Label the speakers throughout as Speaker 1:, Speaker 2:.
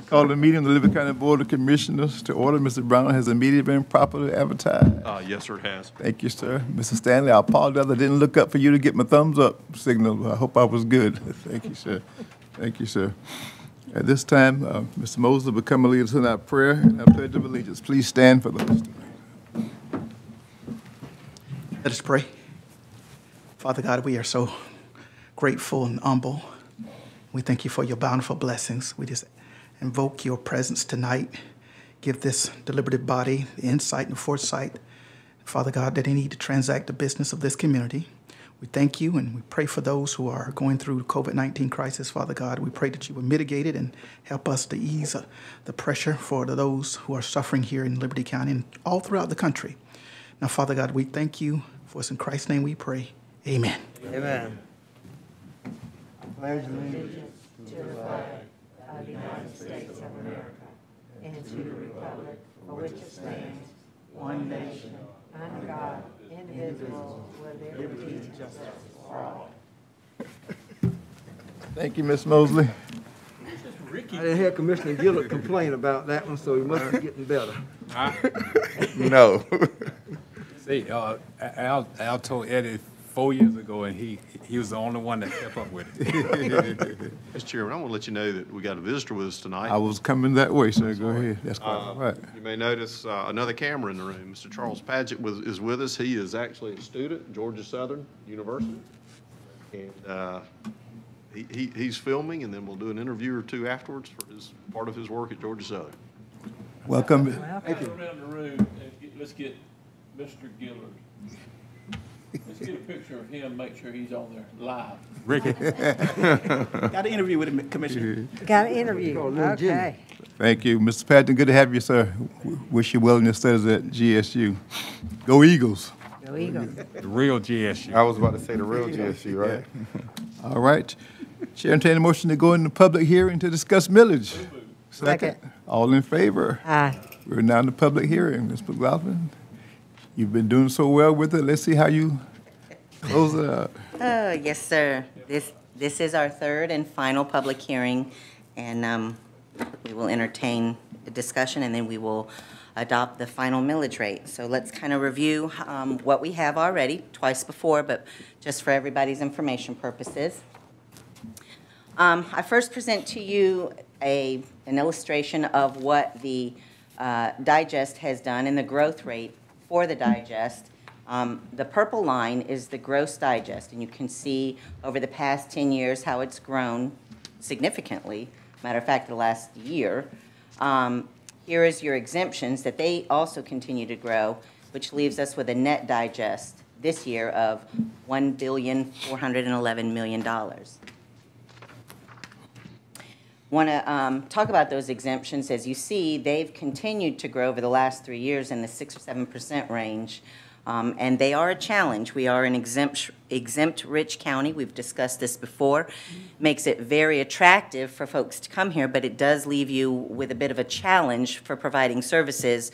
Speaker 1: Call the meeting of the Levy County Board of Commissioners to order. Mr. Brown, has the meeting been properly advertised?
Speaker 2: Yes, sir, it has.
Speaker 1: Thank you, sir. Mr. Stanley, I apologize. I didn't look up for you to get my thumbs up signal. I hope I was good. Thank you, sir. Thank you, sir. At this time, Mr. Mosley will come and lead us in our prayer and our pledge of allegiance. Please stand for those.
Speaker 3: Let us pray. Father God, we are so grateful and humble. We thank you for your bountiful blessings. We just invoke your presence tonight. Give this deliberative body the insight and foresight, Father God, that they need to transact the business of this community. We thank you and we pray for those who are going through the COVID-19 crisis, Father God. We pray that you would mitigate it and help us to ease the pressure for those who are suffering here in Liberty County and all throughout the country. Now, Father God, we thank you. For us in Christ's name we pray. Amen.
Speaker 4: Amen.
Speaker 5: Pledge allegiance to the flag of the United States of America and to the republic for which it stands, one nation, under God, indivisible, with liberty and justice for all.
Speaker 1: Thank you, Ms. Mosley.
Speaker 4: I didn't hear Commissioner Gillett complain about that one, so he must be getting better.
Speaker 1: No.
Speaker 6: See, Al told Eddie 4 years ago, and he was the only one that kept up with it.
Speaker 2: Mr. Chairman, I want to let you know that we got a visitor with us tonight.
Speaker 1: I was coming that way, sir. Go ahead. That's quite all right.
Speaker 2: You may notice another camera in the room. Mr. Charles Padgett is with us. He is actually a student at Georgia Southern University. And he's filming, and then we'll do an interview or two afterwards for his part of his work at Georgia Southern.
Speaker 1: Welcome.
Speaker 7: Thank you. Around the room, and let's get Mr. Gillard. Let's get a picture of him, make sure he's on there live.
Speaker 6: Ricky.
Speaker 3: Got an interview with him, Commissioner.
Speaker 4: Got an interview. Okay.
Speaker 1: Thank you. Mr. Patton, good to have you, sir. Wish you well in your studies at GSU. Go Eagles.
Speaker 4: Go Eagles.
Speaker 6: The real GSU.
Speaker 8: I was about to say the real GSU, right?
Speaker 1: Yeah. All right. Chair, entertain a motion to go into public hearing to discuss millage.
Speaker 4: Second.
Speaker 1: All in favor?
Speaker 4: Aye.
Speaker 1: We're now in the public hearing. Ms. McLaughlin, you've been doing so well with it. Let's see how you close it out.
Speaker 9: Oh, yes, sir. This is our third and final public hearing, and we will entertain a discussion, and then we will adopt the final millage rate. So let's kind of review what we have already, twice before, but just for everybody's information purposes. I first present to you an illustration of what the digest has done and the growth rate for the digest. The purple line is the gross digest, and you can see over the past 10 years how it's grown significantly. Matter of fact, the last year. Here is your exemptions that they also continue to grow, which leaves us with a net digest this year of $1,411,000,000. Want to talk about those exemptions. As you see, they've continued to grow over the last 3 years in the 6 or 7% range, and they are a challenge. We are an exempt-rich county. We've discussed this before. Makes it very attractive for folks to come here, but it does leave you with a bit of a challenge for providing services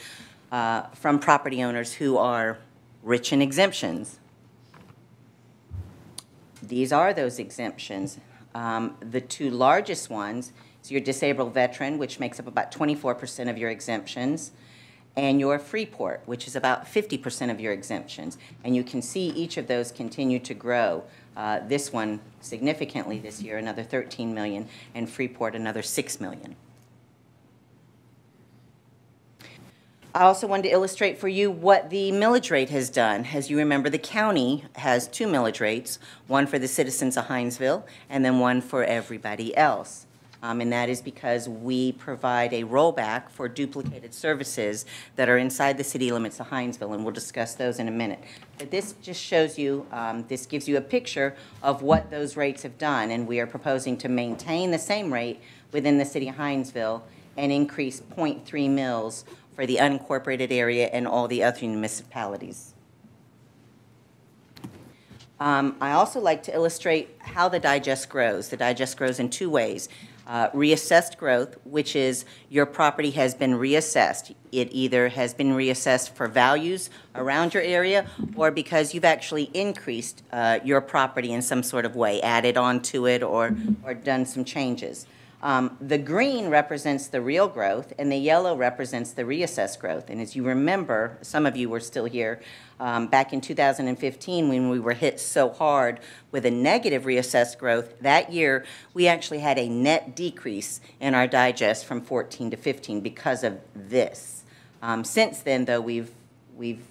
Speaker 9: from property owners who are rich in exemptions. These are those exemptions. The two largest ones is your disabled veteran, which makes up about 24% of your exemptions, and your Freeport, which is about 50% of your exemptions. And you can see each of those continue to grow. This one significantly this year, another $13 million, and Freeport another $6 million. I also wanted to illustrate for you what the millage rate has done. As you remember, the county has two millage rates, one for the citizens of Hinesville and then one for everybody else. And that is because we provide a rollback for duplicated services that are inside the city limits of Hinesville, and we'll discuss those in a minute. But this just shows you, this gives you a picture of what those rates have done, and we are proposing to maintain the same rate within the city of Hinesville and increase 0.3 mils for the unincorporated area and all the other municipalities. I also like to illustrate how the digest grows. The digest grows in two ways. Reassessed growth, which is your property has been reassessed. It either has been reassessed for values around your area or because you've actually increased your property in some sort of way, added on to it or done some changes. The green represents the real growth, and the yellow represents the reassessed growth. And as you remember, some of you were still here, back in 2015 when we were hit so hard with a negative reassessed growth, that year we actually had a net decrease in our digest from 14 to 15 because of this. Since then, though, we've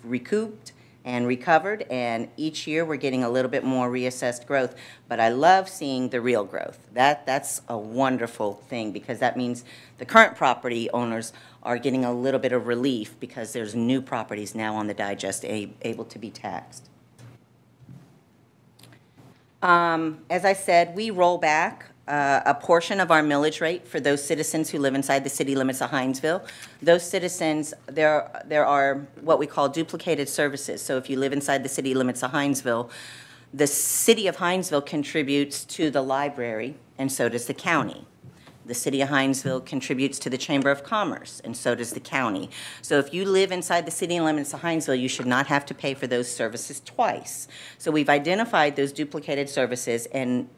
Speaker 9: recouped and recovered, and each year we're getting a little bit more reassessed growth. But I love seeing the real growth. That's a wonderful thing, because that means the current property owners are getting a little bit of relief because there's new properties now on the digest able to be taxed. As I said, we roll back a portion of our millage rate for those citizens who live inside the city limits of Hinesville. Those citizens, there are what we call duplicated services. So if you live inside the city limits of Hinesville, the city of Hinesville contributes to the library, and so does the county. The city of Hinesville contributes to the Chamber of Commerce, and so does the county. So if you live inside the city limits of Hinesville, you should not have to pay for those services twice. So we've identified those duplicated services and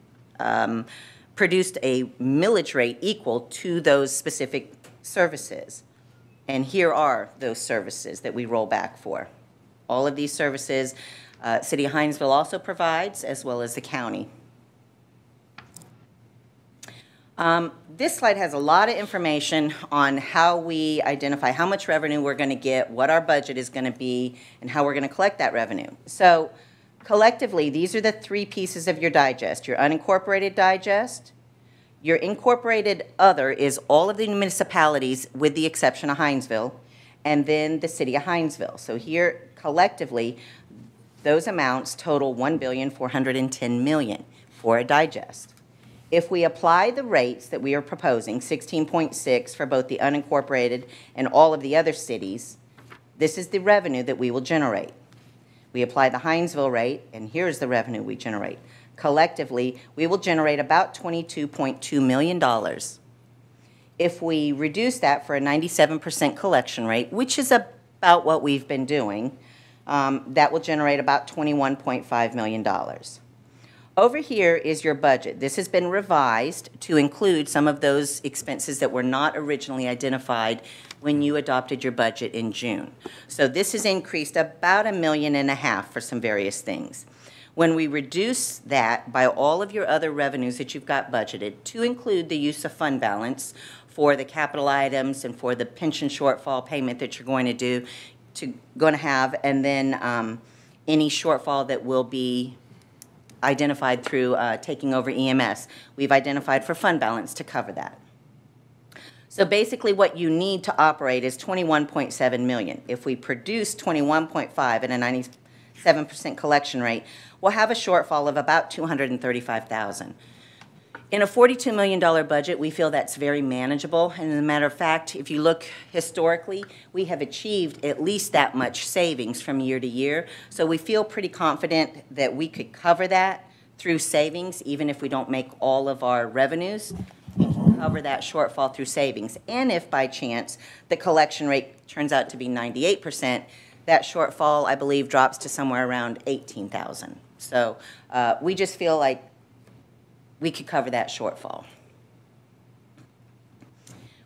Speaker 9: produced a millage rate equal to those specific services. And here are those services that we roll back for. All of these services, City of Hinesville also provides, as well as the county. This slide has a lot of information on how we identify how much revenue we're going to get, what our budget is going to be, and how we're going to collect that revenue. So collectively, these are the three pieces of your digest. Your unincorporated digest, your incorporated other is all of the municipalities with the exception of Hinesville, and then the city of Hinesville. So here, collectively, those amounts total $1,410,000,000 for a digest. If we apply the rates that we are proposing, 16.6 for both the unincorporated and all of the other cities, this is the revenue that we will generate. We apply the Hinesville rate, and here's the revenue we generate. Collectively, we will generate about $22.2 million. If we reduce that for a 97% collection rate, which is about what we've been doing, that will generate about $21.5 million. Over here is your budget. This has been revised to include some of those expenses that were not originally identified when you adopted your budget in June. So this has increased about $1.5 million for some various things. When we reduce that by all of your other revenues that you've got budgeted, to include the use of fund balance for the capital items and for the pension shortfall payment that you're going to have, and then any shortfall that will be identified through taking over EMS. We've identified for fund balance to cover that. So basically what you need to operate is $21.7 million. If we produce 21.5 at a 97% collection rate, we'll have a shortfall of about $235,000. In a $42 million budget, we feel that's very manageable. And as a matter of fact, if you look historically, we have achieved at least that much savings from year to year. So we feel pretty confident that we could cover that through savings, even if we don't make all of our revenues. We can cover that shortfall through savings. And if by chance the collection rate turns out to be 98%, that shortfall, I believe, drops to somewhere around $18,000. So we just feel like we could cover that shortfall.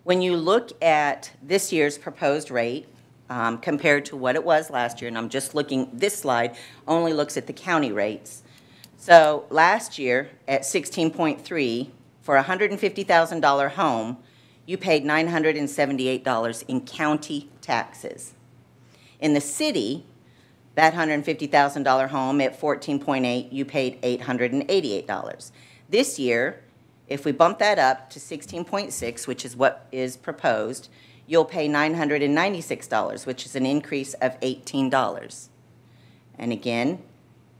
Speaker 9: When you look at this year's proposed rate compared to what it was last year, and I'm just looking, this slide only looks at the county rates. So last year at 16.3, for a $150,000 home, you paid $978 in county taxes. In the city, that $150,000 home at 14.8, you paid $888. This year, if we bump that up to 16.6, which is what is proposed, you'll pay $996, which is an increase of $18. And again,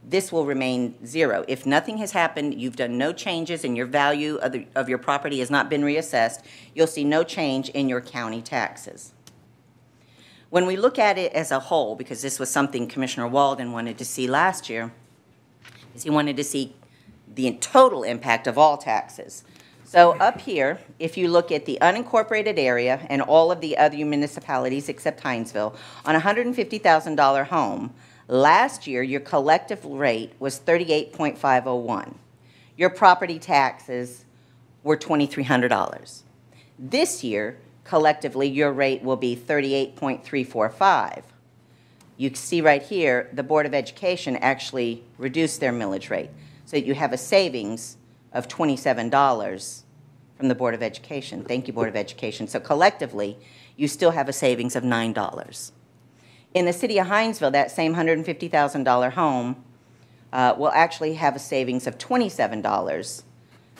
Speaker 9: this will remain zero. If nothing has happened, you've done no changes and your value of your property has not been reassessed, you'll see no change in your county taxes. When we look at it as a whole, because this was something Commissioner Walden wanted to see last year, is he wanted to see the total impact of all taxes. So up here, if you look at the unincorporated area and all of the other municipalities except Hinesville, on a $150,000 home, last year your collective rate was 38.501. Your property taxes were $2,300. This year, collectively, your rate will be 38.345. You see right here, the Board of Education actually reduced their millage rate. So you have a savings of $27 from the Board of Education. Thank you, Board of Education. So collectively, you still have a savings of $9. In the city of Hinesville, that same $150,000 home will actually have a savings of $27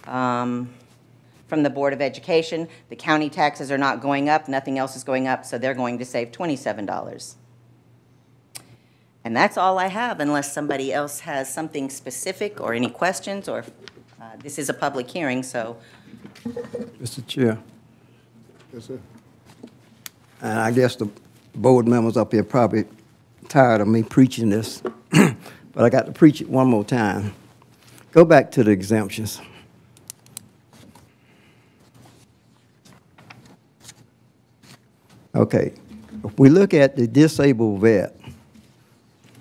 Speaker 9: from the Board of Education. The county taxes are not going up, nothing else is going up, so they're going to save $27. And that's all I have, unless somebody else has something specific or any questions, or this is a public hearing, so.
Speaker 4: Mr. Chair,
Speaker 1: Yes, sir.
Speaker 4: and I guess the board members up here probably tired of me preaching this, but I got to preach it one more time. Go back to the exemptions. Okay, if we look at the disabled vet,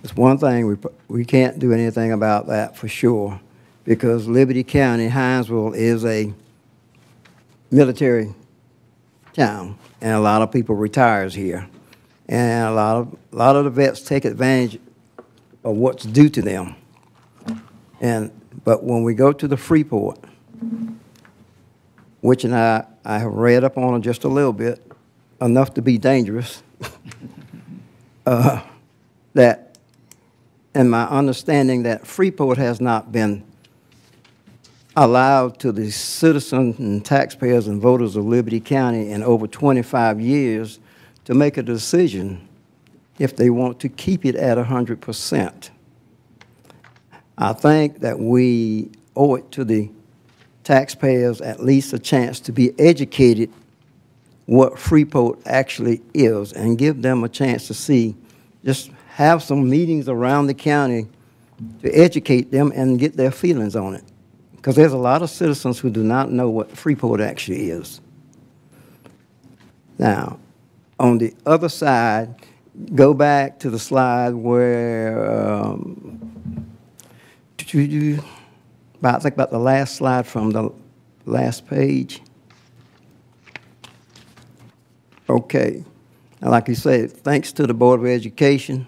Speaker 4: it's one thing we can't do anything about that for sure, because Liberty County, Hinesville is a military town, and a lot of people retires here, and a lot of the vets take advantage of what's due to them. But when we go to the Freeport, which I have read up on it just a little bit, enough to be dangerous, that, and my understanding that Freeport has not been allowed to the citizens and taxpayers and voters of Liberty County in over 25 years to make a decision if they want to keep it at 100%. I think that we owe it to the taxpayers at least a chance to be educated what Freeport actually is and give them a chance to see, just have some meetings around the county to educate them and get their feelings on it. Because there's a lot of citizens who do not know what Freeport actually is. Now, on the other side, go back to the slide where, I think about the last slide from the last page. Okay, and like you said, thanks to the Board of Education.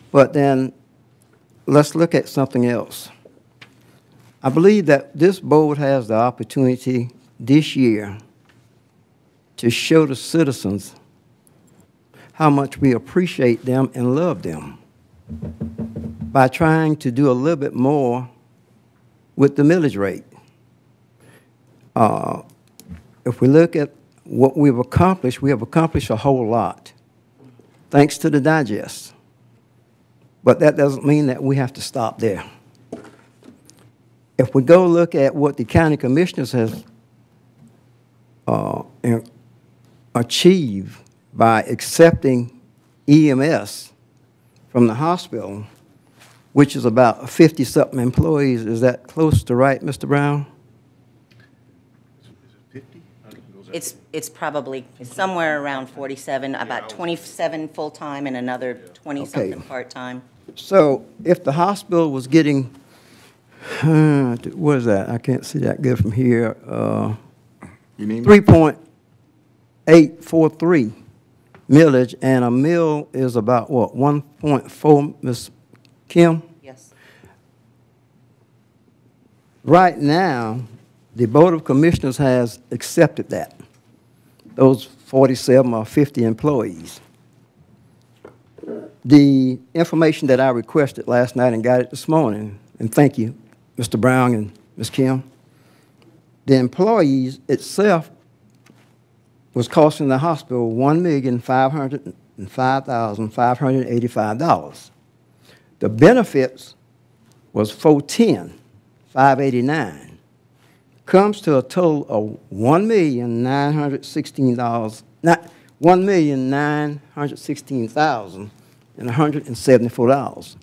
Speaker 4: But then let's look at something else. I believe that this board has the opportunity this year to show the citizens how much we appreciate them and love them by trying to do a little bit more with the millage rate. If we look at what we have accomplished a whole lot, thanks to the digest. But that doesn't mean that we have to stop there. If we go look at what the county commissioners have achieved by accepting EMS from the hospital, which is about 50-something employees, is that close to right, Mr. Brown?
Speaker 9: It's probably somewhere around 47, about 27 full-time and another 20-something part-time.
Speaker 4: So if the hospital was getting, what is that? I can't see that good from here. 3.843 millage, and a mill is about what, 1.4, Ms. Kim?
Speaker 9: Yes.
Speaker 4: Right now, the Board of Commissioners has accepted that, those 47 or 50 employees. The information that I requested last night and got it this morning, and thank you, Mr. Brown and Ms. Kim, the employees itself was costing the hospital $1,505,585. The benefits was $410,589. Comes to a total of $1,916,174.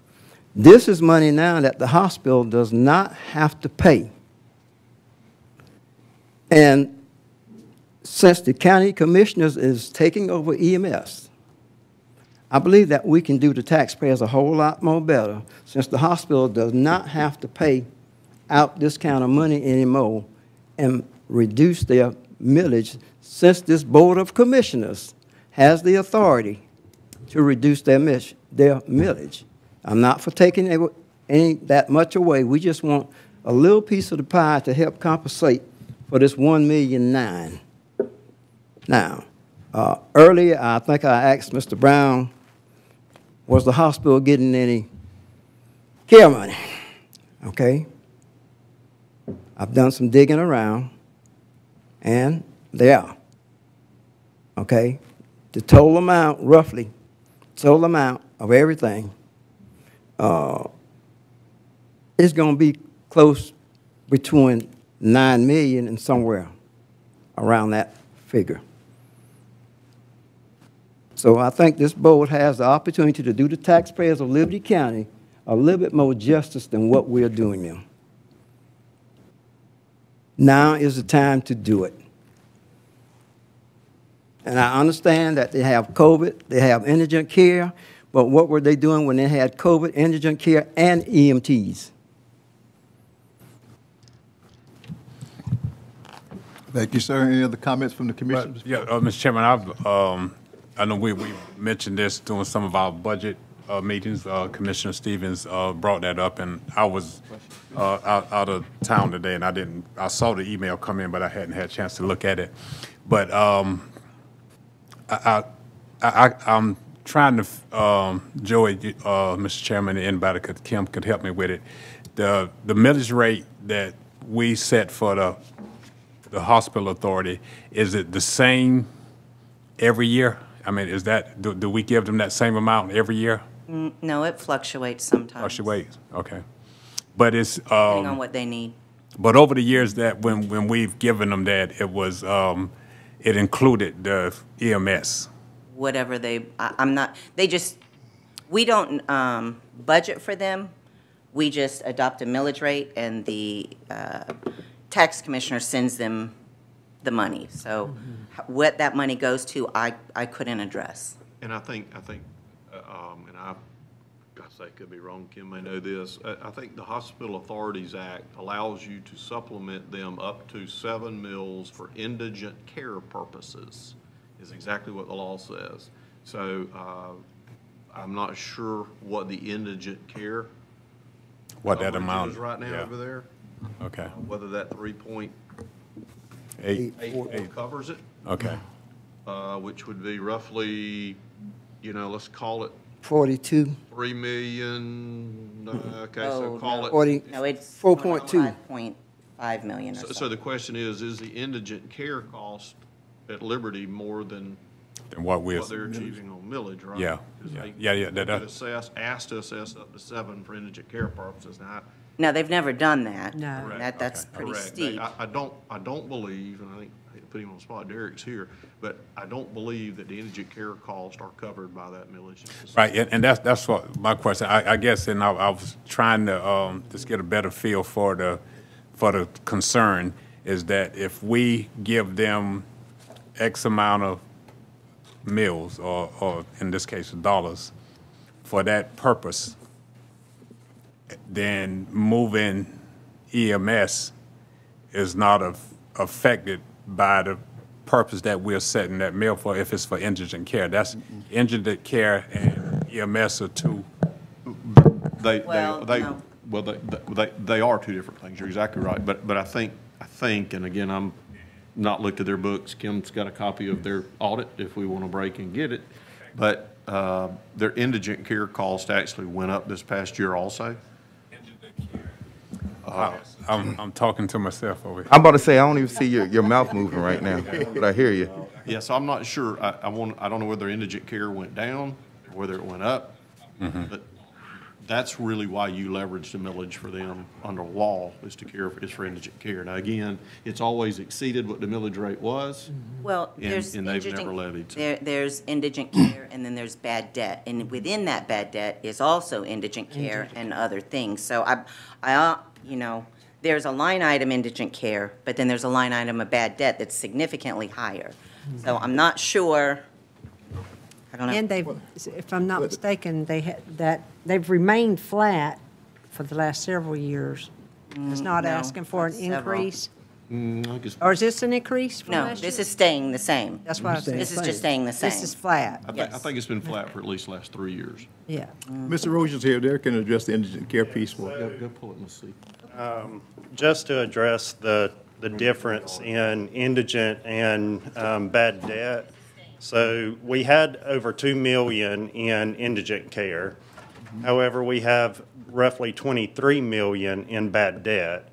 Speaker 4: This is money now that the hospital does not have to pay. And since the county commissioners is taking over EMS, I believe that we can do the taxpayers a whole lot more better, since the hospital does not have to pay out this kind of money anymore and reduce their millage, since this Board of Commissioners has the authority to reduce their millage. I'm not for taking any that much away. We just want a little piece of the pie to help compensate for this $1.9 million. Now, earlier, I think I asked Mr. Brown, was the hospital getting any care money? Okay. I've done some digging around, and they are. Okay. The total amount, roughly, total amount of everything is going to be close between $9 million and somewhere around that figure. So I think this board has the opportunity to do the taxpayers of Liberty County a little bit more justice than what we're doing them. Now is the time to do it. And I understand that they have COVID, they have indigent care, but what were they doing when they had COVID, indigent care, and EMTs?
Speaker 1: Thank you, sir. Any other comments from the commission?
Speaker 6: Yeah, Mr. Chairman, I know we mentioned this during some of our budget meetings. Commissioner Stevens brought that up, and I was out of town today, and I saw the email come in, but I hadn't had a chance to look at it. But I'm trying to, Joey, Mr. Chairman, and anybody Kim could help me with it. The millage rate that we set for the hospital authority, is it the same every year? I mean, is that, do we give them that same amount every year?
Speaker 9: No, it fluctuates sometimes.
Speaker 6: Fluctuates, okay. But it's
Speaker 9: Depending on what they need.
Speaker 6: But over the years that when we've given them that, it was it included the EMS.
Speaker 9: Whatever we don't budget for them. We just adopt a millage rate, and the tax commissioner sends them the money. So what that money goes to, I couldn't address.
Speaker 2: And I think, and I say could be wrong, Kim may know this, I think the Hospital Authorities Act allows you to supplement them up to 7 mills for indigent care purposes, is exactly what the law says. So I'm not sure what the indigent care
Speaker 6: what that amount
Speaker 2: is right now over there.
Speaker 6: Okay.
Speaker 2: Whether that 3.8 covers it.
Speaker 6: Okay.
Speaker 2: Which would be roughly, let's call it
Speaker 4: 42.
Speaker 2: 3 million. Okay, so call it
Speaker 4: 40.
Speaker 9: No, it's
Speaker 4: 4.2.
Speaker 9: 5.5 million or
Speaker 2: So the question is the indigent care cost at Liberty more than
Speaker 6: what
Speaker 2: they're achieving on millage, right?
Speaker 6: Yeah.
Speaker 2: They asked to assess up to 7 for indigent care purposes.
Speaker 9: No, they've never done that.
Speaker 5: No.
Speaker 9: That's pretty
Speaker 2: Correct.
Speaker 9: steep.
Speaker 2: I don't believe, and I think I hate to put him on the spot, Derek's here, but I don't believe that the indigent care costs are covered by that millage.
Speaker 6: Right, and that's what my question. I guess, and I was trying to just get a better feel for the concern is that if we give them X amount of mills, or in this case dollars, for that purpose, then moving EMS is not affected by the purpose that we're setting that mill for if it's for indigent care. That's indigent care and EMS are two.
Speaker 2: They are two different things. You're exactly right. But I think, and again, I'm not looked at their books. Kim's got a copy of their audit if we want to break and get it. But their indigent care cost actually went up this past year also.
Speaker 6: I'm talking to myself over here.
Speaker 8: I'm about to say, I don't even see your mouth moving right now, but I hear you.
Speaker 2: Yeah, so I'm not sure. I don't know whether indigent care went down or whether it went up. But that's really why you leverage the millage for them under law is for indigent care. Now, again, it's always exceeded what the millage rate was.
Speaker 9: Well,
Speaker 2: and they've never levied.
Speaker 9: There's indigent care, and then there's bad debt, and within that bad debt is also indigent care and other things. So there's a line item indigent care, but then there's a line item of bad debt that's significantly higher. So I'm not sure. I don't know.
Speaker 5: And if I'm not mistaken, they've remained flat for the last several years. It's not
Speaker 9: no,
Speaker 5: asking for an
Speaker 9: several.
Speaker 5: increase.
Speaker 2: I guess,
Speaker 5: Or is this an increase from
Speaker 9: No,
Speaker 5: last year?
Speaker 9: this is staying the same.
Speaker 5: That's what I said.
Speaker 9: This is just staying the same.
Speaker 5: This is flat,
Speaker 2: I think it's been flat for at least the last 3 years.
Speaker 5: yeah.
Speaker 1: Mr. Rogers here, there can address the indigent care piece for us.
Speaker 2: Go pull it and see.
Speaker 10: Just to address the difference in indigent and bad debt. So we had over 2 million in indigent care. However, we have roughly 23 million in bad debt.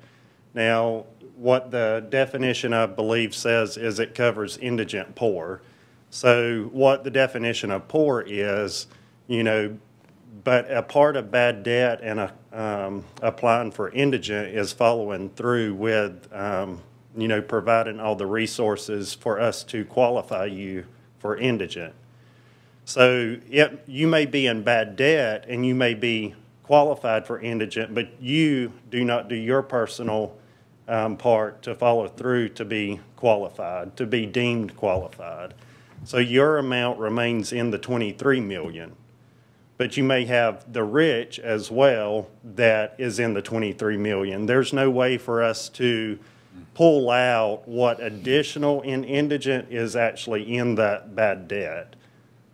Speaker 10: Now, what the definition, I believe, says is it covers indigent poor. So what the definition of poor is, but a part of bad debt and applying for indigent is following through with, providing all the resources for us to qualify you for indigent. So you may be in bad debt and you may be qualified for indigent, but you do not do your personal part to follow through to be qualified, to be deemed qualified. So your amount remains in the 23 million. But you may have the rich as well that is in the 23 million. There's no way for us to pull out what additional in indigent is actually in that bad debt.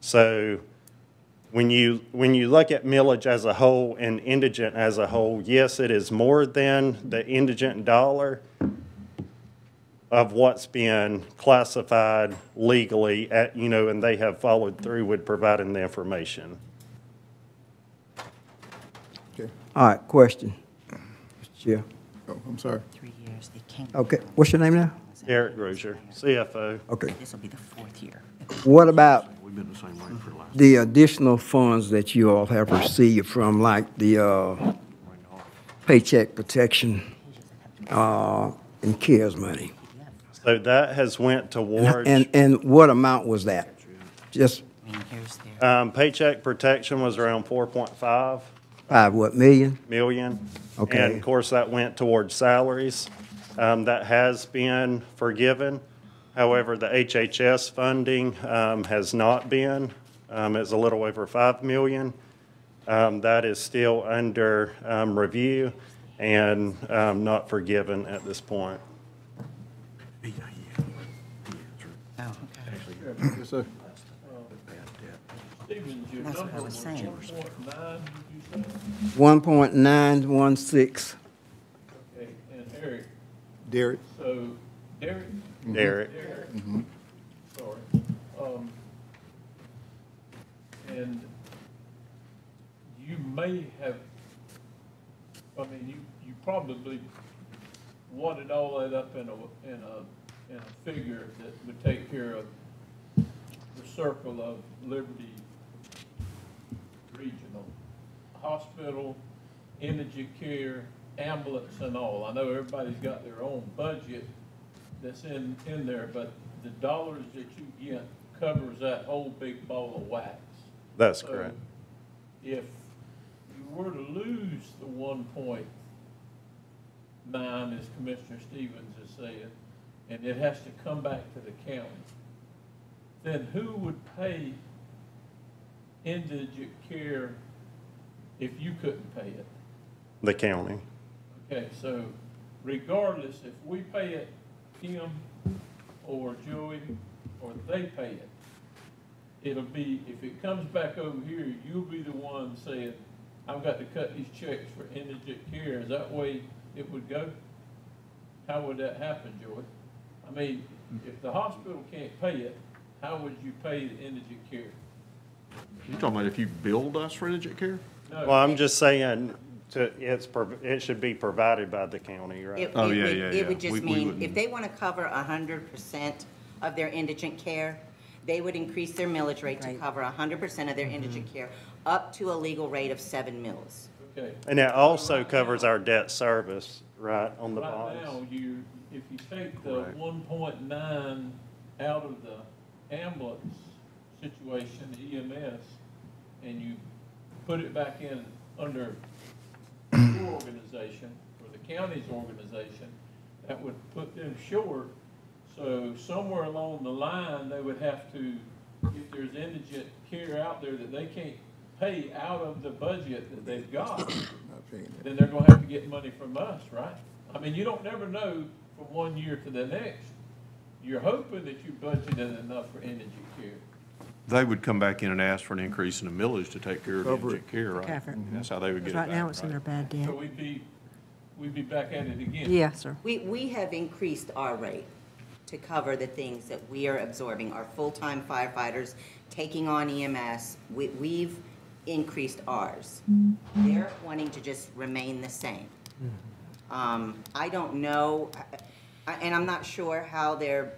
Speaker 10: So when you look at millage as a whole and indigent as a whole, yes, it is more than the indigent dollar of what's been classified legally and they have followed through with providing the information.
Speaker 1: Okay.
Speaker 4: All right, question. Mr. Chair.
Speaker 1: Oh, I'm sorry.
Speaker 9: 3 years, it can't.
Speaker 4: Okay, what's your name now?
Speaker 10: Eric Rozier, CFO.
Speaker 4: Okay.
Speaker 9: This will be the 4th year.
Speaker 4: What about
Speaker 2: We've been the same way for the last.
Speaker 4: the additional funds that you all have received from, like, the paycheck protection and CARES money?
Speaker 10: So that has went towards,
Speaker 4: And what amount was that? Just
Speaker 10: paycheck protection was around 4.5
Speaker 4: what, million?
Speaker 10: million.
Speaker 4: Okay.
Speaker 10: And of course, that went towards salaries. That has been forgiven. However, the HHS funding has not been. It's a little over 5 million. That is still under review and not forgiven at this point.
Speaker 9: Oh, okay.
Speaker 1: Yes, sir.
Speaker 7: Stevens, your
Speaker 9: That's what I
Speaker 7: number
Speaker 9: was
Speaker 7: was
Speaker 9: saying.
Speaker 7: 1.9, did you say?
Speaker 4: 1.916.
Speaker 7: Okay, and Eric,
Speaker 1: Derek?
Speaker 7: so Derek?
Speaker 10: Derek.
Speaker 7: Sorry. And you may have, you probably wadded all that up in a figure that would take care of the circle of Liberty Regional. Hospital, indigent care, ambulance and all. I know everybody's got their own budget that's in there, but the dollars that you get covers that whole big ball of wax.
Speaker 10: That's
Speaker 7: So
Speaker 10: correct.
Speaker 7: if you were to lose the 1.9, as Commissioner Stevens is saying, and it has to come back to the county, then who would pay indigent care if you couldn't pay it?
Speaker 10: The county.
Speaker 7: Okay, so regardless, if we pay it, Kim or Joey, or they pay it, it'll be, if it comes back over here, you'll be the one saying, I've got to cut these checks for indigent care. Is that way it would go? How would that happen, Joey? I mean, if the hospital can't pay it, how would you pay the indigent care?
Speaker 2: You talking about if you billed us for indigent care?
Speaker 7: No.
Speaker 10: Well, I'm just saying, it should be provided by the county, right?
Speaker 2: Oh, yeah.
Speaker 9: It would just
Speaker 2: We
Speaker 9: mean,
Speaker 2: wouldn't-
Speaker 9: if they want to cover 100% of their indigent care, they would increase their millage rate to cover 100% of their indigent care, up to a legal rate of 7 mills.
Speaker 7: Okay.
Speaker 10: And that also covers our debt service, right, on the
Speaker 7: Right
Speaker 10: bonds?
Speaker 7: now, if you take the 1.9 out of the ambulance situation, EMS, and you put it back in under your organization, or the county's organization, that would put them short. So somewhere along the line, they would have to, if there's indigent care out there that they can't pay out of the budget that they've got, then they're gonna have to get money from us, right? I mean, you don't never know from one year to the next, you're hoping that you budgeted enough for indigent care.
Speaker 2: They would come back in and ask for an increase in the millage to take care of
Speaker 1: Cover
Speaker 2: indigent care, right?
Speaker 11: Cover it.
Speaker 2: That's how they would get
Speaker 11: Because
Speaker 2: it
Speaker 11: right now
Speaker 2: back,
Speaker 11: it's in
Speaker 2: right?
Speaker 11: their bad debt.
Speaker 7: So we'd be back at it again.
Speaker 11: Yeah, sir.
Speaker 9: We have increased our rate to cover the things that we are absorbing, our full-time firefighters taking on EMS. We've increased ours. They're wanting to just remain the same. I don't know, and I'm not sure how their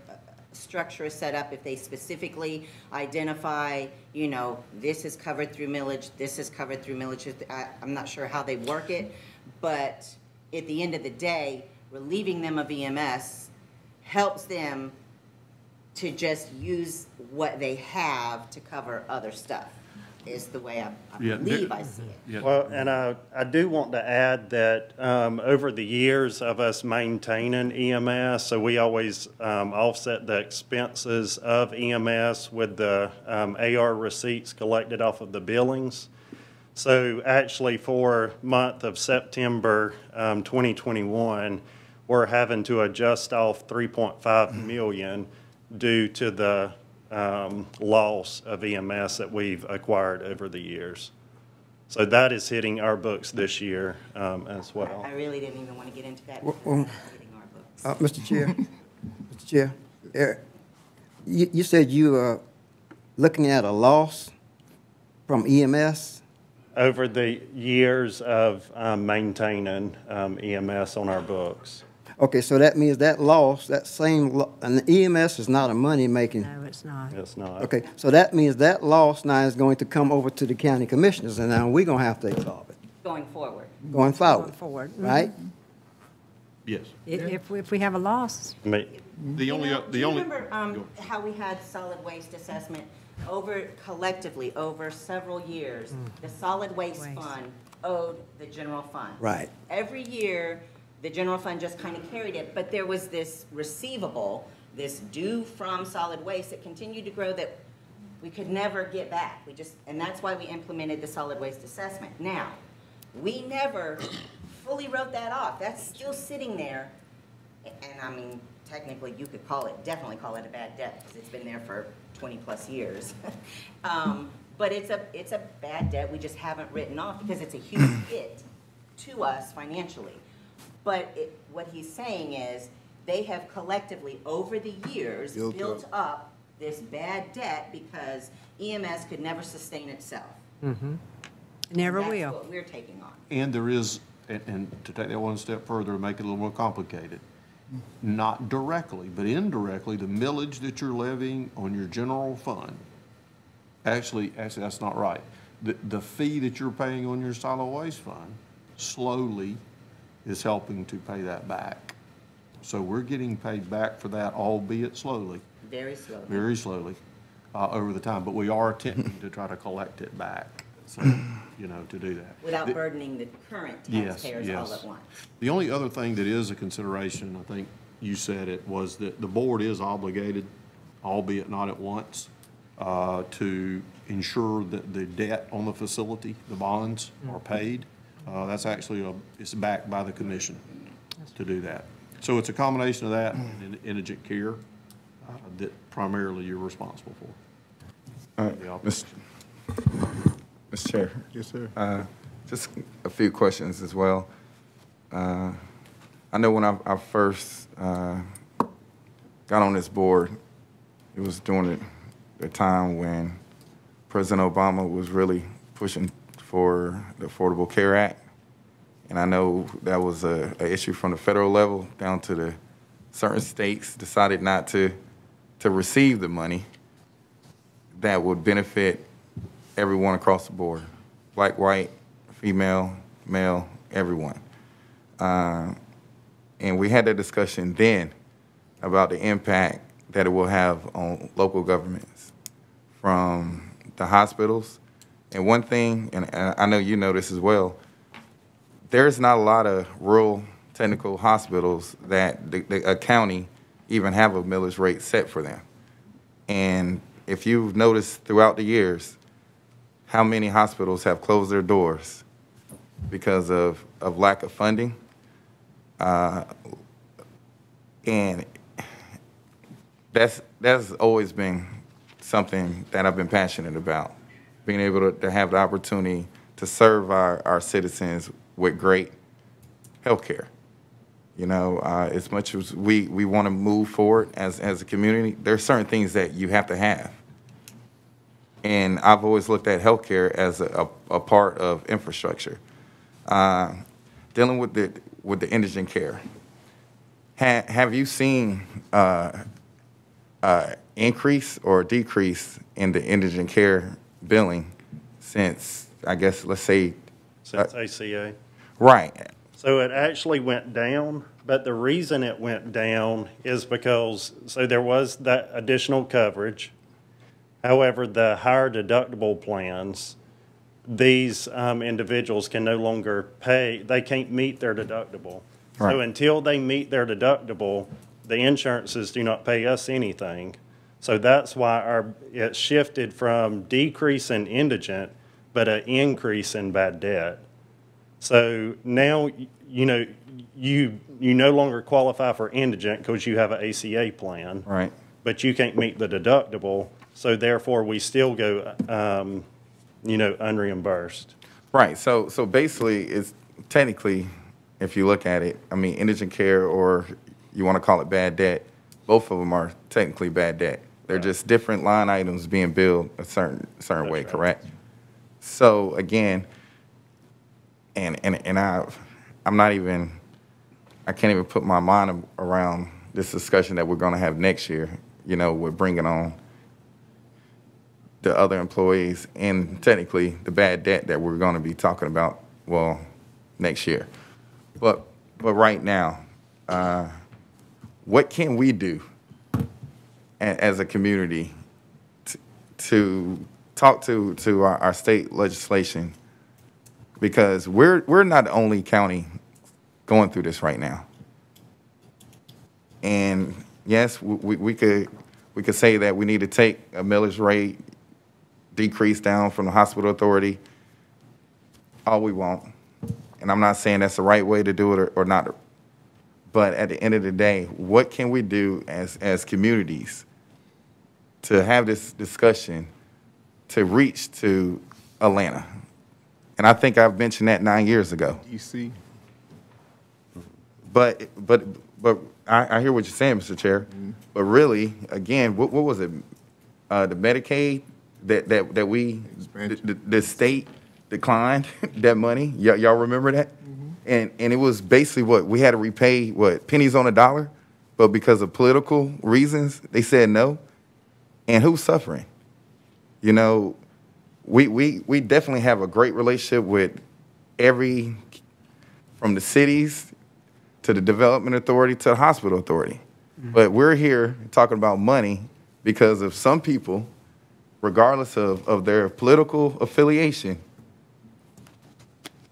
Speaker 9: structure is set up, if they specifically identify, you know, this is covered through millage, this is covered through millage. I'm not sure how they work it, but at the end of the day, relieving them of EMS helps them to just use what they have to cover other stuff, is the way I
Speaker 2: Yeah,
Speaker 9: believe I see it.
Speaker 2: Yeah.
Speaker 10: Well, and I do want to add that over the years of us maintaining EMS, so we always offset the expenses of EMS with the AR receipts collected off of the billings. So actually for month of September 2021, we're having to adjust off $3.5 million due to the loss of EMS that we've acquired over the years. So that is hitting our books this year as well.
Speaker 9: I really didn't even want to get into that.
Speaker 4: Well,
Speaker 9: Hitting our books.
Speaker 4: Mr. Chair, Mr. Chair, you said you are looking at a loss from EMS?
Speaker 10: Over the years of maintaining EMS on our books.
Speaker 4: Okay, so that means that loss, that same, and the EMS is not a money-making.
Speaker 11: No, it's not.
Speaker 10: It's not.
Speaker 4: Okay, so that means that loss now is going to come over to the county commissioners, and now we're going to have to absorb it
Speaker 9: Going forward.
Speaker 4: going forward,
Speaker 11: Going forward.
Speaker 4: right?
Speaker 2: Yes.
Speaker 11: If we have a loss,
Speaker 2: The
Speaker 9: You
Speaker 2: only,
Speaker 9: know,
Speaker 2: the
Speaker 9: do you
Speaker 2: only.
Speaker 9: remember
Speaker 2: Go.
Speaker 9: how we had solid waste assessment collectively over several years? The solid waste
Speaker 11: Waste.
Speaker 9: fund owed the general fund.
Speaker 4: Right.
Speaker 9: Every year, the general fund just kind of carried it, but there was this receivable, this due from solid waste that continued to grow that we could never get back. And that's why we implemented the solid waste assessment. Now, we never fully wrote that off. That's still sitting there. And I mean, technically, you could definitely call it a bad debt, because it's been there for 20-plus years. But it's a bad debt we just haven't written off, because it's a huge hit to us financially. But what he's saying is, they have collectively, over the years, built up this bad debt because EMS could never sustain itself.
Speaker 11: never
Speaker 9: That's
Speaker 11: will.
Speaker 9: what we're taking on.
Speaker 2: And there is, and to take that one step further and make it a little more complicated, not directly, but indirectly, the millage that you're levying on your general fund, actually that's not right. The fee that you're paying on your solid waste fund slowly is helping to pay that back. So we're getting paid back for that, albeit slowly,
Speaker 9: Very slowly.
Speaker 2: very slowly, over the time, but we are attempting to try to collect it back, so, you know, to do that.
Speaker 9: Without
Speaker 2: The-
Speaker 9: burdening the current
Speaker 2: Yes,
Speaker 9: taxpayers all
Speaker 2: yes.
Speaker 9: at once.
Speaker 2: The only other thing that is a consideration, I think you said it, was that the board is obligated, albeit not at once, to ensure that the debt on the facility, the bonds, are paid. That's actually, it's backed by the commission to do that. So it's a combination of that and indigent care that primarily you're responsible for.
Speaker 8: All right, Mr. Chair.
Speaker 1: Yes, sir.
Speaker 8: Just a few questions as well. I know when I first got on this board, it was during the time when President Obama was really pushing for the Affordable Care Act. And I know that was a issue from the federal level down to the certain states decided not to receive the money that would benefit everyone across the board, black, white, female, male, everyone. And we had that discussion then about the impact that it will have on local governments, from the hospitals. And one thing, and I know you know this as well, there's not a lot of rural technical hospitals that a county even have a millage rate set for them. And if you've noticed throughout the years, how many hospitals have closed their doors because of lack of funding, And that's always been something that I've been passionate about, being able to have the opportunity to serve our citizens with great health care. You know, as much as we want to move forward as a community, there are certain things that you have to have. And I've always looked at healthcare as a part of infrastructure. Dealing with the indigent care, have you seen increase or decrease in the indigent care billing since, I guess, let's say,
Speaker 10: Since ACA.
Speaker 8: Right.
Speaker 10: So it actually went down, but the reason it went down is because, so there was that additional coverage. However, the higher deductible plans, these individuals can no longer pay, they can't meet their deductible.
Speaker 8: Right.
Speaker 10: So until they meet their deductible, the insurances do not pay us anything. So that's why it shifted from decrease in indigent, but an increase in bad debt. So now, you know, you no longer qualify for indigent because you have an ACA plan.
Speaker 8: Right.
Speaker 10: But you can't meet the deductible, so therefore we still go, you know, unreimbursed.
Speaker 8: Right. So basically, it's technically, if you look at it, I mean, indigent care, or you want to call it bad debt, both of them are technically bad debt. They're just different line items being billed a certain way,
Speaker 10: right.
Speaker 8: Correct? So again, and I'm not even, I can't even put my mind around this discussion that we're going to have next year, you know, with bringing on the other employees and technically the bad debt that we're going to be talking about, well, next year. But right now, what can we do as a community to talk to our state legislation? Because we're not the only county going through this right now. And yes, we could say that we need to take a millage rate decrease down from the hospital authority all we want. And I'm not saying that's the right way to do it or not. But at the end of the day, what can we do as communities to have this discussion to reach to Atlanta? And I think I've mentioned that 9 years ago.
Speaker 1: DC.
Speaker 8: But I hear what you're saying, Mr. Chair. Mm-hmm. But really, again, what was it? The Medicaid that we the state declined that money. Y'all remember that? Mm-hmm. And it was basically what we had to repay, pennies on a dollar, but because of political reasons, they said no. And who's suffering? You know, we definitely have a great relationship with from the cities to the development authority to the hospital authority. Mm-hmm. But we're here talking about money because of some people, regardless of their political affiliation,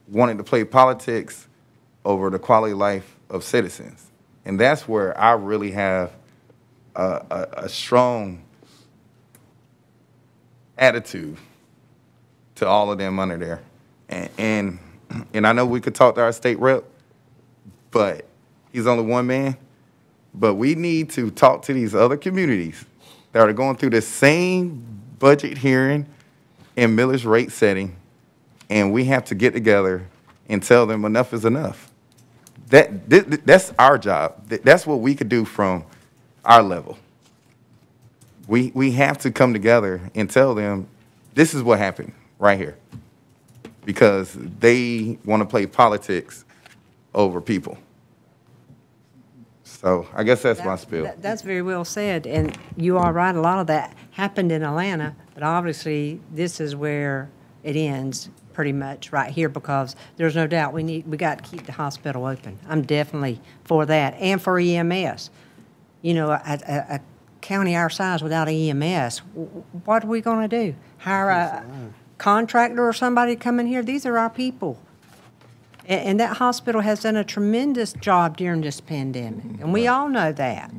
Speaker 8: wanting to play politics over the quality of life of citizens. And that's where I really have a strong attitude to all of them under there. And I know we could talk to our state rep, but he's only one man. But we need to talk to these other communities that are going through the same budget hearing and millage rate setting, and we have to get together and tell them enough is enough. That's our job. That's what we could do from our level. We have to come together and tell them this is what happened right here, because they want to play politics over people. So I guess that's my spiel.
Speaker 11: That's very well said, and you are right. A lot of that happened in Atlanta, but obviously this is where it ends pretty much right here, because there's no doubt we got to keep the hospital open. I'm definitely for that, and for EMS. You know, a county our size without EMS, what are we going to do? Hire a contractor or somebody to come in here? These are our people. And that hospital has done a tremendous job during this pandemic, and we all know that.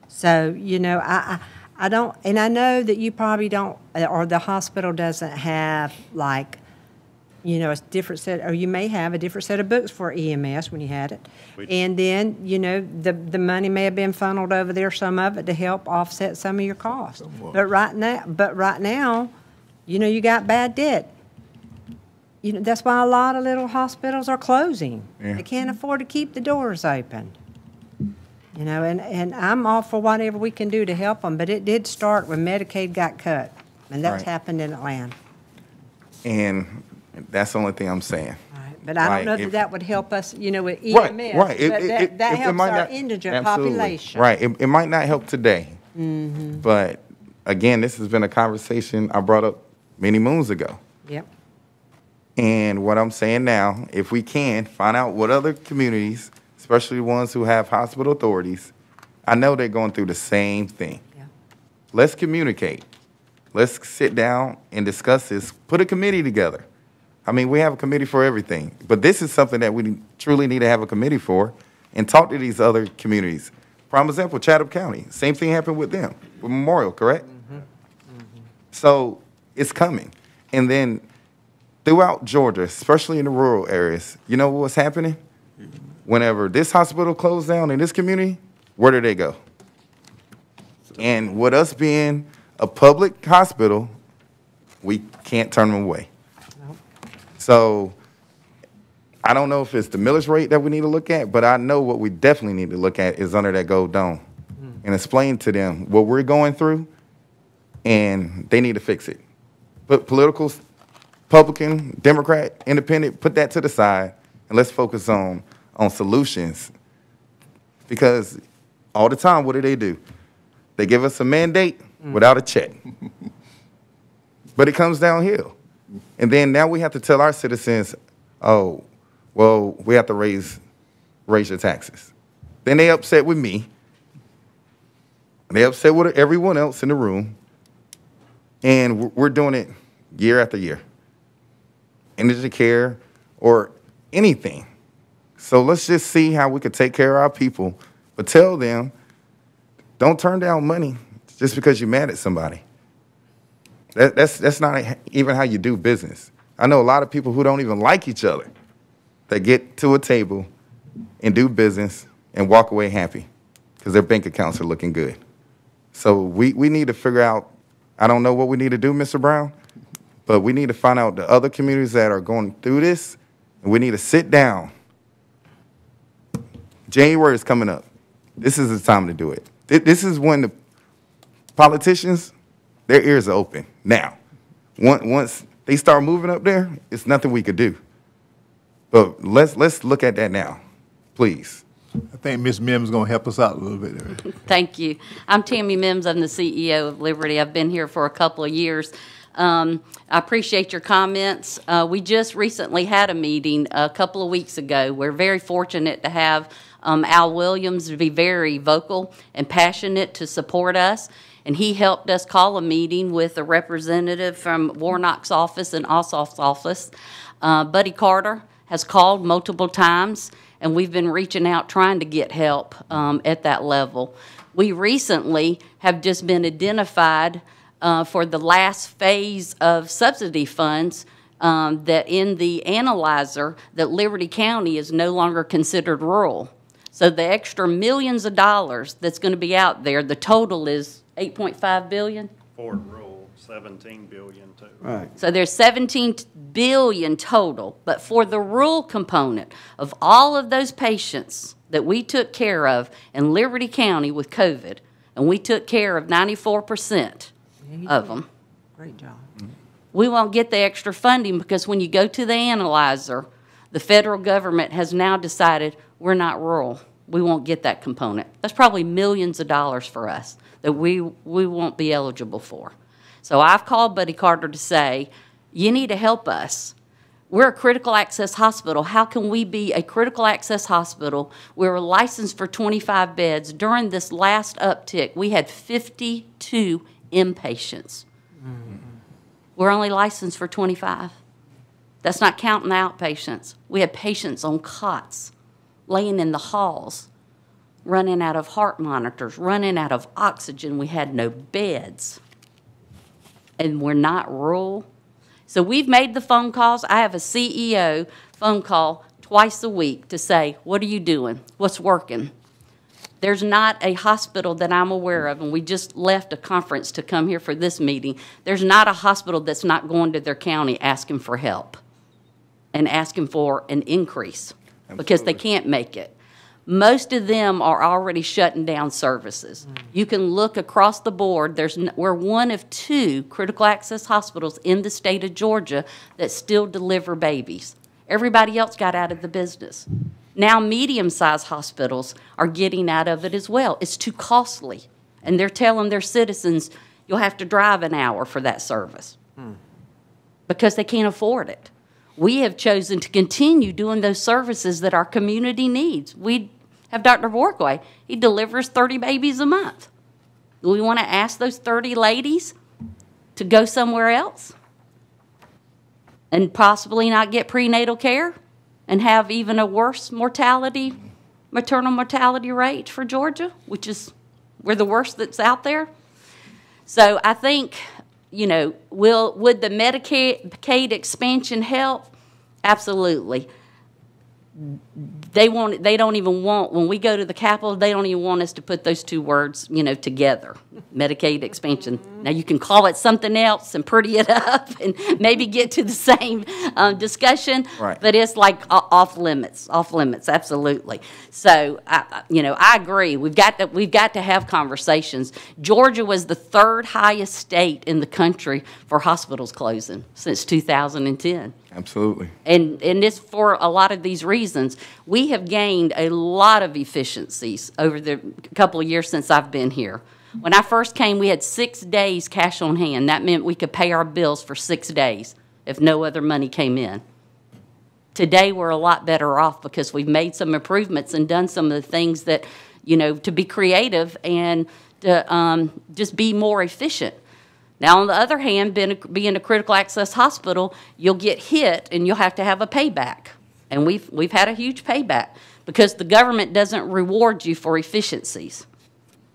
Speaker 11: So, you know, I don't, and I know that you probably don't, or the hospital doesn't have, like, you know, a different set, or you may have a different set of books for EMS when you had it. And then, you know, the money may have been funneled over there, some of it, to help offset some of your costs. But right now, you know, you got bad debt. You know, that's why a lot of little hospitals are closing.
Speaker 8: Yeah.
Speaker 11: They can't afford to keep the doors open. You know, and I'm all for whatever we can do to help them, but it did start when Medicaid got cut, and that's
Speaker 8: Right.
Speaker 11: happened in Atlanta.
Speaker 8: And that's the only thing I'm saying.
Speaker 11: Right. But I don't know
Speaker 8: Like,
Speaker 11: if that would help us, you know, with
Speaker 8: Right,
Speaker 11: EMS.
Speaker 8: right.
Speaker 11: But that helps
Speaker 8: might
Speaker 11: our
Speaker 8: not-
Speaker 11: indigent
Speaker 8: absolutely.
Speaker 11: population.
Speaker 8: Right. It might not help today. But again, this has been a conversation I brought up many moons ago.
Speaker 11: Yep.
Speaker 8: And what I'm saying now, if we can, find out what other communities, especially ones who have hospital authorities, I know they're going through the same thing.
Speaker 11: Yeah.
Speaker 8: Let's communicate. Let's sit down and discuss this. Put a committee together. I mean, we have a committee for everything, but this is something that we truly need to have a committee for and talk to these other communities. Prime example, Chatham County. Same thing happened with them, with Memorial, correct? So it's coming. And then throughout Georgia, especially in the rural areas, you know what's happening? Whenever this hospital closed down in this community, where do they go? And with us being a public hospital, we can't turn them away. So I don't know if it's the millage rate that we need to look at, but I know what we definitely need to look at is under that gold dome and explain to them what we're going through, and they need to fix it. Put political, Republican, Democrat, Independent, put that to the side, and let's focus on solutions. Because all the time, what do? They give us a mandate without a check. But it comes downhill. And then now we have to tell our citizens, oh, well, we have to raise your taxes. Then they upset with me. They upset with everyone else in the room. And we're doing it year after year. Indigent care or anything. So let's just see how we could take care of our people. But tell them, don't turn down money just because you're mad at somebody. That's not even how you do business. I know a lot of people who don't even like each other that get to a table and do business and walk away happy because their bank accounts are looking good. So we need to figure out, I don't know what we need to do, Mr. Brown, but we need to find out the other communities that are going through this, and we need to sit down. January is coming up. This is the time to do it. This is when the politicians, their ears are open now. Once they start moving up there, it's nothing we could do. But let's look at that now, please.
Speaker 1: I think Ms. Mims is going to help us out a little bit there.
Speaker 12: Thank you. I'm Tammy Mims. I'm the CEO of Liberty. I've been here for a couple of years. I appreciate your comments. We just recently had a meeting a couple of weeks ago. We're very fortunate to have Al Williams be very vocal and passionate to support us. And he helped us call a meeting with a representative from Warnock's office and Ossoff's office. Buddy Carter has called multiple times, and we've been reaching out trying to get help at that level. We recently have just been identified for the last phase of subsidy funds that in the analyzer that Liberty County is no longer considered rural. So the extra millions of dollars that's going to be out there, the total is 8.5 billion?
Speaker 10: For rural, 17 billion total.
Speaker 4: Right.
Speaker 12: So there's 17 billion total, but for the rural component of all of those patients that we took care of in Liberty County with COVID, and we took care of 94% of them.
Speaker 11: Great job.
Speaker 12: We won't get the extra funding because when you go to the analyzer, the federal government has now decided we're not rural. We won't get that component. That's probably millions of dollars for us that we won't be eligible for. So I've called Buddy Carter to say, you need to help us. We're a critical access hospital. How can we be a critical access hospital? We're licensed for 25 beds. During this last uptick, we had 52 inpatients. We're only licensed for 25. That's not counting the outpatients. We had patients on cots, laying in the halls, running out of heart monitors, running out of oxygen. We had no beds. And we're not rural. So we've made the phone calls. I have a CEO phone call twice a week to say, what are you doing? What's working? There's not a hospital that I'm aware of, and we just left a conference to come here for this meeting. There's not a hospital that's not going to their county asking for help and asking for an increase because they can't make it. Most of them are already shutting down services. You can look across the board. We're one of 2 critical access hospitals in the state of Georgia that still deliver babies. Everybody else got out of the business. Now medium-sized hospitals are getting out of it as well. It's too costly. And they're telling their citizens, you'll have to drive an hour for that service because they can't afford it. We have chosen to continue doing those services that our community needs. We have Dr. Vorkway. He delivers 30 babies a month. Do we want to ask those 30 ladies to go somewhere else and possibly not get prenatal care and have even a worse maternal mortality rate for Georgia, which is we're the worst that's out there? So I think, you know, would the Medicaid expansion help? Absolutely. They don't even want, when we go to the Capitol, they don't even want us to put those 2 words, you know, together, Medicaid expansion. Now, you can call it something else and pretty it up and maybe get to the same discussion,
Speaker 8: right.
Speaker 12: But it's like off limits, absolutely. So, you know, I agree. We've got to have conversations. Georgia was the 3rd highest state in the country for hospitals closing since 2010.
Speaker 8: Absolutely.
Speaker 12: And it's for a lot of these reasons. We have gained a lot of efficiencies over the couple of years since I've been here. When I first came, we had 6 days cash on hand. That meant we could pay our bills for 6 days if no other money came in. Today, we're a lot better off because we've made some improvements and done some of the things that, you know, to be creative and to just be more efficient. Now, on the other hand, being a critical access hospital, you'll get hit and you'll have to have a payback. And we've had a huge payback because the government doesn't reward you for efficiencies.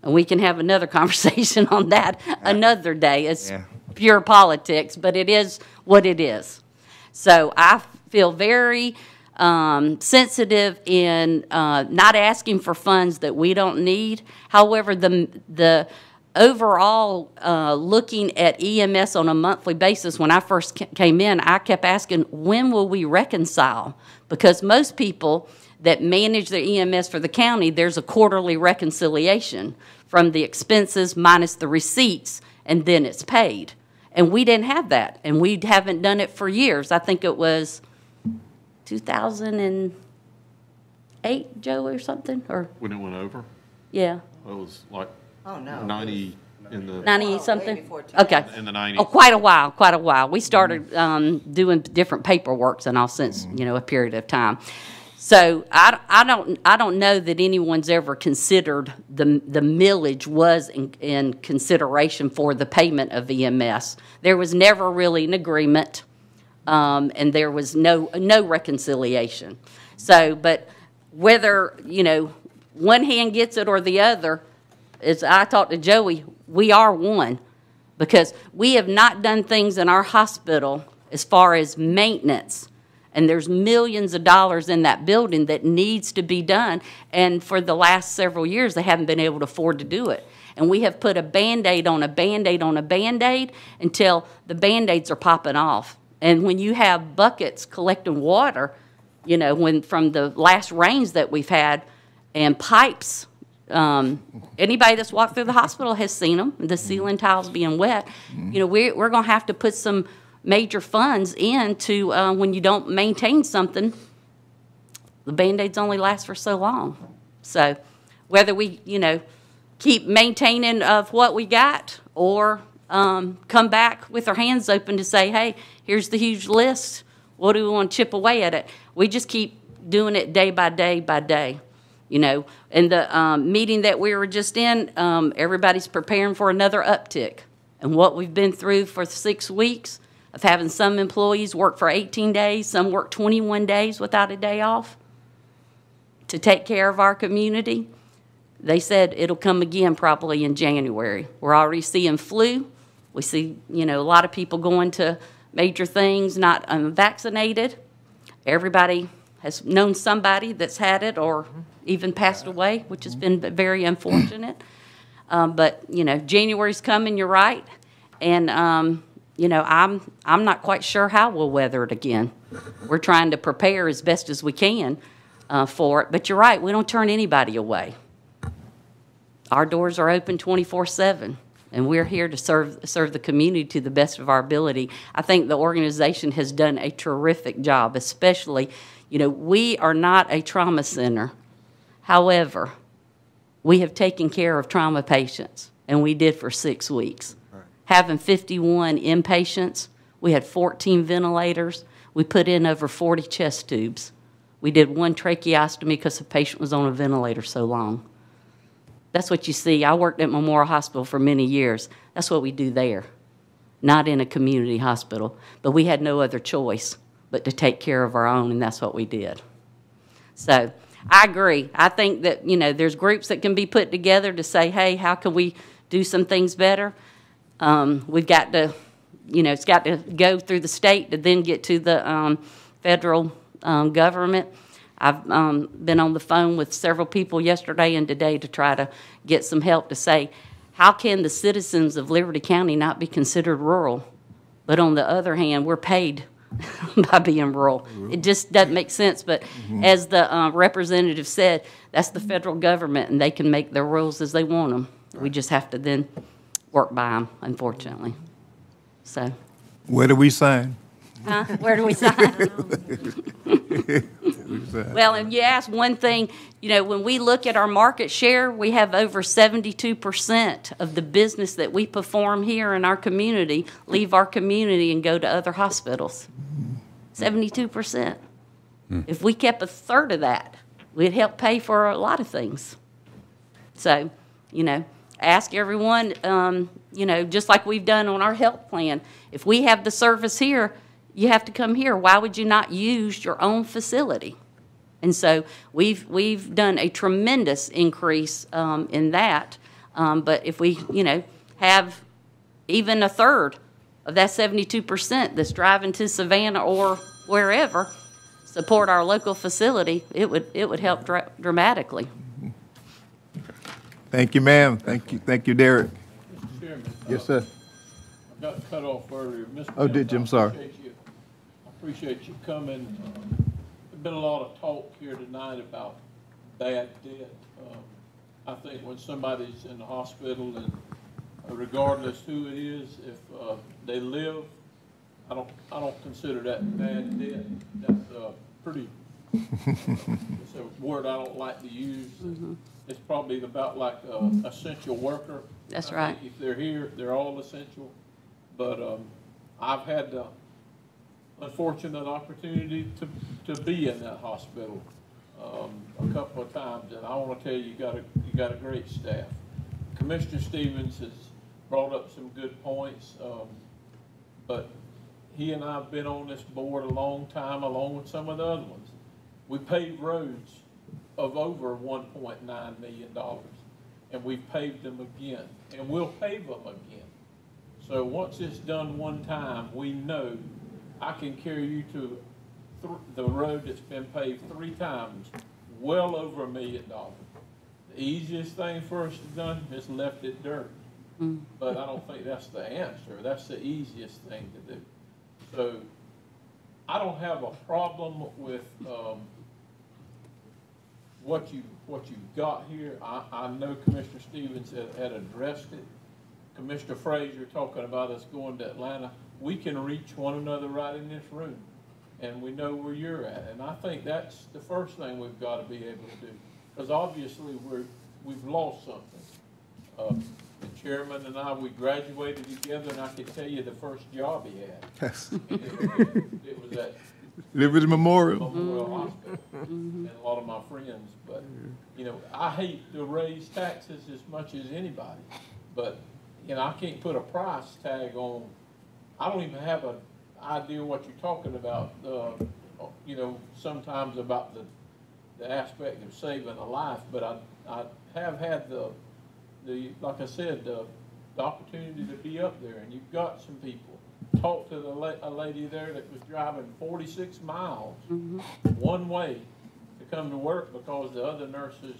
Speaker 12: And we can have another conversation on that another day. It's pure politics, but it is what it is. So I feel very sensitive in not asking for funds that we don't need. However, the overall, looking at EMS on a monthly basis, when I first came in, I kept asking, when will we reconcile? Because most people that manage their EMS for the county, there's a quarterly reconciliation from the expenses minus the receipts, and then it's paid. And we didn't have that, and we haven't done it for years. I think it was 2008, Joe, or something? Or
Speaker 2: When it went over?
Speaker 12: Yeah.
Speaker 2: It was like
Speaker 9: Oh, no.
Speaker 2: 90 in the
Speaker 12: 90-something? Okay.
Speaker 2: in the 90s.
Speaker 12: Oh, quite a while. We started doing different paperworks and all since, you know, a period of time. So I don't know that anyone's ever considered the millage was in consideration for the payment of EMS. There was never really an agreement, and there was no reconciliation. So, but whether, you know, one hand gets it or the other, as I talked to Joey, we are one, because we have not done things in our hospital as far as maintenance, and there's millions of dollars in that building that needs to be done, and for the last several years, they haven't been able to afford to do it. And we have put a Band-Aid on a Band-Aid on a Band-Aid until the Band-Aids are popping off. And when you have buckets collecting water, you know, from the last rains that we've had, and pipes, anybody that's walked through the hospital has seen them, the ceiling tiles being wet. You know, we're going to have to put some major funds into when you don't maintain something, the Band-Aids only last for so long. So whether we, you know, keep maintaining of what we got or come back with our hands open to say, hey, here's the huge list. What do we want to chip away at it? We just keep doing it day by day by day. You know, in the meeting that we were just in, everybody's preparing for another uptick. And what we've been through for 6 weeks of having some employees work for 18 days, some work 21 days without a day off to take care of our community, they said it'll come again probably in January. We're already seeing flu. We see, you know, a lot of people going to major things, not vaccinated. Everybody has known somebody that's had it or even passed away, which has been very unfortunate. But, you know, January's coming, you're right. And, you know, I'm not quite sure how we'll weather it again. We're trying to prepare as best as we can for it. But you're right, we don't turn anybody away. Our doors are open 24/7, and we're here to serve the community to the best of our ability. I think the organization has done a terrific job, especially, you know, we are not a trauma center. However, we have taken care of trauma patients, and we did for 6 weeks. Right. Having 51 inpatients, we had 14 ventilators. We put in over 40 chest tubes. We did 1 tracheostomy because the patient was on a ventilator so long. That's what you see. I worked at Memorial Hospital for many years. That's what we do there, not in a community hospital. But we had no other choice but to take care of our own, and that's what we did. So I agree. I think that, you know, there's groups that can be put together to say, hey, how can we do some things better? We've got to, you know, it's got to go through the state to then get to the federal government. I've been on the phone with several people yesterday and today to try to get some help to say, how can the citizens of Liberty County not be considered rural? But on the other hand, we're paid by being rural. It just doesn't make sense. But as the representative said, that's the federal government, and they can make their rules as they want them. We just have to then work by them, unfortunately. So.
Speaker 1: Where do we sign?
Speaker 12: Where do we sign? Well, and you asked one thing, you know, when we look at our market share, we have over 72% of the business that we perform here in our community leave our community and go to other hospitals. 72%. If we kept a third of that, we'd help pay for a lot of things. So, you know, ask everyone, you know, just like we've done on our health plan, if we have the service here, you have to come here. Why would you not use your own facility? And so we've done a tremendous increase in that. But if we, you know, have even a third of that 72% that's driving to Savannah or wherever, support our local facility, it would help dramatically.
Speaker 1: Thank you, ma'am. Thank you, Derek.
Speaker 7: Mr. Chairman.
Speaker 1: Yes, sir.
Speaker 7: I got cut off earlier. Mr.
Speaker 1: Oh, did you? I'm sorry.
Speaker 7: I appreciate you coming. There's been a lot of talk here tonight about bad debt. I think when somebody's in the hospital, and regardless who it is, if they live, I don't consider that bad debt. That's pretty. It's a word I don't like to use. It's probably about like essential worker.
Speaker 12: That's right.
Speaker 7: If they're here, they're all essential. But I've had the unfortunate opportunity to be in that hospital a couple of times, and I want to tell you, you got a great staff. Commissioner Stevens has brought up some good points, but he and I have been on this board a long time, along with some of the other ones. We paved roads of over $1.9 million, and we've paved them again, and we'll pave them again. So once it's done one time, we know I can carry you to the road that's been paved 3 times, well over $1 million. The easiest thing for us to done is left it dirt. But I don't think that's the answer. That's the easiest thing to do. So I don't have a problem with what you've got here. I know Commissioner Stevens had addressed it. Commissioner Frazier talking about us going to Atlanta. We can reach one another right in this room, and we know where you're at. And I think that's the first thing we've got to be able to do, because obviously we've lost something. The chairman and I, we graduated together, and I can tell you the first job he had.
Speaker 1: Yes.
Speaker 7: It was at
Speaker 1: Liberty Memorial.
Speaker 7: Hospital, and a lot of my friends. But you know, I hate to raise taxes as much as anybody, but you know, I can't put a price tag on. I don't even have an idea what you're talking about. You know, sometimes about the aspect of saving a life, but I have had the like I said, the opportunity to be up there, and you've got some people talked to a lady there that was driving 46 miles one way to come to work because the other nurses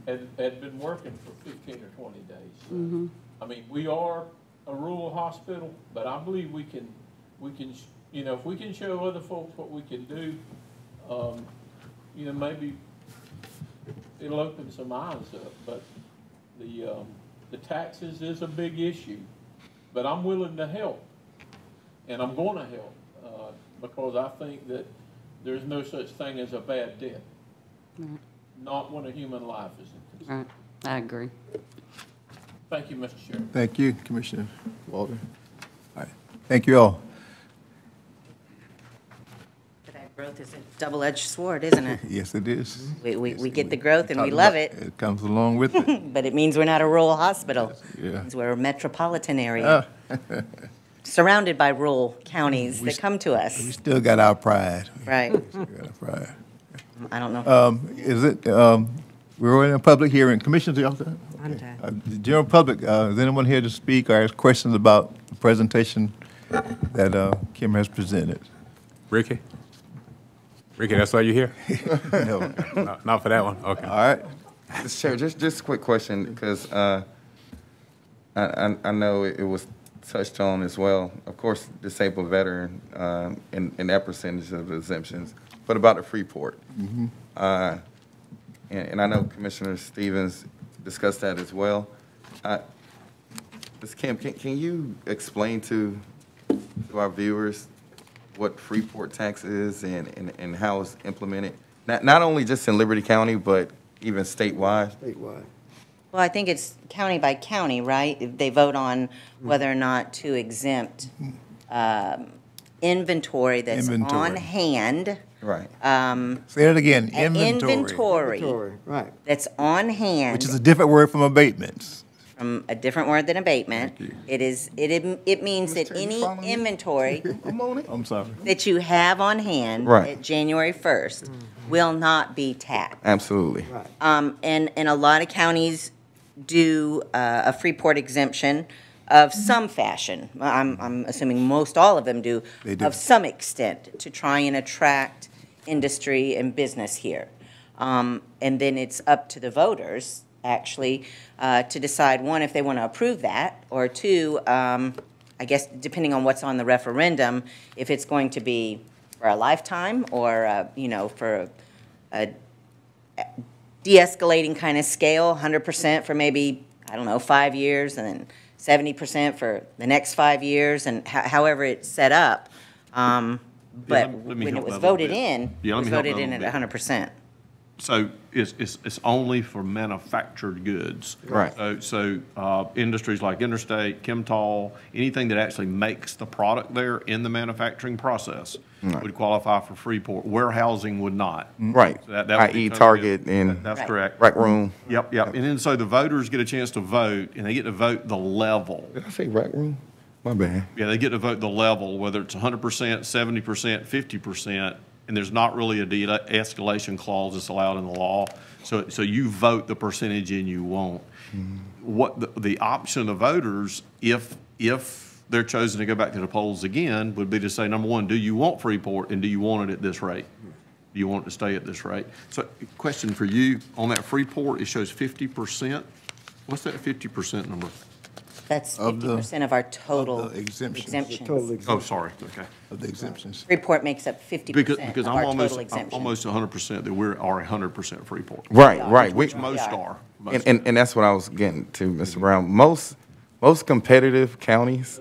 Speaker 7: had been working for 15 or 20 days. So, I mean, we are a rural hospital, but I believe we can, you know, if we can show other folks what we can do, you know, maybe it'll open some eyes up. But the taxes is a big issue, but I'm willing to help, and I'm going to help because I think that there's no such thing as a bad debt. Not when a human life is in concern.
Speaker 12: Right, I agree.
Speaker 7: Thank you, Mr. Chairman.
Speaker 1: Thank you, Commissioner Walter. All right, thank you all.
Speaker 9: That growth is a double-edged sword, isn't it?
Speaker 1: Yes, it is.
Speaker 9: We get the growth and we love it,
Speaker 1: It comes along with it.
Speaker 9: but it means we're not a rural hospital.
Speaker 1: Yeah.
Speaker 9: It means we're a metropolitan area, surrounded by rural counties that come to
Speaker 1: We
Speaker 9: us.
Speaker 1: still got our pride.
Speaker 9: Right.
Speaker 1: Still got our pride.
Speaker 9: I don't know.
Speaker 1: Is it, we're in a public hearing. Commissioners, y'all done?
Speaker 11: I'm done.
Speaker 1: The general public, is anyone here to speak or ask questions about the presentation that Kim has presented?
Speaker 6: Ricky? Ricky, that's why you're here?
Speaker 1: No.
Speaker 6: Not for that one? Okay.
Speaker 1: All right.
Speaker 8: Mr. Chair, just a quick question, because I know it was touched on as well. Of course, disabled veteran and that percentage of exemptions, but about the Freeport. And I know Commissioner Stevens discussed that as well. Ms. Kim, can you explain to our viewers what Freeport tax is and how it's implemented? Not only just in Liberty County, but even statewide?
Speaker 4: Statewide.
Speaker 9: Well, I think it's county by county, right? They vote on whether or not to exempt inventory that's on hand.
Speaker 8: Right.
Speaker 1: Say it again, inventory.
Speaker 9: Inventory
Speaker 4: Right.
Speaker 9: that's on hand.
Speaker 1: Which is a different word from abatements.
Speaker 9: From a different word than abatement. It means that any inventory
Speaker 1: I'm sorry.
Speaker 9: that you have on hand
Speaker 8: Right.
Speaker 9: at January 1st will not be taxed.
Speaker 8: Absolutely.
Speaker 9: And a lot of counties do a Freeport exemption of some fashion. I'm assuming most all of them do,
Speaker 1: They do.
Speaker 9: of some extent, to try and attract industry and business here. And then it's up to the voters, actually, to decide, one, if they want to approve that, or two, I guess depending on what's on the referendum, if it's going to be for a lifetime or, you know, for a de-escalating kind of scale, 100% for maybe, I don't know, 5 years, and then 70% for the next 5 years, and however it's set up. But
Speaker 2: let me
Speaker 9: when
Speaker 2: help
Speaker 9: it was
Speaker 2: that a little
Speaker 9: voted
Speaker 2: bit.
Speaker 9: in, it
Speaker 2: Yeah, let
Speaker 9: was
Speaker 2: me help
Speaker 9: voted
Speaker 2: that a
Speaker 9: in at
Speaker 2: little
Speaker 9: 100%.
Speaker 2: So it's only for manufactured goods.
Speaker 8: Right.
Speaker 2: So industries like Interstate, Chemtol, anything that actually makes the product there in the manufacturing process would qualify for Freeport. Warehousing would not.
Speaker 8: Right.
Speaker 2: So that would
Speaker 8: i.e.
Speaker 2: be
Speaker 8: Target and
Speaker 2: That's
Speaker 9: Right.
Speaker 2: correct.
Speaker 8: Rec Room.
Speaker 2: Yep. And then so the voters get a chance to vote, and they get to vote the level.
Speaker 8: Did I say Rec Room? My bad.
Speaker 2: Yeah, they get to vote the level, whether it's 100%, 70%, 50%, and there's not really a de-escalation clause that's allowed in the law. So you vote the percentage in you want. What the option of the voters, if they're chosen to go back to the polls again, would be to say, number one, do you want Freeport, and do you want it at this rate? Do you want it to stay at this rate? So question for you, on that Freeport, it shows 50%. What's that 50% number?
Speaker 9: That's
Speaker 1: Of the-
Speaker 9: 50% of our total
Speaker 1: of the exemptions.
Speaker 9: exemptions.
Speaker 4: Total
Speaker 2: Oh,
Speaker 4: exemption.
Speaker 2: sorry, okay.
Speaker 1: Of the exemptions.
Speaker 9: Report makes up 50%
Speaker 2: Because
Speaker 9: of
Speaker 2: I'm
Speaker 9: our
Speaker 2: almost,
Speaker 9: total
Speaker 2: I'm
Speaker 9: exemption.
Speaker 2: almost 100% that we are 100% Freeport.
Speaker 8: Right, right.
Speaker 2: Which
Speaker 8: We-
Speaker 2: most
Speaker 9: Yeah.
Speaker 2: are.
Speaker 8: And that's what I was getting to, Mr. Brown. Most competitive counties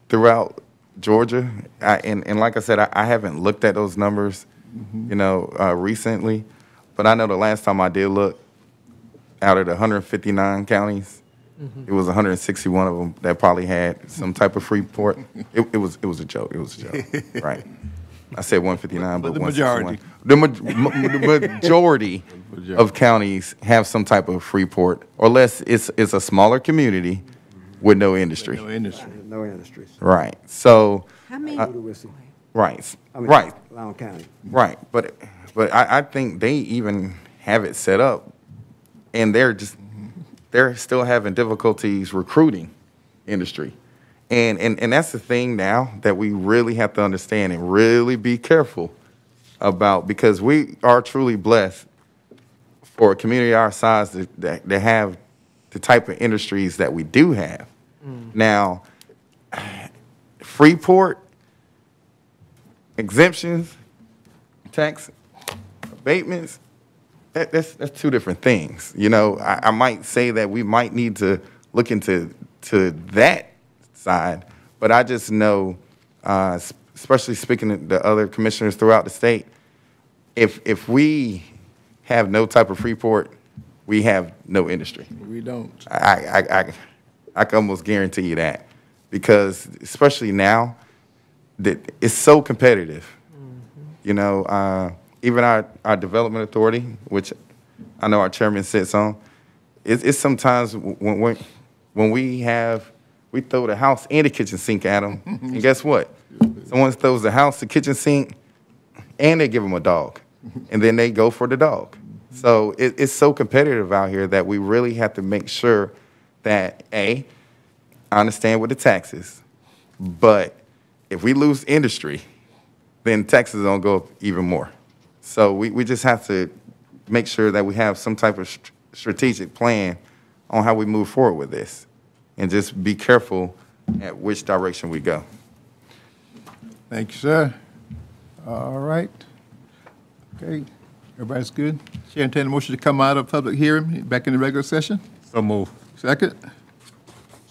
Speaker 8: throughout Georgia, and like I said, I haven't looked at those numbers, you know, recently, but I know the last time I did look, out of the 159 counties, it was 161 of them that probably had some type of Freeport. It was a joke. It was a joke, right? I said 159, but
Speaker 1: the
Speaker 8: 161.
Speaker 1: majority.
Speaker 8: The majority of counties have some type of Freeport, or less it's a smaller community with no industry.
Speaker 1: No industry.
Speaker 4: No industries.
Speaker 8: Right. So,
Speaker 11: How many?
Speaker 8: right,
Speaker 4: I mean,
Speaker 8: right,
Speaker 4: Loudoun County.
Speaker 8: right. But I think they even have it set up, and they're still having difficulties recruiting industry. And that's the thing now that we really have to understand and really be careful about, because we are truly blessed for a community our size that have the type of industries that we do have. Now, Freeport, exemptions, tax abatements, that's two different things. You know, I might say that we might need to look into that side, but I just know, especially speaking to the other commissioners throughout the state, if we have no type of Freeport, we have no industry.
Speaker 1: We don't.
Speaker 8: I can almost guarantee you that, because especially now that it's so competitive. You know, even our development authority, which I know our chairman sits on, it's sometimes when we throw the house and the kitchen sink at them, and guess what? Someone throws the house, the kitchen sink, and they give them a dog, and then they go for the dog. So it's so competitive out here that we really have to make sure that, I understand with the taxes, but if we lose industry, then taxes don't go up even more. So we just have to make sure that we have some type of strategic plan on how we move forward with this, and just be careful at which direction we go.
Speaker 1: Thank you, sir. All right. Okay, everybody's good? Chair, entertain a motion to come out of public hearing, back in the regular session?
Speaker 6: So move.
Speaker 1: Second?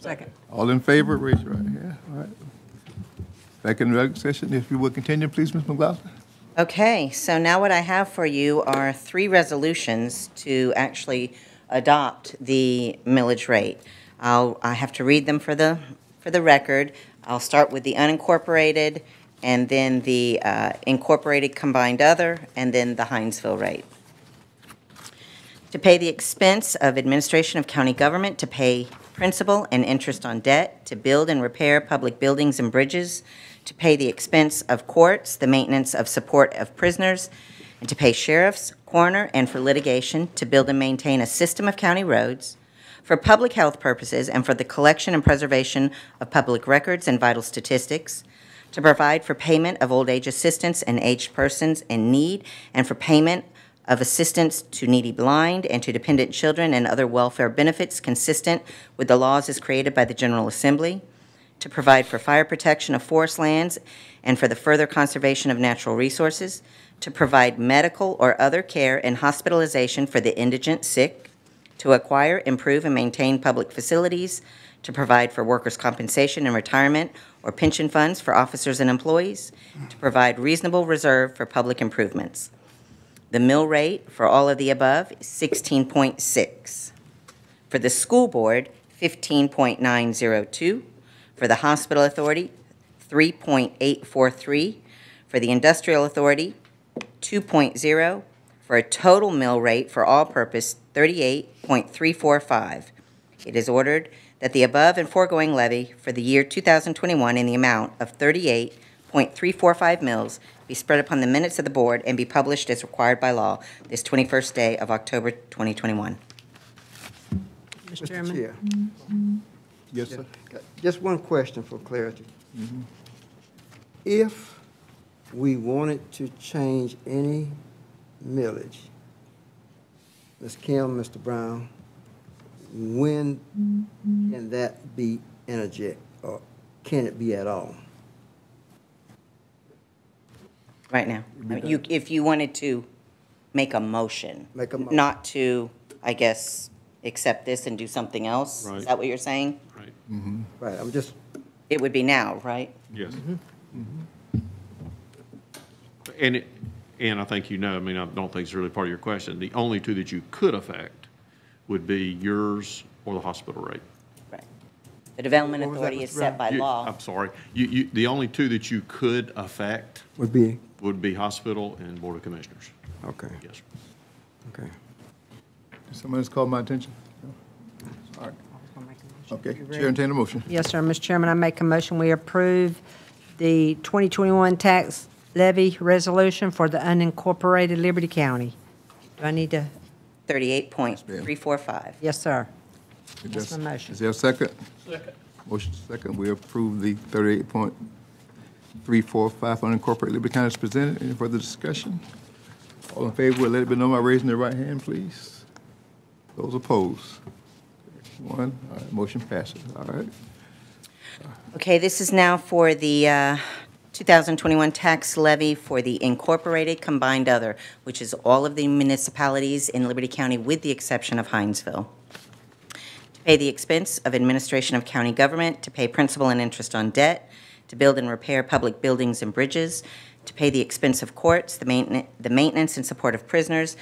Speaker 11: Second.
Speaker 1: All in favor, raise your right hand. All right. Back in the regular session, if you would continue, please, Ms. McLaughlin.
Speaker 9: Okay, so now what I have for you are 3 resolutions to actually adopt the millage rate. I have to read them for the record. I'll start with the unincorporated, and then the incorporated combined other, and then the Hinesville rate. To pay the expense of administration of county government, to pay principal and interest on debt, to build and repair public buildings and bridges, to pay the expense of courts, the maintenance of support of prisoners, and to pay sheriffs, coroner, and for litigation, to build and maintain a system of county roads, for public health purposes and for the collection and preservation of public records and vital statistics, to provide for payment of old age assistance and aged persons in need, and for payment of assistance to needy blind and to dependent children and other welfare benefits consistent with the laws as created by the General Assembly, to provide for fire protection of forest lands and for the further conservation of natural resources, to provide medical or other care and hospitalization for the indigent, sick, to acquire, improve, and maintain public facilities, to provide for workers' compensation and retirement or pension funds for officers and employees, to provide reasonable reserve for public improvements. The mill rate for all of the above is 16.6. For the school board, 15.902. For the hospital authority, 3.843. For the industrial authority, 2.0. For a total mill rate for all purpose, 38.345. It is ordered that the above and foregoing levy for the year 2021 in the amount of 38.345 mills be spread upon the minutes of the board and be published as required by law this 21st day of October 2021.
Speaker 11: Mr. Chairman?
Speaker 4: Chair,
Speaker 1: Yes, sir.
Speaker 4: just one question for clarity. If we wanted to change any millage, Ms. Kim, Mr. Brown, when can that be interjected, or can it be at all?
Speaker 9: Right now. If you wanted to make a motion. Not to, I guess, accept this and do something else?
Speaker 2: Right.
Speaker 9: Is that what you're saying?
Speaker 2: Right.
Speaker 4: Right, I'm just,
Speaker 9: It would be now, right?
Speaker 2: Yes. And I think you know, I mean, I don't think it's really part of your question. The only 2 that you could affect would be yours or the hospital rate.
Speaker 9: Right. The development
Speaker 4: What was that,
Speaker 9: authority is
Speaker 4: Mr.
Speaker 9: set by law.
Speaker 2: I'm sorry. The only 2 that you could affect
Speaker 4: would be,
Speaker 2: would be hospital and board of commissioners.
Speaker 4: okay,
Speaker 2: Yes, sir.
Speaker 4: okay.
Speaker 1: Somebody else called my attention? All right. Okay, Chair, entertain a motion.
Speaker 11: Yes, sir. Mr. Chairman, I make a motion we approve the 2021 tax levy resolution for the unincorporated Liberty County. Do I need to?
Speaker 9: 38.345.
Speaker 11: Yes, sir.
Speaker 1: Is
Speaker 11: That's
Speaker 1: there-
Speaker 11: my motion.
Speaker 1: Is there a second?
Speaker 7: Second.
Speaker 1: Motion second, we approve the 38.345 unincorporated Liberty County as presented. Any further discussion? All in favor, will let it be known by raising their right hand, please. Those opposed? One. All right, motion passes. All right.
Speaker 9: Okay, this is now for the 2021 tax levy for the incorporated combined other, which is all of the municipalities in Liberty County with the exception of Hinesville. To pay the expense of administration of county government, to pay principal and interest on debt, to build and repair public buildings and bridges, to pay the expense of courts, the maintenance and support of prisoners,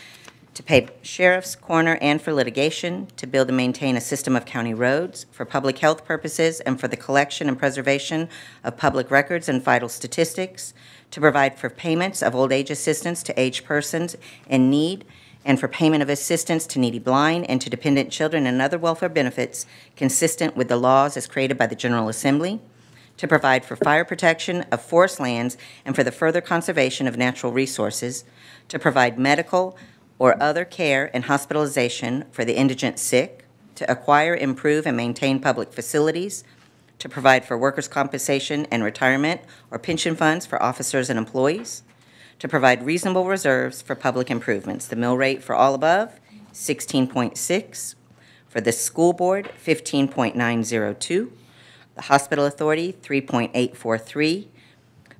Speaker 9: to pay sheriffs, coroner, and for litigation, to build and maintain a system of county roads for public health purposes and for the collection and preservation of public records and vital statistics, to provide for payments of old age assistance to aged persons in need, and for payment of assistance to needy blind and to dependent children and other welfare benefits consistent with the laws as created by the General Assembly, to provide for fire protection of forest lands and for the further conservation of natural resources, to provide medical or other care and hospitalization for the indigent sick, to acquire, improve, and maintain public facilities, to provide for workers' compensation and retirement or pension funds for officers and employees, to provide reasonable reserves for public improvements. The mill rate for all above, 16.6. For the school board, 15.902. The hospital authority, 3.843.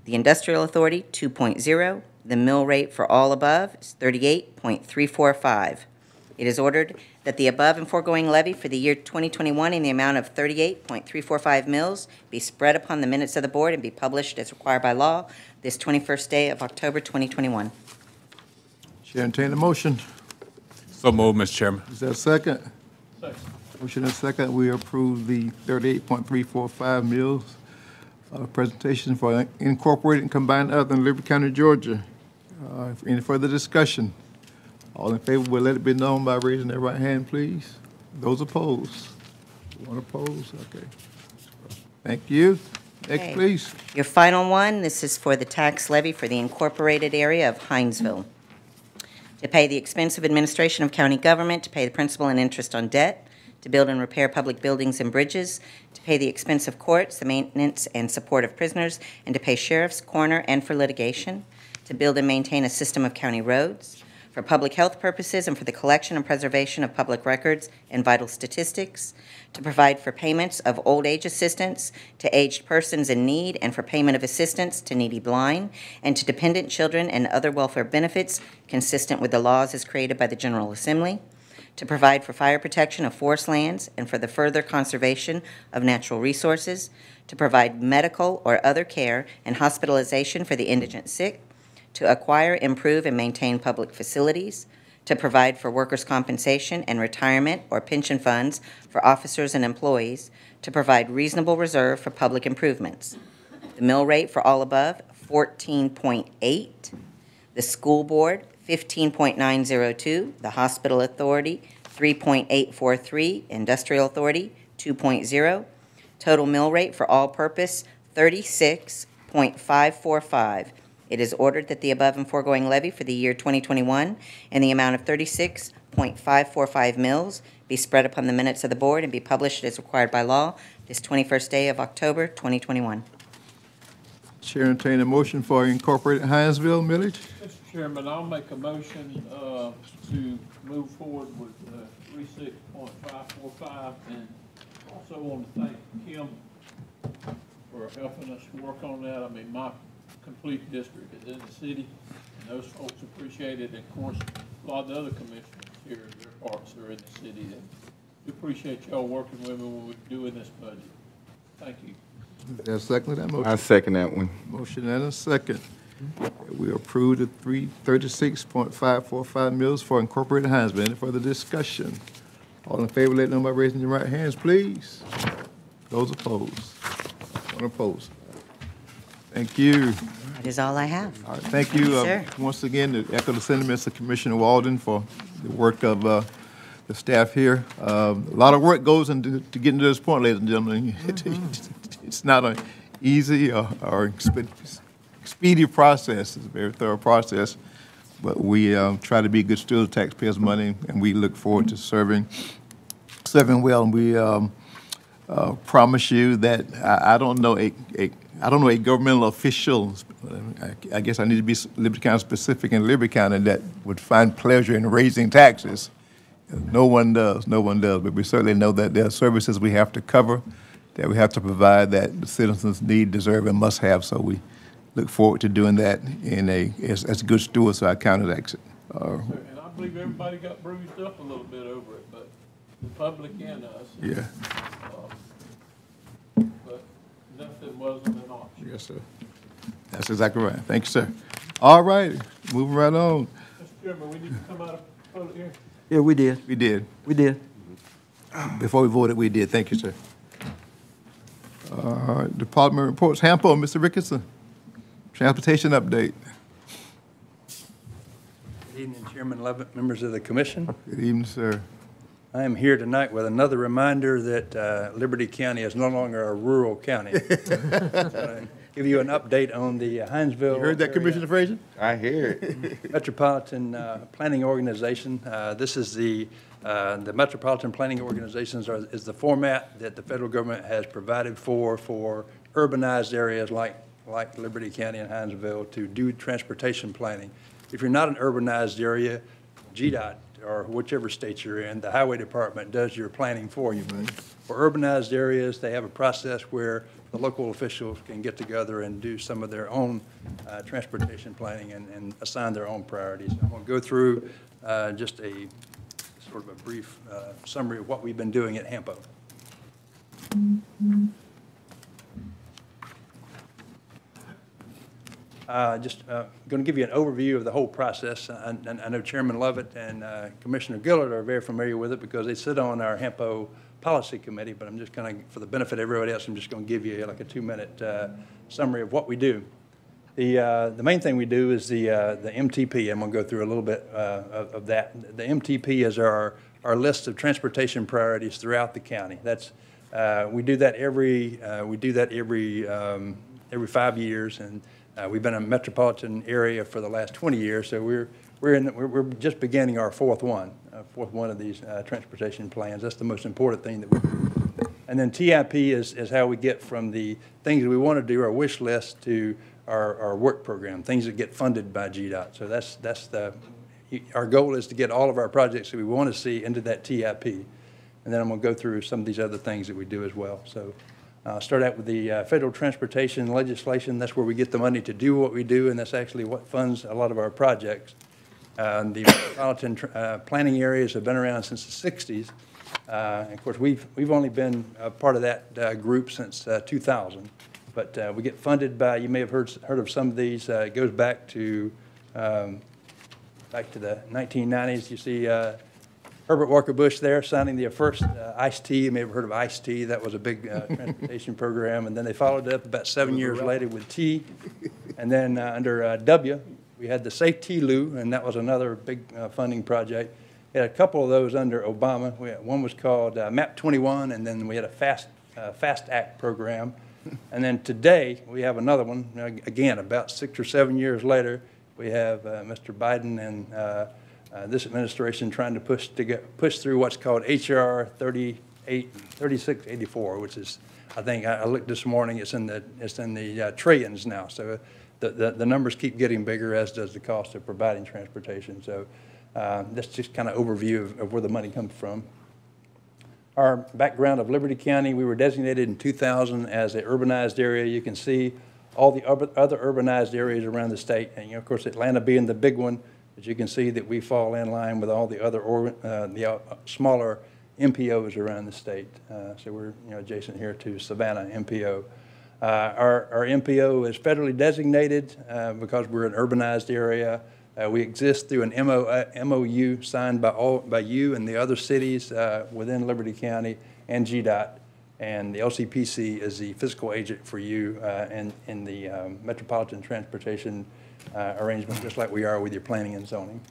Speaker 9: The industrial authority, 2.0. The mill rate for all above is 38.345. It is ordered that the above and foregoing levy for the year 2021 in the amount of 38.345 mills be spread upon the minutes of the board and be published as required by law this 21st day of October 2021.
Speaker 1: Chair, entertain a motion.
Speaker 6: So moved, Mr. Chairman.
Speaker 1: Is there a second?
Speaker 7: Second.
Speaker 1: Motion and second, we approve the 38.345 mills presentation for incorporated and combined other in Liberty County, Georgia. Any further discussion? All in favor will let it be known by raising their right hand, please. Those opposed? One opposed? Okay. Thank you. Next,
Speaker 9: Okay.
Speaker 1: please.
Speaker 9: Your final one, this is for the tax levy for the incorporated area of Hinesville. To pay the expense of administration of county government, to pay the principal and interest on debt, to build and repair public buildings and bridges, to pay the expense of courts, the maintenance and support of prisoners, and to pay sheriffs, coroner, and for litigation, to build and maintain a system of county roads, for public health purposes and for the collection and preservation of public records and vital statistics, to provide for payments of old age assistance to aged persons in need and for payment of assistance to needy blind and to dependent children and other welfare benefits consistent with the laws as created by the General Assembly, to provide for fire protection of forest lands and for the further conservation of natural resources, to provide medical or other care and hospitalization for the indigent sick, to acquire, improve, and maintain public facilities, to provide for workers' compensation and retirement or pension funds for officers and employees, to provide reasonable reserve for public improvements. The mill rate for all above, 14.8. The school board, 15.902. The hospital authority, 3.843. Industrial authority, 2.0. Total mill rate for all purpose, 36.545. It is ordered that the above and foregoing levy for the year 2021 in the amount of 36.545 mills be spread upon the minutes of the board and be published as required by law this 21st day of October 2021.
Speaker 1: Chair, entertain a motion for incorporated Hinesville millage.
Speaker 7: Mr. Chairman, I'll make a motion to move forward with 36.545, and also want to thank Kim for helping us work on that. I mean, my complete district is in the city, and those folks appreciate it. And of course, a lot of the other commissioners here, their parts are in the city, and we appreciate y'all working with me when we're doing this budget. Thank you.
Speaker 1: Is there a second to that motion?
Speaker 8: I second that one.
Speaker 1: Motion and a second. We approve the 36.545 mills for incorporated Hinesville. Any further discussion? All in favor, let it know by raising your right hands, please. Those opposed? One opposed. Thank you.
Speaker 9: That is all I have.
Speaker 1: All right, thank you
Speaker 9: Yes, sir.
Speaker 1: once again to echo the sentiments of Commissioner Walden for the work of the staff here. A lot of work goes into getting to this point, ladies and gentlemen. It's not an easy or speedy process. It's a very thorough process, but we try to be good stewards of taxpayers' money, and we look forward to serving well. And we promise you that I don't know a governmental official. I guess I need to be Liberty County specific in Liberty County that would find pleasure in raising taxes. No one does. No one does. But we certainly know that there are services we have to cover, that we have to provide, that the citizens need, deserve, and must have. So we look forward to doing that as good stewards of our county exit.
Speaker 7: And I believe everybody got bruised up a little bit over it, but the public and us.
Speaker 1: Yeah.
Speaker 7: But nothing wasn't an option.
Speaker 1: Yes, sir. That's exactly right. Thank you, sir. All right, moving right on.
Speaker 7: Mr. Chairman, we need to come out of public hearing.
Speaker 4: Yeah, we did.
Speaker 1: We did.
Speaker 4: We did.
Speaker 1: Before we voted, we did. Thank you, sir. Department reports. HAMPO, Mr. Ricketson. Transportation update.
Speaker 13: Good evening, Chairman Levitt, members of the commission.
Speaker 1: Good evening, sir.
Speaker 13: I am here tonight with another reminder that Liberty County is no longer a rural county. Give you an update on the Hinesville.
Speaker 1: You heard that, Commissioner Frazier?
Speaker 8: I hear it.
Speaker 13: Metropolitan Planning Organization. This is the Metropolitan Planning Organizations is the format that the federal government has provided for urbanized areas like Liberty County and Hinesville to do transportation planning. If you're not an urbanized area, GDOT or whichever state you're in, the highway department does your planning for you. But for urbanized areas, they have a process where the local officials can get together and do some of their own transportation planning and assign their own priorities. I'm going to go through just a sort of a brief summary of what we've been doing at HAMPO. Just going to give you an overview of the whole process. I know Chairman Lovett and Commissioner Gillard are very familiar with it because they sit on our HAMPO policy committee, but I'm just going to, for the benefit of everybody else, I'm just going to give you like a 2-minute summary of what we do. The main thing we do is the MTP. I'm going to go through a little bit of that. The MTP is our list of transportation priorities throughout the county. That's we do that every 5 years, and we've been in a metropolitan area for the last 20 years. So we're just beginning our fourth one of these transportation plans. That's the most important thing that we do. And then TIP is how we get from the things that we want to do, our wish list, to our work program, things that get funded by GDOT. So our goal is to get all of our projects that we want to see into that TIP. And then I'm going to go through some of these other things that we do as well. So I'll start out with the federal transportation legislation. That's where we get the money to do what we do, and that's actually what funds a lot of our projects. The metropolitan planning areas have been around since the 60s. And of course, we've only been a part of that group since 2000. But we get funded by, you may have heard of some of these. It goes back to the 1990s. You see Herbert Walker Bush there signing the first ICE-T. You may have heard of ICE-T. That was a big transportation program. And then they followed it up about 7 years later with T. And then under W, we had the Safe T-Loo, and that was another big funding project. We had a couple of those under Obama. One was called MAP 21, and then we had a Fast Act program. And then today, we have another one. Again, about 6 or 7 years later, we have Mr. Biden and this administration trying to push through what's called HR 3684, which is, I think, I looked this morning, it's in the trillions now. So the numbers keep getting bigger, as does the cost of providing transportation. So that's just kind of overview of where the money comes from. Our background of Liberty County, we were designated in 2000 as an urbanized area. You can see all the other urbanized areas around the state, and of course Atlanta being the big one, but you can see that we fall in line with all the other smaller MPOs around the state. So we're adjacent here to Savannah MPO. Our MPO is federally designated because we're an urbanized area. We exist through an MOU signed by you and the other cities within Liberty County and GDOT, and the LCPC is the fiscal agent for you in the metropolitan transportation arrangement, just like we are with your planning and zoning.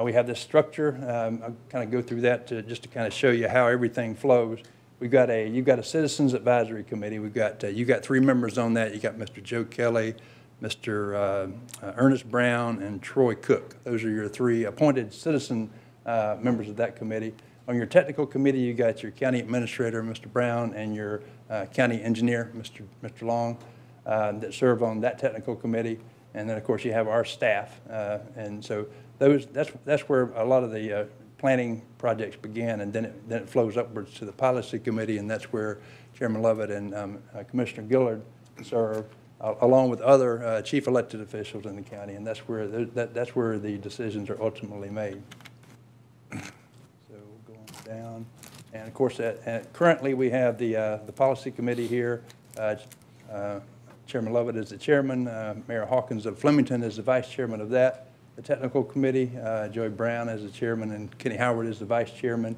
Speaker 13: We have this structure. I'll kind of go through that just to kind of show you how everything flows. You've got a Citizens Advisory Committee. You got 3 members on that. You got Mr. Joe Kelly, Mr. Ernest Brown, and Troy Cook. Those are your 3 appointed citizen members of that committee. On your technical committee, you got your county administrator, Mr. Brown, and your county engineer, Mr. Long, that serve on that technical committee. And then, of course, you have our staff. And so that's where a lot of the planning projects begin, and then it flows upwards to the policy committee, and that's where Chairman Lovett and Commissioner Gillard serve, along with other chief elected officials in the county, and that's where the decisions are ultimately made. So going down, and of course, currently we have the policy committee here. Chairman Lovett is the chairman. Mayor Hawkins of Flemington is the vice chairman of that. The technical committee, Joey Brown is the chairman, and Kenny Howard is the vice chairman.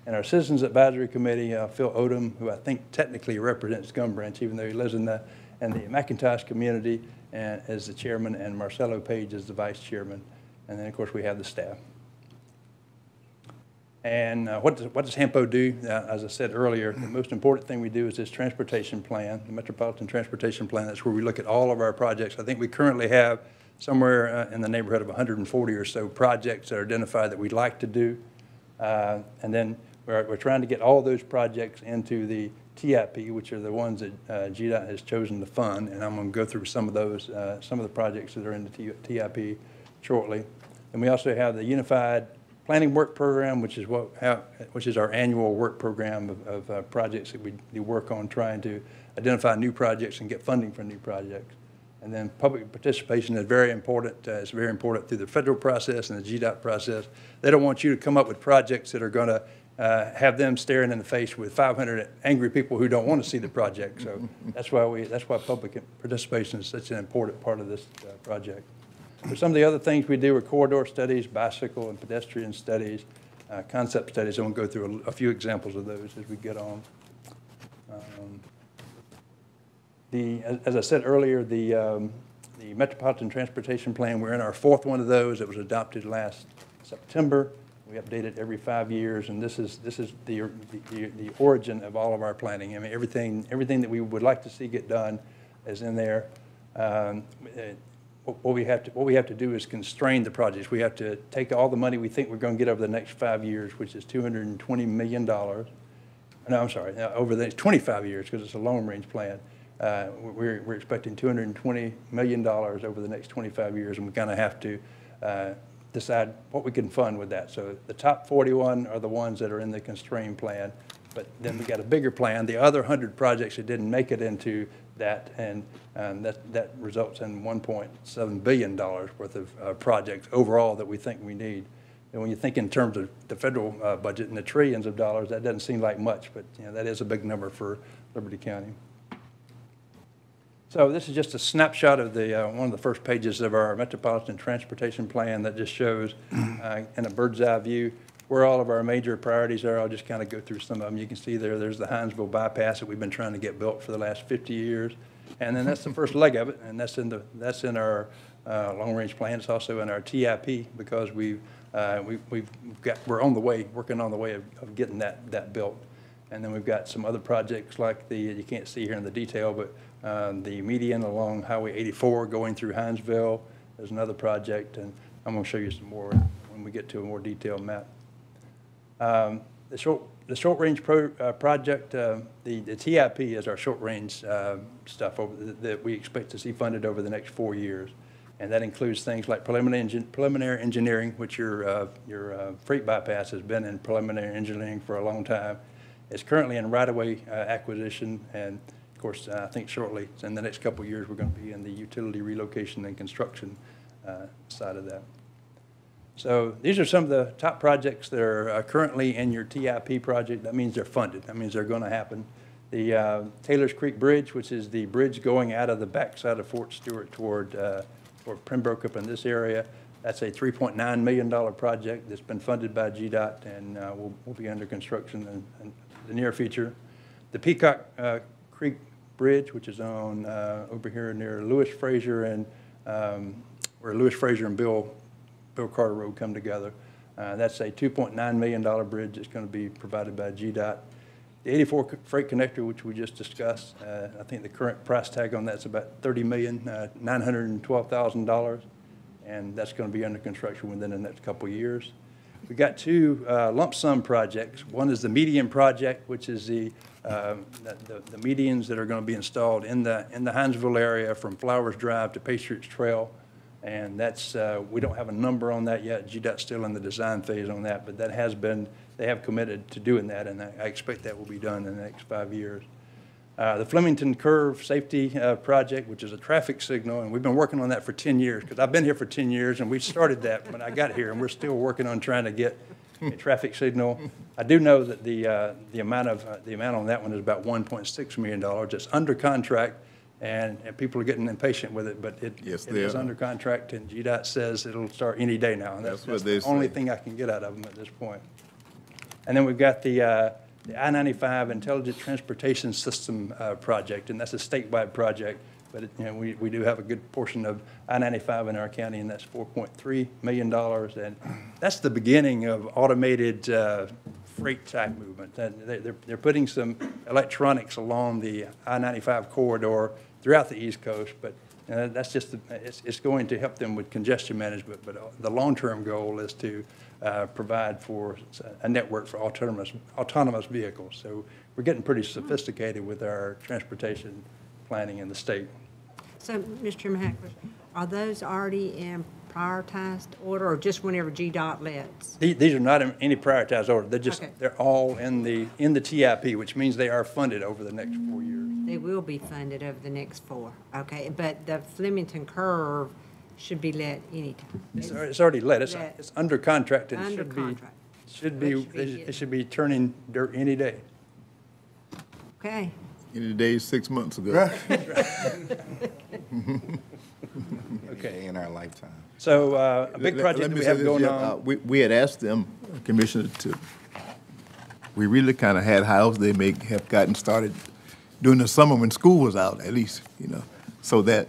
Speaker 13: And our Citizens Advisory Committee, Phil Odom, who I think technically represents Gum Branch, even though he lives in the McIntosh community, and is the chairman, and Marcelo Page is the vice chairman. And then, of course, we have the staff. And what does HAMPO do? As I said earlier, the most important thing we do is this transportation plan, the Metropolitan Transportation Plan. That's where we look at all of our projects. I think we currently have somewhere in the neighborhood of 140 or so projects that are identified that we'd like to do. And then we're trying to get all those projects into the TIP, which are the ones that GDOT has chosen to fund. And I'm going to go through some of those, some of the projects that are in the TIP shortly. And we also have the Unified Planning Work Program, which is our annual work program of projects that we work on, trying to identify new projects and get funding for new projects. And then public participation is very important. It's very important through the federal process and the GDOT process. They don't want you to come up with projects that are going to have them staring in the face with 500 angry people who don't want to see the project. So that's why public participation is such an important part of this project. So some of the other things we do are corridor studies, bicycle and pedestrian studies, concept studies. I'm going to go through a few examples of those as we get on. As I said earlier, the Metropolitan Transportation Plan, we're in our fourth one of those. It was adopted last September. We update it every 5 years, and this is the origin of all of our planning. I mean, everything that we would like to see get done is in there. What we have to do is constrain the projects. We have to take all the money we think we're going to get over the next 5 years, which is $220 million. No, I'm sorry, over the next 25 years, because it's a long-range plan. We're expecting $220 million over the next 25 years, and we kind of have to decide what we can fund with that. So the top 41 are the ones that are in the constrained plan, but then we got a bigger plan. The other 100 projects that didn't make it into that, and that results in $1.7 billion worth of projects overall that we think we need. And when you think in terms of the federal budget and the trillions of dollars, that doesn't seem like much, but that is a big number for Liberty County. So this is just a snapshot of one of the first pages of our Metropolitan Transportation Plan that just shows in a bird's eye view where all of our major priorities are. I'll just kind of go through some of them. You can see there's the Hinesville bypass that we've been trying to get built for the last 50 years. And then that's the first leg of it, and that's in our long-range plan. It's also in our TIP because we're on the way, working on the way of getting that built. And then we've got some other projects like you can't see here in the detail, but the median along Highway 84 going through Hinesville is another project, and I'm going to show you some more when we get to a more detailed map. The short-range project, the TIP is our short-range stuff that we expect to see funded over the next 4 years. And that includes things like preliminary engineering, which your freight bypass has been in preliminary engineering for a long time. It's currently in right-of-way acquisition, and of course, I think shortly, in the next couple of years, we're going to be in the utility relocation and construction side of that. So these are some of the top projects that are currently in your TIP project. That means they're funded. That means they're going to happen. The Taylor's Creek Bridge, which is the bridge going out of the backside of Fort Stewart toward Pembroke up in this area, that's a $3.9 million project that's been funded by GDOT, and will be under construction in the near future. The Peacock Creek Bridge, which is on over here near Lewis Fraser and where Lewis Fraser and Bill Carter Road come together. That's a $2.9 million bridge that's going to be provided by GDOT. The 84 Freight Connector, which we just discussed, I think the current price tag on that's about $30,912,000, and that's going to be under construction within the next couple of years. We got two lump sum projects. One is the median project, which is the medians that are going to be installed in the Hinesville area from Flowers Drive to Patriots Trail. And that's, we don't have a number on that yet. GDOT's still in the design phase on that, but that has been, they have committed to doing that, and I expect that will be done in the next 5 years. The Flemington Curve Safety Project, which is a traffic signal, and we've been working on that for 10 years, because I've been here for 10 years, and we started that when I got here, and we're still working on trying to get a traffic signal. I do know that the amount on that one is about $1.6 million. It's under contract, and people are getting impatient with it, but it is under contract, and GDOT says it'll start any day now, and that's the only thing I can get out of them at this point. And then we've got the I-95 Intelligent Transportation System project, and that's a statewide project, but we do have a good portion of I-95 in our county, and that's $4.3 million, and that's the beginning of automated freight type movement. They're putting some electronics along the I-95 corridor throughout the East Coast, but that's just, it's going to help them with congestion management, but the long-term goal is to provide for a network for autonomous vehicles. So we're getting pretty sophisticated with our transportation planning in the state.
Speaker 11: So, Mr. Chairman Hackler, are those already in prioritized order, or just whenever GDOT lets?
Speaker 13: These are not in any prioritized order. They're just, they're all in the TIP, which means they are funded over the next 4 years.
Speaker 11: They will be funded over the next 4, okay? But the Flemington Curve should be let anytime.
Speaker 13: It's already let. It's under contract, and
Speaker 11: Under
Speaker 13: it
Speaker 11: contract.
Speaker 13: it should be turning dirt any day.
Speaker 11: Okay.
Speaker 1: Any day 6 months ago.
Speaker 8: Okay, in our lifetime.
Speaker 13: So a big project that we have going on.
Speaker 1: We had asked them, Commissioner, we really kind of had hopes they may have gotten started during the summer when school was out, at least, so that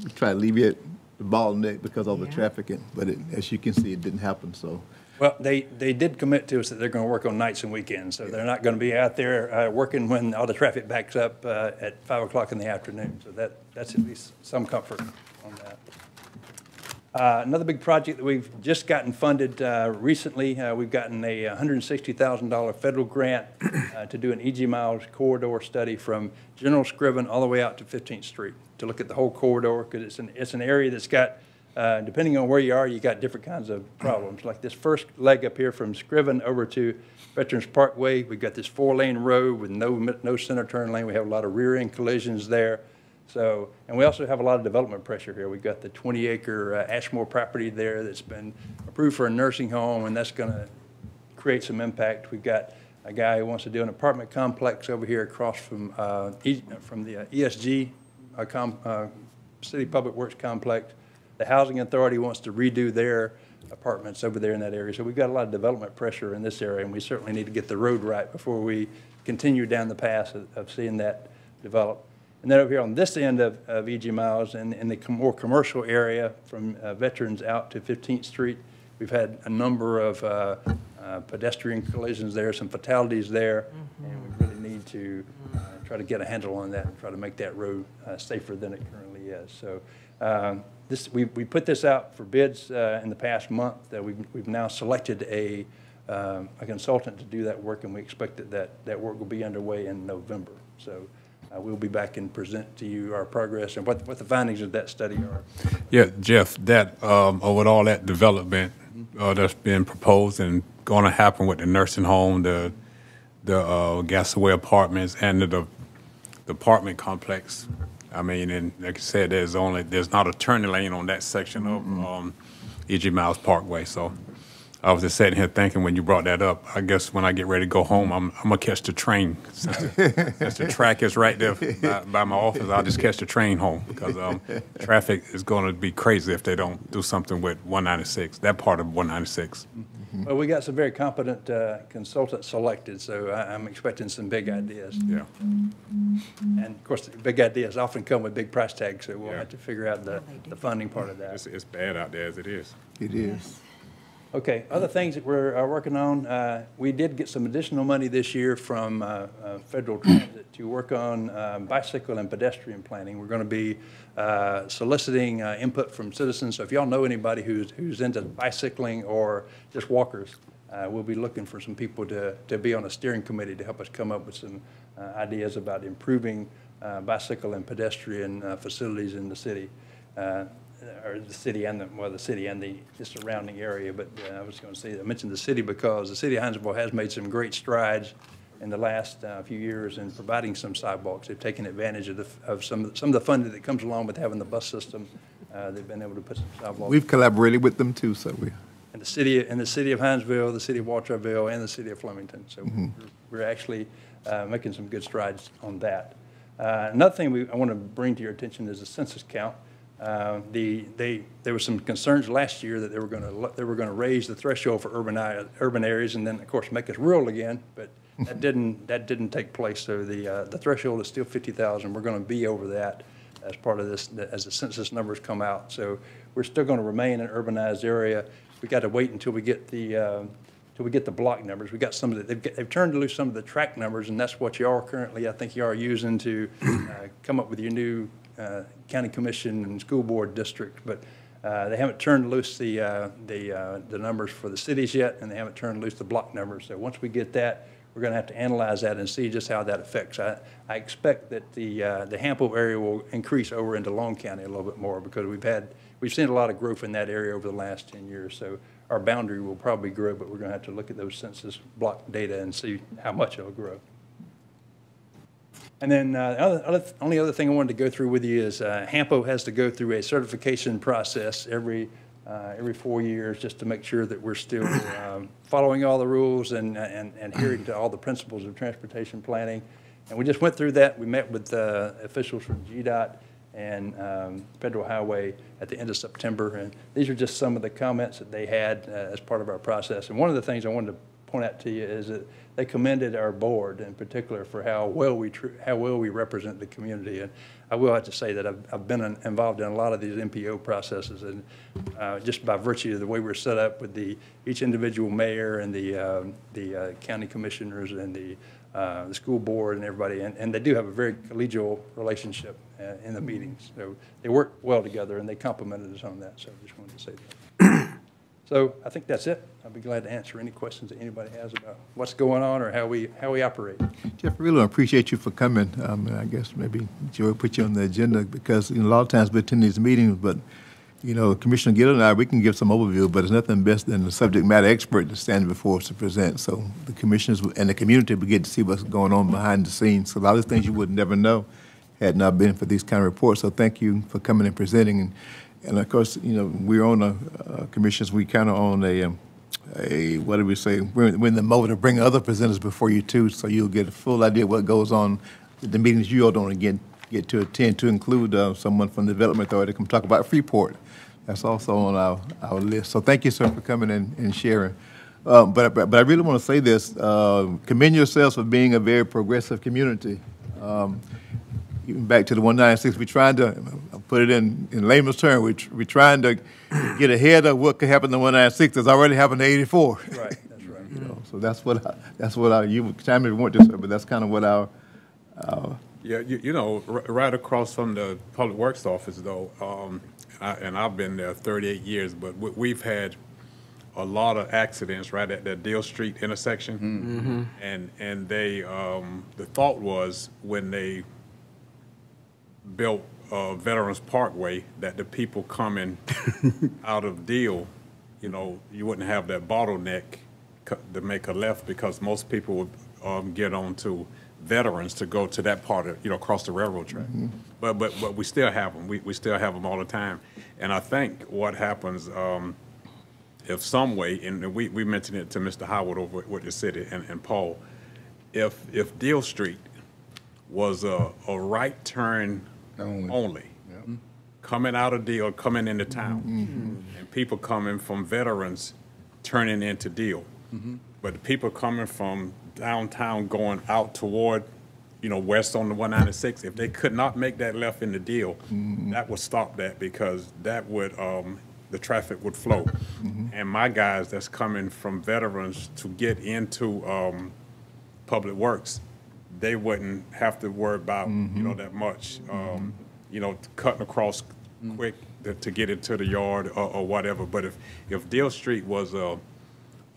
Speaker 1: we try to alleviate the bottleneck because of the trafficking. But as you can see, it didn't happen, so.
Speaker 13: Well, they did commit to us that they're going to work on nights and weekends, so they're not going to be out there working when all the traffic backs up at 5 o'clock in the afternoon. So that's at least some comfort on that. Another big project that we've just gotten funded recently, we've gotten a $160,000 federal grant to do an E.G. Miles corridor study from General Scriven all the way out to 15th Street to look at the whole corridor, because it's an area that's got, depending on where you are, you got different kinds of problems. Like this first leg up here from Scriven over to Veterans Parkway, we've got this 4-lane road with no center turn lane. We have a lot of rear-end collisions there. So, and we also have a lot of development pressure here. We've got the 20-acre Ashmore property there that's been approved for a nursing home, and that's going to create some impact. We've got a guy who wants to do an apartment complex over here across from the ESG City Public Works Complex. The Housing Authority wants to redo their apartments over there in that area. So we've got a lot of development pressure in this area, and we certainly need to get the road right before we continue down the path of seeing that develop. And then over here on this end of E.G. Miles, in the more commercial area from Veterans out to 15th Street, we've had a number of pedestrian collisions there, some fatalities there, and we really need to try to get a handle on that and try to make that road safer than it currently is. So we put this out for bids in the past month. We've now selected a consultant to do that work, and we expect that work will be underway in November. So we'll be back and present to you our progress and what the findings of that study are.
Speaker 6: Yeah, Jeff, that with all that development that's been proposed and going to happen with the nursing home, the Gasaway apartments, and the apartment complex. I mean, and like I said, there's not a turning lane on that section of E.G. Miles Parkway. So I was just sitting here thinking when you brought that up, I guess when I get ready to go home, I'm going to catch the train. Since the track is right there by my office, I'll just catch the train home, because traffic is going to be crazy if they don't do something with 196, that part of 196.
Speaker 13: Well, we got some very competent consultants selected, so I'm expecting some big ideas.
Speaker 6: Yeah.
Speaker 13: And of course, the big ideas often come with big price tags, so we'll have to figure out the funding part of that.
Speaker 6: It's bad out there as it is.
Speaker 1: It is.
Speaker 13: Okay, other things that we're working on, we did get some additional money this year from Federal Transit to work on bicycle and pedestrian planning. We're going to be soliciting input from citizens. So if y'all know anybody who's into bicycling or just walkers, we'll be looking for some people to be on a steering committee to help us come up with some ideas about improving bicycle and pedestrian facilities in the city. Or the city and the surrounding area, but I was going to say, I mentioned the city because the city of Hinesville has made some great strides in the last few years in providing some sidewalks. They've taken advantage of some of the funding that comes along with having the bus system. They've been able to put some sidewalks.
Speaker 1: We've collaborated with them too, so we.
Speaker 13: And the city of Hinesville, the city of Walterville, and the city of Flemington. So we're actually making some good strides on that. Another thing I want to bring to your attention is the census count. There were some concerns last year that they were going to raise the threshold for urban areas and then of course make us rural again, but that didn't take place. So the threshold is still 50,000. We're going to be over that as part of this as the census numbers come out. So we're still going to remain an urbanized area. We got to wait until we get the block numbers. We got some of they've turned loose some of the track numbers, and that's what you are currently. I think you are using to come up with your new county commission and school board district, but they haven't turned loose the numbers for the cities yet, and they haven't turned loose the block numbers. So once we get that, we're going to have to analyze that and see just how that affects. I expect that the HAMPO area will increase over into Long County a little bit more because we've seen a lot of growth in that area over the last 10 years. So our boundary will probably grow, but we're going to have to look at those census block data and see how much it'll grow. And then only other thing I wanted to go through with you is HAMPO has to go through a certification process every 4 years just to make sure that we're still following all the rules and adhering to all the principles of transportation planning. And we just went through that. We met with officials from GDOT and Federal Highway at the end of September. And these are just some of the comments that they had as part of our process. And one of the things I wanted to point out to you is that they commended our board in particular for how well we represent the community. And I will have to say that I've been involved in a lot of these MPO processes, and just by virtue of the way we're set up with each individual mayor and the county commissioners and the school board and everybody, and they do have a very collegial relationship in the meetings. So they work well together, and they complimented us on that. So I just wanted to say that. So I think that's it. I'll be glad to answer any questions that anybody has about what's going on or how we operate.
Speaker 1: Jeff, I really appreciate you for coming. And I guess maybe Joey put you on the agenda because a lot of times we attend these meetings, but Commissioner Gill and I, we can give some overview, but it's nothing best than the subject matter expert to stand before us to present. So the commissioners and the community will get to see what's going on behind the scenes. So a lot of things you would never know had not been for these kind of reports. So thank you for coming and presenting. And of course, we're on the commissions. We kind of on a what do we say? We're in the mode of bringing other presenters before you too, so you'll get a full idea of what goes on at the meetings you all don't get to attend. To include someone from the Development Authority to come talk about Freeport. That's also on our list. So thank you, sir, for coming and sharing. But I really want to say this: commend yourselves for being a very progressive community. Even back to the 196, we're trying to put it in layman's terms. We're trying to get ahead of what could happen to 196 that's already happened to 84.
Speaker 13: Right, that's right.
Speaker 1: So that's what our you time if you want this, but that's kind of what our
Speaker 6: yeah, right across from the Public Works office though, and I've been there 38 years, but we've had a lot of accidents right at that Deal Street intersection, and they the thought was when they built Veterans Parkway that the people coming out of Deal, you wouldn't have that bottleneck to make a left because most people would get on to Veterans to go to that part of, across the railroad track. But we still have them. We still have them all the time. And I think what happens if some way, and we mentioned it to Mr. Howard over with the city and Paul, if Deal Street was a right turn only. Coming out of Deal, coming into town, and people coming from Veterans turning into Deal. But the people coming from downtown going out toward, west on the 196, if they could not make that left in the Deal, that would stop that because that would, the traffic would flow. And my guys that's coming from veterans to get into Public Works, they wouldn't have to worry about, you know, that much, you know, cutting across quick to get into the yard or whatever. But if Deal Street was a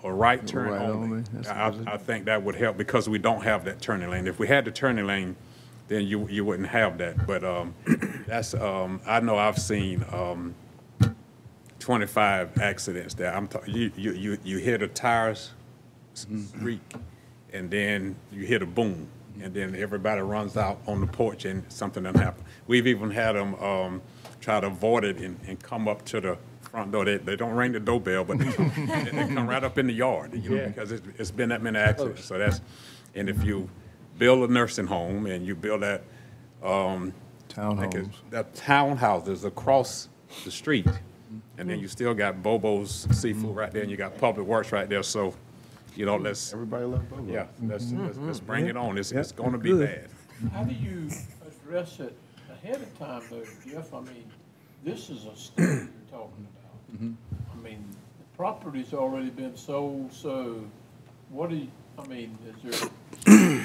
Speaker 6: right turn only, I think that would help because we don't have that turning lane. If we had the turning lane, then you wouldn't have that. But that's I know I've seen 25 accidents there. I'm talking you hear the tires creak, and then you hear the boom, and then everybody runs out on the porch and something doesn't happen. We've even had them try to avoid it and come up to the front door. They don't ring the doorbell, but they come right up in the yard, you know, because it's been that many accidents. So that's, and if you build a nursing home and you build that
Speaker 1: Townhomes.
Speaker 6: that townhouses across the street, and then you still got Bobo's Seafood right there, and you got Public Works right there. So, you know, let's
Speaker 1: Everybody loves Bobo.
Speaker 6: yeah, let's bring it on. It's going to be bad.
Speaker 7: How do you address it ahead of time, though, Jeff? I mean, this is a study you're talking about. I mean, the property's already been sold, so what do you, I mean, is there,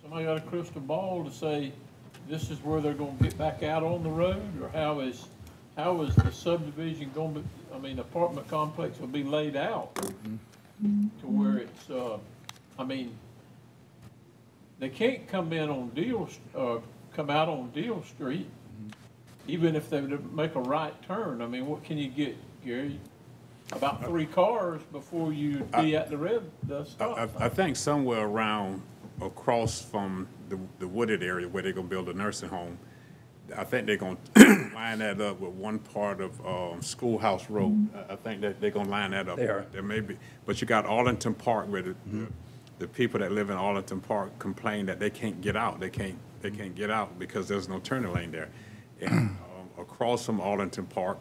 Speaker 7: somebody got a crystal ball to say this is where they're gonna get back out on the road? Or how is the subdivision gonna be, I mean, apartment complex will be laid out to where it's, I mean, they can't come in on come out on Deal Street, even if they would make a right turn. I mean, what can you get, Gary? About 3 cars before you be at the stop.
Speaker 6: I think somewhere around across from the wooded area where they're gonna build a nursing home, I think they're gonna line that up with one part of Schoolhouse Road. I think that they're gonna line that up.
Speaker 13: They are.
Speaker 6: There may be, but you got Arlington Park where the people that live in Arlington Park complain that they can't get out. They can't get out because there's no turning lane there. And across from Arlington Park,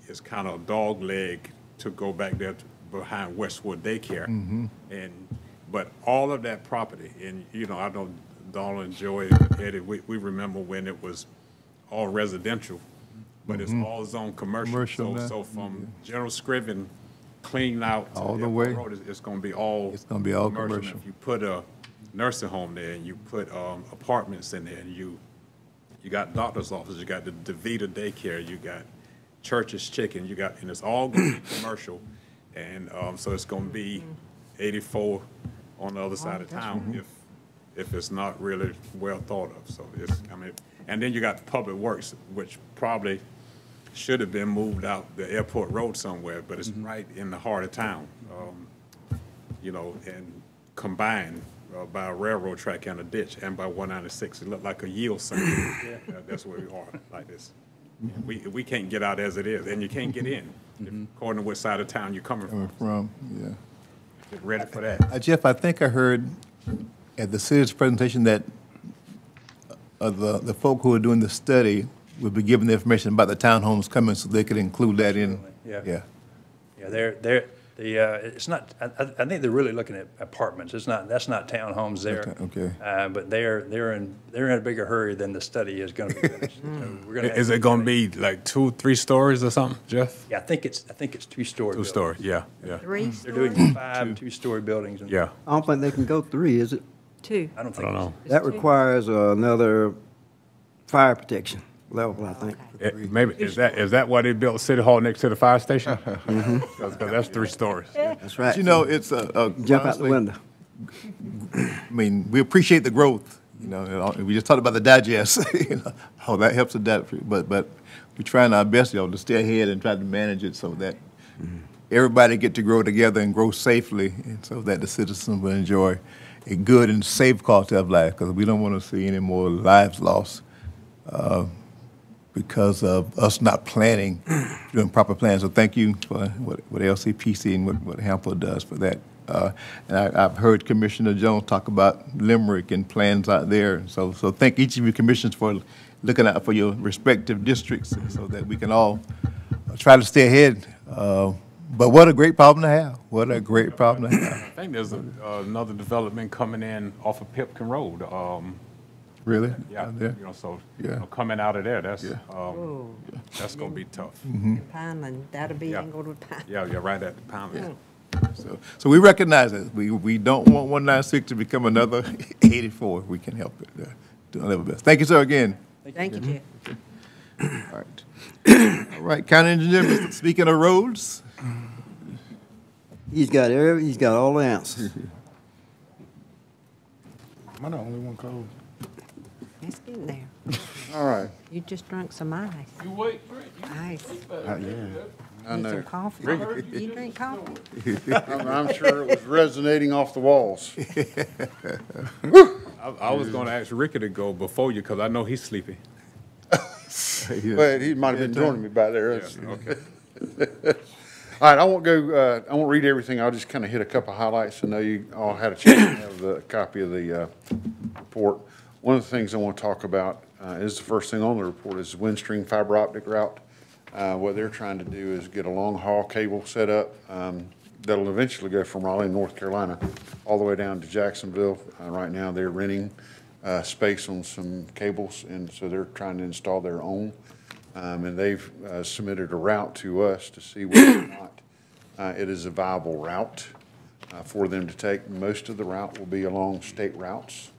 Speaker 6: it's kind of a dog leg to go back there behind Westwood Daycare. But all of that property, and you know, I know Donald and Joey, Eddie, we remember when it was all residential, but it's all zone commercial. So from General Scriven clean out to
Speaker 1: all the
Speaker 6: Airport
Speaker 1: way.
Speaker 6: Road, it's going to be all commercial. If you put a nursing home there, and you put apartments in there, and you got doctor's offices, you got the DeVita daycare, you got Church's Chicken, you got, and it's all going to be commercial, and so it's going to be 84 on the other side of town if it's not really well thought of. So it's, I mean, and then you got Public Works, which probably should have been moved out the Airport Road somewhere, but it's right in the heart of town, you know, and combined by a railroad track and a ditch and by 196. It looked like a yield sign. That's where we are, like this. We can't get out as it is, and you can't get in, according to which side of town you're coming from.
Speaker 1: Yeah.
Speaker 6: Get ready for that.
Speaker 1: Jeff, I think I heard at the city's presentation that the folk who are doing the study will be given the information about the townhomes coming so they could include that in.
Speaker 13: Yeah, it's not, I think they're really looking at apartments. That's not townhomes there.
Speaker 1: Okay.
Speaker 13: But they're in a bigger hurry than the study is going to be finished. So we're gonna
Speaker 6: Is it going to be like 2-3 stories or something, Jeff?
Speaker 13: Yeah, I think it's 2-story.
Speaker 6: 2 stories, yeah.
Speaker 11: 3
Speaker 13: They're doing 5 2-story buildings.
Speaker 6: Yeah.
Speaker 4: I don't think they can go 3, is it?
Speaker 11: 2.
Speaker 13: I don't think.
Speaker 6: I don't know.
Speaker 4: That requires another fire protection level, I think.
Speaker 6: Maybe is that why they built City Hall next to the fire station? Because that's 3 stories.
Speaker 4: That's right.
Speaker 1: But you know, it's
Speaker 4: Jump out the window.
Speaker 1: I mean, we appreciate the growth. You know, we just talked about the digest. You know, how that helps with that. But we're trying our best, you know, to stay ahead and try to manage it so that everybody get to grow together and grow safely, and so that the citizens will enjoy a good and safe quality of life. Because we don't want to see any more lives lost because of us not planning, doing proper plans. So thank you for what LCPC and what HAMPO does for that. And I've heard Commissioner Jones talk about Limerick and plans out there. So thank each of you commissioners for looking out for your respective districts so that we can all try to stay ahead. But what a great problem to have. What a great problem to have.
Speaker 6: I think there's another development coming in off of Pipkin Road.
Speaker 1: Really?
Speaker 6: Yeah,
Speaker 1: Out there?
Speaker 6: you know, so,
Speaker 1: Yeah.
Speaker 6: you know, coming out of there, that's,
Speaker 1: Yeah.
Speaker 11: Oh,
Speaker 6: that's gonna be tough.
Speaker 11: Pineland, that'll be
Speaker 6: Yeah.
Speaker 11: angled with Pineland.
Speaker 6: Yeah, you're right at the pound.
Speaker 1: So we recognize it. We don't want 196 to become another 84 if we can help it. Doing our level best. Thank you, sir, again.
Speaker 11: Thank you, Jeff.
Speaker 1: All right. All right, County Engineer, speaking of roads.
Speaker 4: He's got all the answers.
Speaker 14: Am I the only one cold?
Speaker 11: It's getting there.
Speaker 14: All right.
Speaker 11: You just drank some ice.
Speaker 7: You wait, Rick.
Speaker 11: Ice.
Speaker 14: Yeah. I
Speaker 11: Need
Speaker 14: know.
Speaker 11: some coffee. You drink coffee?
Speaker 14: I'm sure it was resonating off the walls.
Speaker 6: I was gonna ask Ricky to go before you, because I know he's sleepy.
Speaker 14: But he might have been joining me back there.
Speaker 6: Yeah, okay.
Speaker 14: All right, I won't read everything. I'll just kind of hit a couple highlights. I know you all had a chance to have the copy of the report. One of the things I want to talk about is the first thing on the report is Windstream fiber optic route. What they're trying to do is get a long haul cable set up that'll eventually go from Raleigh, North Carolina, all the way down to Jacksonville. Right now, they're renting space on some cables, and so they're trying to install their own. And they've submitted a route to us to see whether or not it is a viable route for them to take. Most of the route will be along state routes.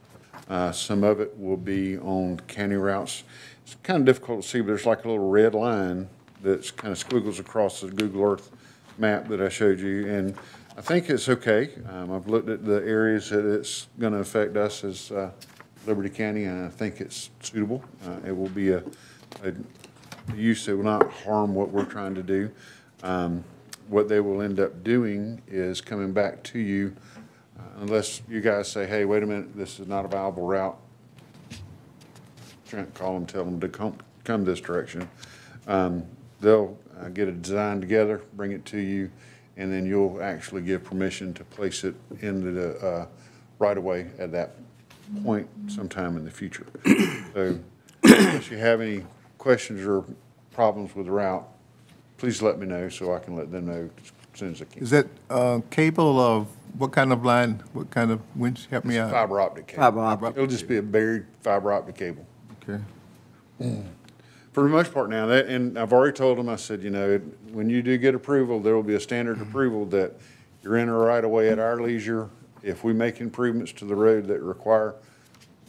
Speaker 14: Some of it will be on county routes. It's kind of difficult to see, but there's like a little red line that's kind of squiggles across the Google Earth map that I showed you, and I think it's okay. I've looked at the areas that it's going to affect us as Liberty County, and I think it's suitable. It will be a use that will not harm what we're trying to do. What they will end up doing is coming back to you, unless you guys say, hey, wait a minute, this is not a viable route. Trent, call them, tell them to come this direction. They'll get a design together, bring it to you, and then you'll actually give permission to place it into the right-of-way at that point sometime in the future. So if you have any questions or problems with the route, please let me know so I can let them know as soon as I can.
Speaker 1: Is that cable of what kind of line, what kind of winch? Help me out.
Speaker 14: Fiber optic cable.
Speaker 4: Fiber optic.
Speaker 14: It'll just be a buried fiber optic cable.
Speaker 1: Okay.
Speaker 14: For the most part now, and I've already told them, I said, you know, when you do get approval, there will be a standard approval that you're in a right-of-way at our leisure. If we make improvements to the road that require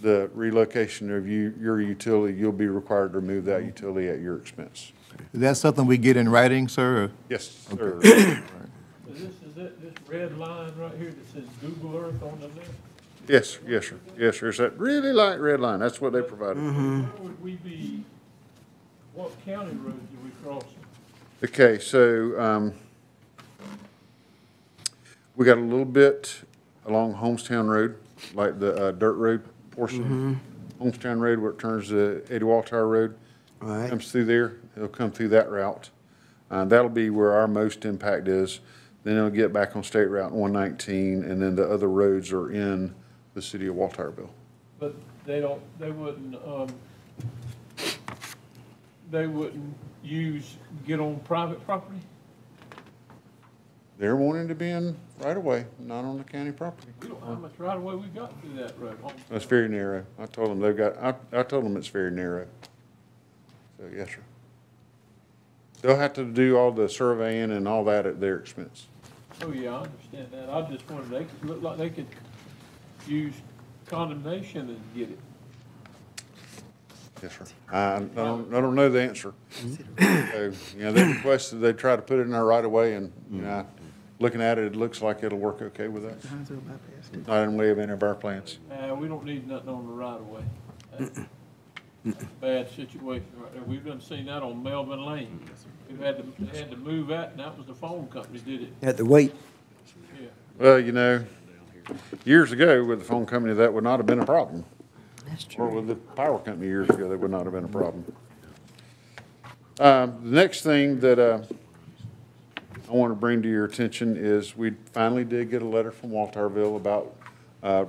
Speaker 14: the relocation of your utility, you'll be required to remove that utility at your expense.
Speaker 1: Is that something we get in writing, sir? Or?
Speaker 14: Yes, sir.
Speaker 7: Is this red line right here that says Google Earth on the left?
Speaker 14: Yes, yes, sir. Yes, sir. It's that really light red line. That's what they provided.
Speaker 7: Where would we be, what county road do we cross?
Speaker 14: Okay, so we got a little bit along Homestown Road, like the dirt road portion. Homestown Road where it turns to Eddie Walter Road.
Speaker 4: Right.
Speaker 14: Comes through there. It'll come through that route. That'll be where our most impact is. Then it'll get back on State Route 119, and then the other roads are in the city of Walterville.
Speaker 7: But they wouldn't get on private property?
Speaker 14: They're wanting to be in right away, not on the county property.
Speaker 7: We don't know how much right of way we got through that road.
Speaker 14: It's very narrow. I told them I told them it's very narrow. So, yes, sir. They'll have to do all the surveying and all that at their expense.
Speaker 7: Oh, yeah, I understand that. I just wondered, they could look like they could use condemnation and get it.
Speaker 14: Yes, sir. I don't know the answer. So, you know, they requested they try to put it in our right of way, and, you know, looking at it, it looks like it'll work okay with us. Not in the way of any of our plans.
Speaker 7: We don't need nothing on the right of way. That's a bad situation right there. We've done seen that on Melvin Lane. They had to move that, and that was the phone company did it.
Speaker 4: Had to wait.
Speaker 7: Yeah.
Speaker 14: Well, you know, years ago with the phone company, that would not have been a problem.
Speaker 11: That's true.
Speaker 14: Or with the power company years ago, that would not have been a problem. The next thing that I want to bring to your attention is we finally did get a letter from Walterville about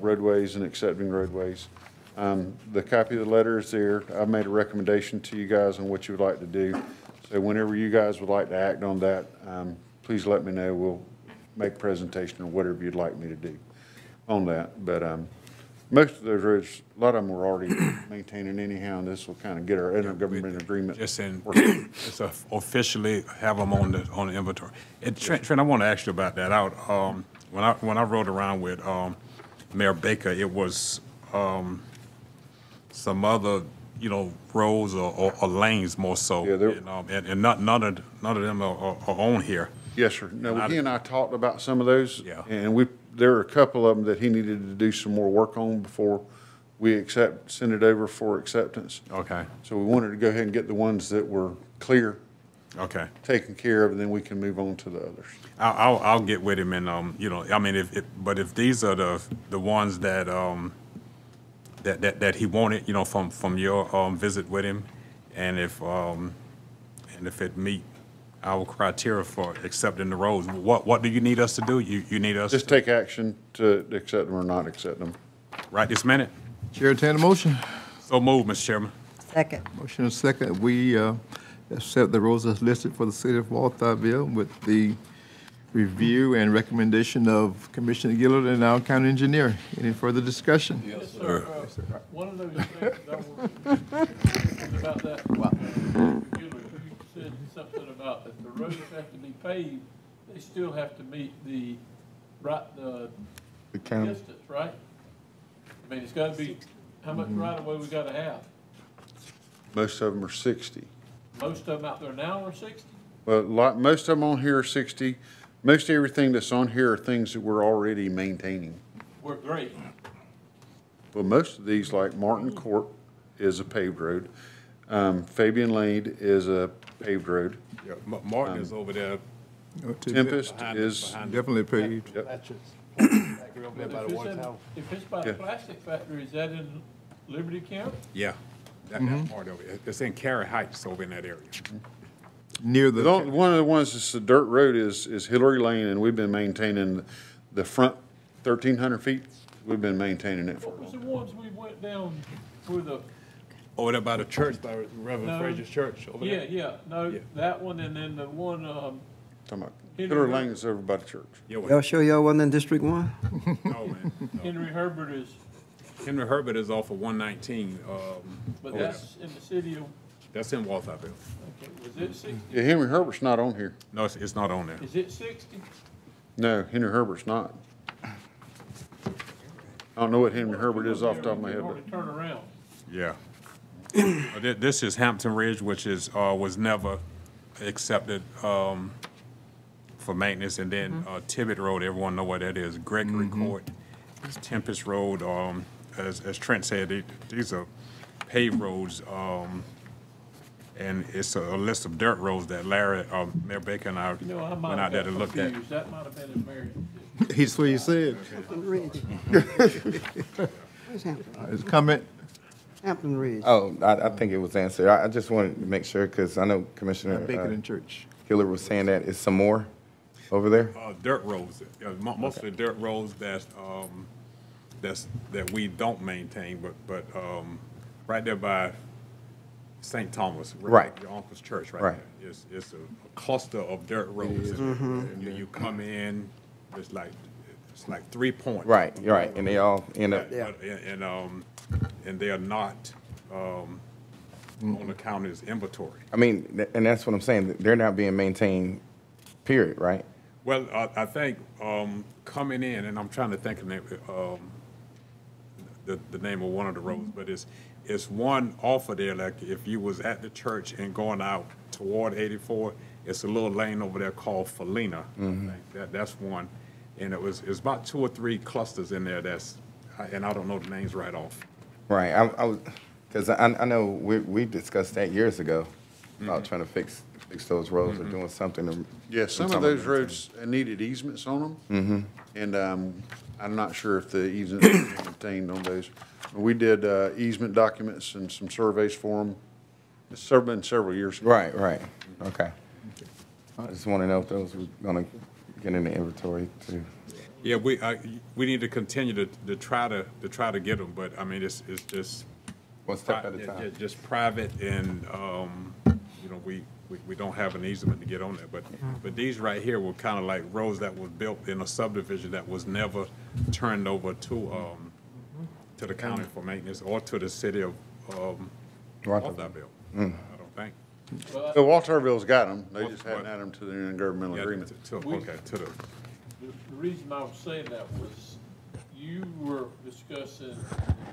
Speaker 14: roadways and accepting roadways. The copy of the letter is there. I've made a recommendation to you guys on what you would like to do. So whenever you guys would like to act on that, please let me know. We'll make a presentation or whatever you'd like me to do on that. But most of those roads, a lot of them we're already maintaining anyhow, and this will kind of get our intergovernmental agreement.
Speaker 6: Just just officially have them on the inventory. And Trent, I want to ask you about that. When I rode around with Mayor Baker, it was some other, roads or lanes more so.
Speaker 14: Yeah,
Speaker 6: and none of them are on here.
Speaker 14: Yes, sir. No, he and I talked about some of those.
Speaker 6: Yeah.
Speaker 14: And there are a couple of them that he needed to do some more work on before we send it over for acceptance.
Speaker 6: Okay.
Speaker 14: So we wanted to go ahead and get the ones that were clear,
Speaker 6: Okay.
Speaker 14: taken care of, and then we can move on to the others.
Speaker 6: I'll get with him and but if these are the ones that that he wanted, from your visit with him, and if it meet our criteria for accepting the roads, what do you need us to do? You need us
Speaker 14: Just
Speaker 6: to
Speaker 14: take action to accept them or not accept them.
Speaker 6: right this minute?
Speaker 1: Chair, entertain a motion.
Speaker 6: So move, Mr. Chairman.
Speaker 11: Second.
Speaker 1: Motion and second. We accept the roads as listed for the city of Walthamville with the review and recommendation of Commissioner Gillard and our county engineer. Any further discussion?
Speaker 7: Yes, sir. One of those things was about that. You said something about if the roads have to be paved, they still have to meet the
Speaker 8: county.
Speaker 7: distance, right? I mean, it's gotta be, how much right of way we gotta have?
Speaker 14: Most of them are 60.
Speaker 7: Most of them out there now are 60?
Speaker 14: Well, most of them on here are 60. Most everything that's on here are things that we're already maintaining.
Speaker 7: We're great.
Speaker 14: Well, most of these, like Martin Court, is a paved road. Fabian Lane is a paved road.
Speaker 6: Yeah, Martin is over there.
Speaker 14: Tempest is
Speaker 1: Definitely paved.
Speaker 14: Yep.
Speaker 7: If it's by the plastic factory, is that in Liberty County?
Speaker 6: Yeah, that part of it. It's in Cary Heights over in that area.
Speaker 1: Near the.
Speaker 14: One of the ones that's a dirt road is Hillary Lane, and we've been maintaining the front 1,300 feet. We've been maintaining it for
Speaker 7: What was the ones we went down through the?
Speaker 6: Over there by the church, by Reverend
Speaker 7: No.
Speaker 6: Fraser's church over there.
Speaker 7: Yeah, that one, and then the one,
Speaker 14: talking about.
Speaker 7: Henry
Speaker 14: Hillary
Speaker 7: Road.
Speaker 14: Lane is over by the church.
Speaker 6: Yeah,
Speaker 4: Y'all sure y'all wasn't in District 1?
Speaker 6: no, man. No.
Speaker 7: Henry Herbert is,
Speaker 6: Henry Herbert is off of 119.
Speaker 7: but
Speaker 6: over
Speaker 7: that's in the city of,
Speaker 6: That's in Walthamville.
Speaker 7: okay, was it 60?
Speaker 14: Yeah, Henry Herbert's not on here.
Speaker 6: No, it's not on there.
Speaker 7: Is it 60?
Speaker 14: No, Henry Herbert's not. I don't know what Henry Herbert is off the top of my head,
Speaker 7: Hard
Speaker 14: but
Speaker 7: to turn around.
Speaker 6: Yeah. This is Hampton Ridge, which is was never accepted for maintenance, and then Tibbet Road. Everyone know what that is. Gregory Court, Tempest Road. As Trent said, these are paved roads, and it's a list of dirt roads that Larry, Mayor Baker, and I
Speaker 7: You know, I
Speaker 6: went
Speaker 7: might
Speaker 6: out there
Speaker 7: have
Speaker 6: to
Speaker 7: got
Speaker 6: look at.
Speaker 7: confused. That might have been in Mary.
Speaker 1: He's what you said.
Speaker 4: Where's Hampton?
Speaker 1: His comment.
Speaker 4: Hampton Ridge.
Speaker 8: Oh, I think it was answered. I just wanted to make sure, because I know Commissioner
Speaker 1: Bacon in church.
Speaker 8: Hillard was saying that. Is some more over there?
Speaker 6: Dirt roads, mostly dirt roads that we don't maintain, but right there by St. Thomas,
Speaker 8: Right.
Speaker 6: Your uncle's church,
Speaker 8: Right.
Speaker 6: there. It's a cluster of dirt roads. And you come in, it's like 3 points.
Speaker 8: Right, you're right, and they all end up.
Speaker 6: And they are not on the county's inventory.
Speaker 8: I mean, and that's what I'm saying. They're not being maintained, period, right?
Speaker 6: Well, I think coming in, and I'm trying to think of the name of one of the roads, but it's one off of there. Like if you was at the church and going out toward 84, it's a little lane over there called Felina. I think that's one, and it's about 2 or 3 clusters in there. And I don't know the names right off.
Speaker 8: Right, I was, because I know we discussed that years ago about trying to fix those roads or doing something to.
Speaker 14: yeah, some of those roads needed easements on them. And I'm not sure if the easements were maintained on those. We did easement documents and some surveys for them. It's been several years ago.
Speaker 8: Right, okay. I just want to know if those were going to get in the inventory too.
Speaker 6: Yeah, we need to continue to try to get them, but I mean it's just
Speaker 8: one step at a time.
Speaker 6: Just private, and we don't have an easement to get on there. But these right here were kind of like roads that was built in a subdivision that was never turned over to to the county for maintenance or to the city of Walterville. I don't think.
Speaker 14: So Walterville's got them, they just hadn't added them to the intergovernmental
Speaker 6: Yeah,
Speaker 14: agreement.
Speaker 6: okay, to the,
Speaker 7: The reason I was saying that was you were discussing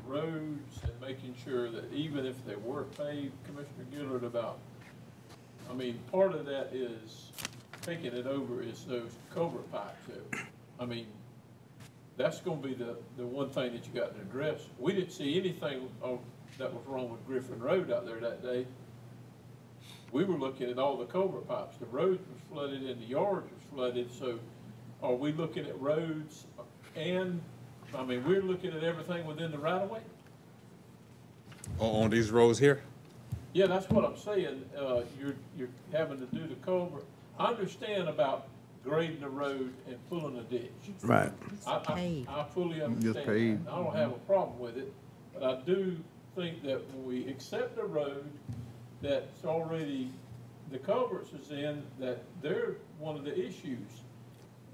Speaker 7: roads and making sure that even if they were paved, Commissioner Gillard, about, I mean, part of that is taking it over is those culvert pipes there. I mean, that's gonna be the one thing that you got to address. We didn't see anything that was wrong with Griffin Road out there that day. We were looking at all the culvert pipes. The roads was flooded and the yards was flooded, so are we looking at roads and, I mean, we're looking at everything within the right of way?
Speaker 6: on these roads here?
Speaker 7: Yeah, that's what I'm saying. You're having to do the culvert. I understand about grading the road and pulling a ditch.
Speaker 4: Right.
Speaker 7: I fully understand that.
Speaker 1: paved.
Speaker 7: I don't have a problem with it, but I do think that when we accept a road that's already, the culverts is in, that they're one of the issues.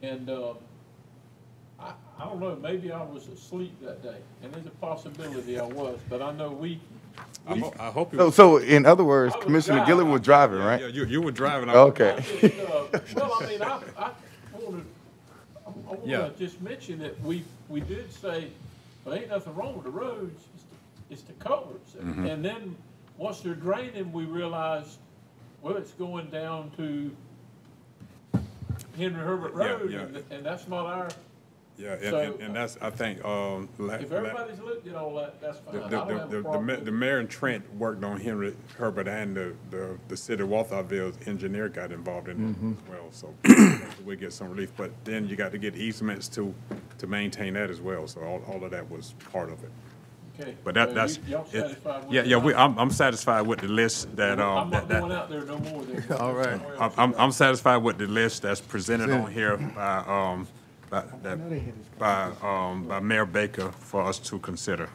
Speaker 7: And, I don't know, maybe I was asleep that day, and there's a possibility I was, but I know
Speaker 6: I hope you.
Speaker 8: So in other words,
Speaker 7: I was
Speaker 8: Commissioner
Speaker 7: driving.
Speaker 8: Gillard was driving, right?
Speaker 6: Yeah, you were driving.
Speaker 8: Okay.
Speaker 7: Well, I mean, I wanted,
Speaker 6: Yeah.
Speaker 7: to just mention that we did say, well, ain't nothing wrong with the roads, it's the culverts. And then, once they're draining, we realized, well, it's going down to Henry Herbert Road,
Speaker 6: yeah.
Speaker 7: and that's not our,
Speaker 6: Yeah,
Speaker 7: So,
Speaker 6: and that's, I think,
Speaker 7: if everybody's looked at all that, that's fine. I don't have a problem with
Speaker 6: the
Speaker 7: it.
Speaker 6: mayor and Trent worked on Henry Herbert, and the city of Walthamville's engineer got involved in it as well, so we get some relief. But then you got to get easements to maintain that as well, so all of that was part of it.
Speaker 7: Okay.
Speaker 6: But
Speaker 7: So
Speaker 6: that's,
Speaker 7: y'all satisfied with
Speaker 6: yeah,
Speaker 7: that?
Speaker 6: I'm satisfied with the list that,
Speaker 7: I'm not going out there no more then.
Speaker 1: All right.
Speaker 6: I'm satisfied with the list that's presented on here by Mayor Baker for us to consider.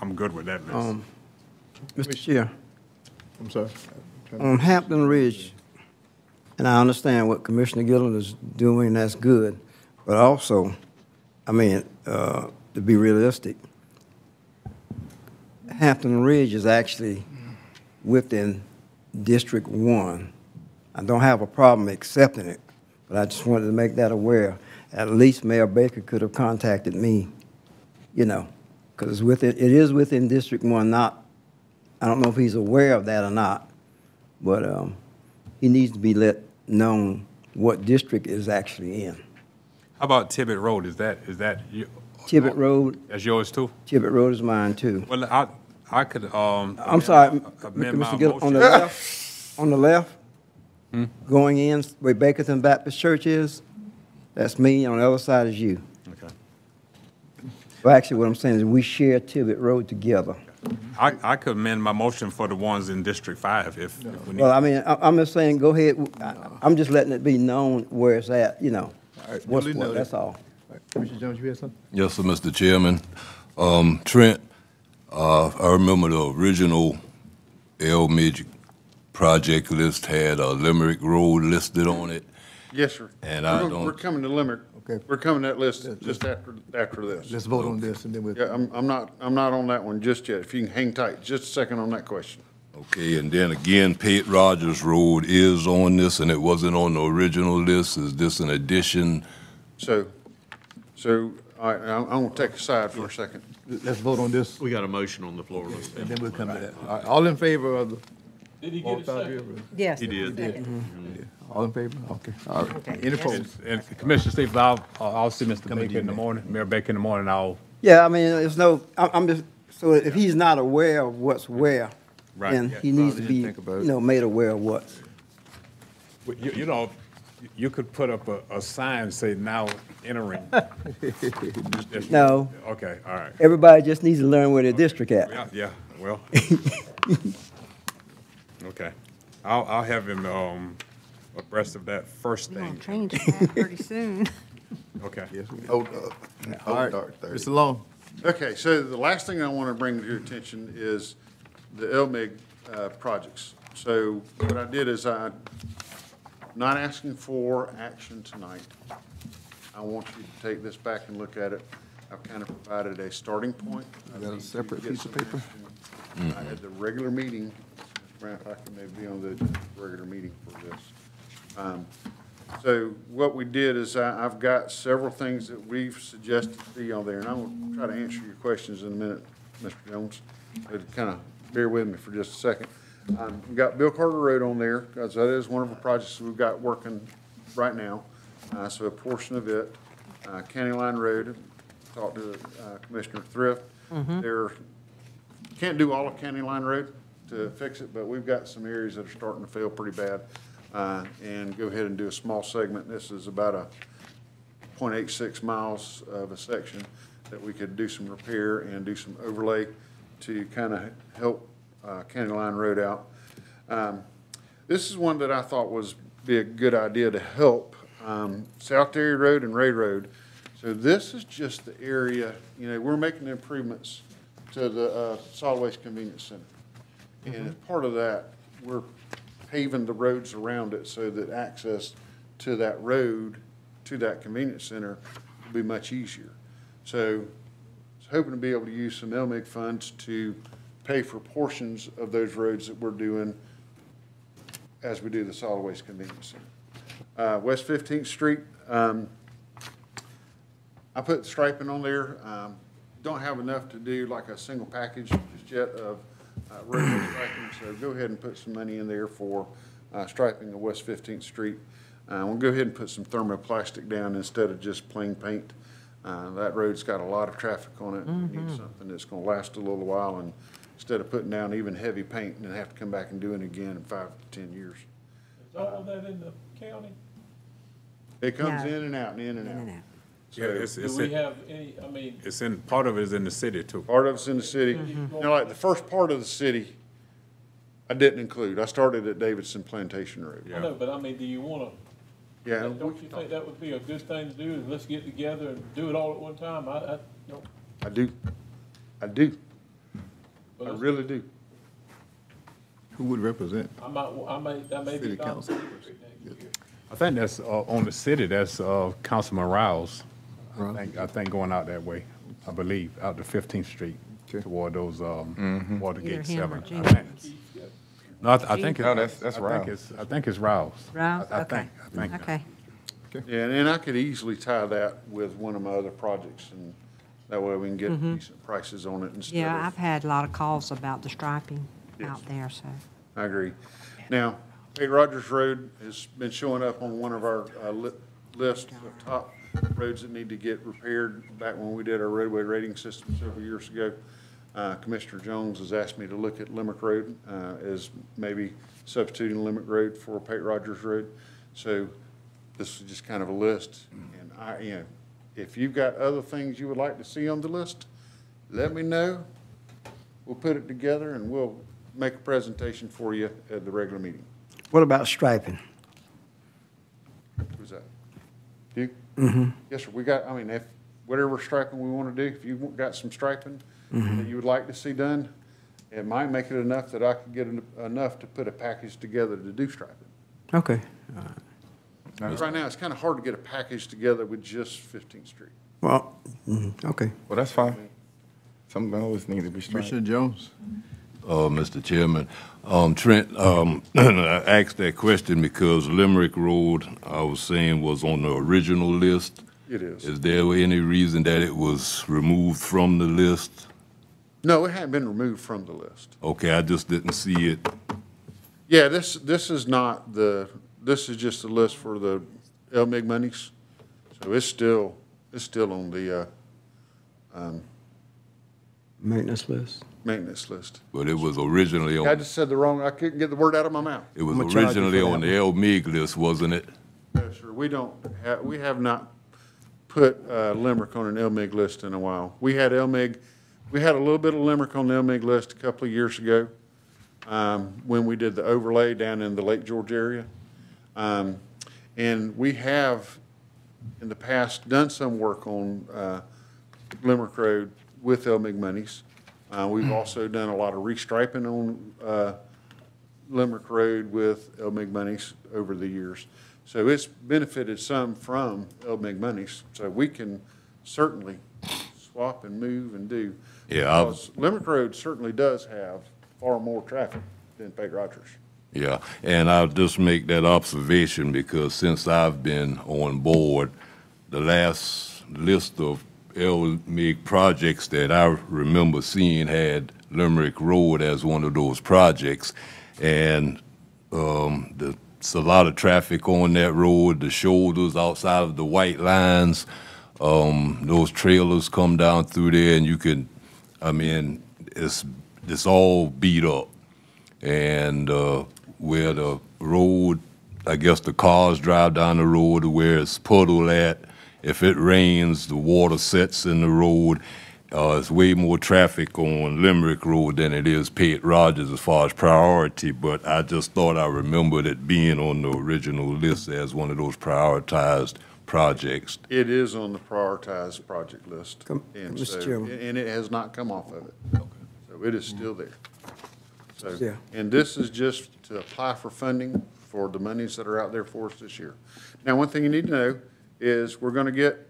Speaker 6: I'm good with that list.
Speaker 4: Mr. Chair,
Speaker 1: I'm sorry.
Speaker 4: on Hampton Ridge, and I understand what Commissioner Gillard is doing, that's good, but also, I mean, to be realistic, Hampton Ridge is actually within District 1. I don't have a problem accepting it, but I just wanted to make that aware. At least Mayor Baker could have contacted me, you know, because it is within District 1, not, I don't know if he's aware of that or not, but he needs to be let known what district is actually in.
Speaker 6: How about Tibbet Road? Is that you?
Speaker 4: Tibbet Road,
Speaker 6: That's yours too?
Speaker 4: Tibbet Road is mine too.
Speaker 6: Well, I could,
Speaker 4: I'm sorry,
Speaker 6: amend my
Speaker 4: Mr. Gillard, on the
Speaker 6: motion.
Speaker 4: left, on the left, going in where Bakerton Baptist Church is, that's me, on the other side is you.
Speaker 6: Okay.
Speaker 4: Well, actually, what I'm saying is we share Tibbet Road together.
Speaker 6: I could amend my motion for the ones in District 5 if we need.
Speaker 4: Well, I mean, I'm just saying, go ahead, I'm just letting it be known where it's at, you know,
Speaker 1: All right,
Speaker 4: what's
Speaker 1: duly
Speaker 4: what,
Speaker 1: noted.
Speaker 4: that's all.
Speaker 1: All right, Commissioner Jones, you had something?
Speaker 15: Yes, sir, Mr. Chairman. Trent, I remember the original Millage project list had a Limerick Road listed on it.
Speaker 14: Yes, sir.
Speaker 15: And
Speaker 14: We're coming to Limerick.
Speaker 1: Okay.
Speaker 14: We're coming to that list just after this.
Speaker 1: Let's vote on this, and then we'll.
Speaker 14: Yeah, I'm not on that one just yet. If you can hang tight just a second on that question.
Speaker 15: Okay, and then again, Pate Rogers Road is on this, and it wasn't on the original list. Is this an addition?
Speaker 14: So, all right, I'm gonna take a side for a second.
Speaker 1: Let's vote on this,
Speaker 2: We got a motion on the floor.
Speaker 1: and then we'll come to that. All right, all in favor of the?
Speaker 7: Did he get a second?
Speaker 11: Yes.
Speaker 2: He did.
Speaker 1: All in favor? Okay, all right. Any opposed?
Speaker 6: And Commissioner Stevens, I'll see Mr. Baker in the morning, Mayor Baker in the morning,
Speaker 4: Yeah, I mean, there's no, I'm just, so if he's not aware of what's where,
Speaker 6: Right,
Speaker 4: then
Speaker 6: yeah.
Speaker 4: he needs to
Speaker 1: Probably
Speaker 4: be,
Speaker 1: didn't think about it.
Speaker 4: you know, made aware of what's.
Speaker 6: you know, you could put up a sign, say now entering.
Speaker 4: No.
Speaker 6: Okay, all right.
Speaker 4: Everybody just needs to learn where their district at.
Speaker 6: Yeah, well. Okay. I'll have him, abreast of that first
Speaker 11: We're gonna
Speaker 6: thing.
Speaker 11: change that pretty soon.
Speaker 6: Okay.
Speaker 1: Yes, all right, Mr. Long.
Speaker 14: Okay, so the last thing I want to bring to your attention is the LMIG projects. So what I did is I'm not asking for action tonight. I want you to take this back and look at it. I've kind of provided a starting point.
Speaker 1: Is that a separate piece of paper?
Speaker 14: At the regular meeting, Mr. Brown, if I can maybe be on the regular meeting for this. So what we did is I've got several things that we've suggested to be on there, and I'm going to try to answer your questions in a minute, Mr. Jones. But kind of bear with me for just a second. We've got Bill Carter Road on there, because that is one of the projects we've got working right now. So a portion of it. County Line Road, talked to Commissioner Thrift. Can't do all of County Line Road to fix it, but we've got some areas that are starting to fail pretty bad. And go ahead and do a small segment. This is about a 0.86 miles of a section that we could do some repair and do some overlay to kind of help County Line Road out. This is one that I thought was be a good idea to help South Terry Road and Ray Road. So this is just the area, you know, we're making improvements to the Solid Waste Convenience Center. And as part of that, we're paving the roads around it so that access to that road, to that convenience center, will be much easier. So I was hoping to be able to use some LMIG funds to pay for portions of those roads that we're doing as we do the Solid Waste Convenience Center. West 15th Street, I put striping on there. Don't have enough to do like a single package just yet of roadway striping, so go ahead and put some money in there for striping of West 15th Street. We'll go ahead and put some thermoplastic down instead of just plain paint. That road's got a lot of traffic on it. We need something that's going to last a little while, and instead of putting down even heavy paint and then have to come back and do it again in 5 to 10 years.
Speaker 7: Is all of that in the county?
Speaker 14: It comes in and out and in and out.
Speaker 6: Yeah, it's
Speaker 7: Do we have any, I mean,
Speaker 6: it's in, part of it is in the city too.
Speaker 14: Part of it's in the city. You know, like the first part of the city, I didn't include. I started at Davidson Plantation Road.
Speaker 7: I know, but I mean, do you want to,
Speaker 14: Yeah.
Speaker 7: don't you think that would be a good thing to do, is let's get together and do it all at one time? I don't.
Speaker 14: I do. I do. I really do.
Speaker 1: Who would represent?
Speaker 7: I may
Speaker 1: City
Speaker 7: be
Speaker 1: council.
Speaker 6: I think that's on the city, that's Councilman Rouse. I think going out that way, I believe, out to 15th Street toward those Watergate
Speaker 11: Either him or
Speaker 6: 7.
Speaker 11: Gene.
Speaker 6: I think. No, I think
Speaker 8: No,
Speaker 6: it's,
Speaker 8: that's
Speaker 6: I think
Speaker 8: Rouse.
Speaker 6: I think it's Rouse.
Speaker 11: Rouse?
Speaker 6: I
Speaker 11: Okay.
Speaker 6: think.
Speaker 11: Okay.
Speaker 14: Yeah, and I could easily tie that with one of my other projects, and that way we can get decent prices on it instead
Speaker 11: Yeah,
Speaker 14: of.
Speaker 11: I've had a lot of calls about the striping
Speaker 14: Yes.
Speaker 11: out there, so.
Speaker 14: I agree. Now, Pete Rogers Road has been showing up on one of our list of top roads that need to get repaired. Back when we did our roadway rating system several years ago, Commissioner Jones has asked me to look at Limerick Road as maybe substituting Limerick Road for Pete Rogers Road. So this is just kind of a list. And you know, if you've got other things you would like to see on the list, let me know. We'll put it together and we'll make a presentation for you at the regular meeting.
Speaker 4: What about striping?
Speaker 14: Who's that? You? Yes, sir. We got, I mean, if whatever striping we want to do, if you've got some striping that you would like to see done, it might make it enough that I could get enough to put a package together to do striping.
Speaker 4: Okay.
Speaker 14: Because right now, it's kind of hard to get a package together with just 15th Street.
Speaker 4: Well, okay.
Speaker 8: Well, that's fine. Something always needs to be straight.
Speaker 1: Commissioner Jones?
Speaker 15: Mr. Chairman. Trent, I asked that question because Limerick Road, I was saying, was on the original list.
Speaker 14: It is.
Speaker 15: Is there any reason that it was removed from the list?
Speaker 14: No, it hadn't been removed from the list.
Speaker 15: Okay, I just didn't see it.
Speaker 14: Yeah, this is not the, this is just the list for the LMIG monies. So it's still on the
Speaker 4: Maintenance list.
Speaker 14: maintenance list.
Speaker 15: But it was originally
Speaker 14: I
Speaker 15: on,
Speaker 14: just said the wrong, I couldn't get the word out of my mouth.
Speaker 15: it was
Speaker 4: I'm gonna charge you
Speaker 15: originally
Speaker 4: for
Speaker 15: on the
Speaker 4: that
Speaker 15: LMIG list, wasn't it?
Speaker 14: No, sir, we have not put Limerick on an LMIG list in a while. We had LMIG, we had a little bit of Limerick on the LMIG list a couple of years ago when we did the overlay down in the Lake George area. And we have, in the past, done some work on Limerick Road with LMIG monies. We've also done a lot of restriping on Limerick Road with LMIG monies over the years. So it's benefited some from LMIG monies. So we can certainly swap and move and do.
Speaker 15: Yeah,
Speaker 14: Because Limerick Road certainly does have far more traffic than Page Rogers.
Speaker 15: Yeah, and I'll just make that observation because since I've been on board, the last list of LMIG projects that I remember seeing had Limerick Road as one of those projects. And there's a lot of traffic on that road, the shoulders outside of the white lines. Those trailers come down through there and you can, I mean, it's all beat up. And where the road, I guess the cars drive down the road to where it's puddle at. If it rains, the water sets in the road. It's way more traffic on Limerick Road than it is Pate Rogers as far as priority, but I just thought I remembered it being on the original list as one of those prioritized projects.
Speaker 14: It is on the prioritized project list. And
Speaker 4: Mr.
Speaker 14: so,
Speaker 4: Chairman.
Speaker 14: and it has not come off of it. So it is still there. So,
Speaker 4: Yeah.
Speaker 14: and this is just to apply for funding for the monies that are out there for us this year. Now, one thing you need to know is we're gonna get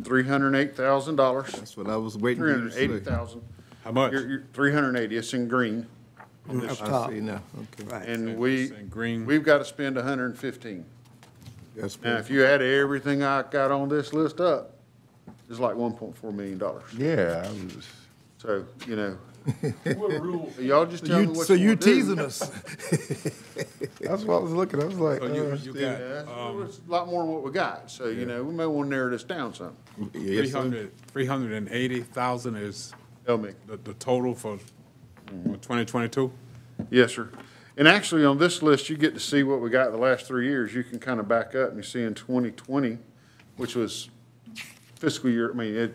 Speaker 14: $308,000.
Speaker 1: That's what I was waiting for you to say.
Speaker 14: $380,000.
Speaker 6: How much?
Speaker 14: You're 380, it's in green.
Speaker 4: Up top.
Speaker 1: I see now, okay.
Speaker 4: Right.
Speaker 14: And
Speaker 6: It's in green.
Speaker 14: we've got to spend 115.
Speaker 1: That's
Speaker 14: Now, if you add everything I got on this list up, it's like $1.4 million.
Speaker 1: Yeah, I was.
Speaker 14: So, you know,
Speaker 7: What rule,
Speaker 14: y'all just tell me what
Speaker 1: So
Speaker 14: you
Speaker 1: you
Speaker 14: want to do.
Speaker 1: teasing us. That's what I was looking, I was like,
Speaker 6: So you got
Speaker 14: Yeah, it's a lot more than what we got, so, you know, we may want to narrow this down some.
Speaker 1: yes, sir.
Speaker 6: 380,000 is
Speaker 14: Tell me.
Speaker 6: the total for 2022?
Speaker 14: Yes, sir. And actually, on this list, you get to see what we got the last 3 years. You can kind of back up and you see in 2020, which was fiscal year, I mean,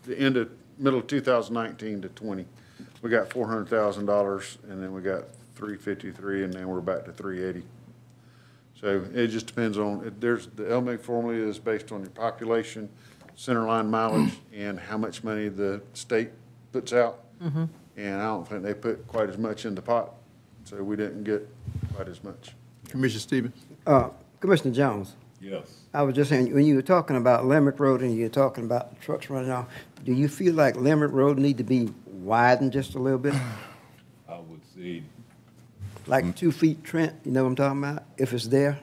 Speaker 14: the end of, middle of 2019 to 20, we got $400,000, and then we got 353, and then we're back to 380. So it just depends on, there's, the LMIG formula is based on your population, centerline mileage, and how much money the state puts out. And I don't think they put quite as much in the pot, so we didn't get quite as much.
Speaker 1: Commissioner Stevens?
Speaker 4: Commissioner Jones,
Speaker 15: Yes.
Speaker 4: I was just saying, when you were talking about Limerick Road and you were talking about the trucks running off, do you feel like Limerick Road need to be widened just a little bit?
Speaker 15: I would say,
Speaker 4: Like 2 feet, Trent, you know what I'm talking about, if it's there?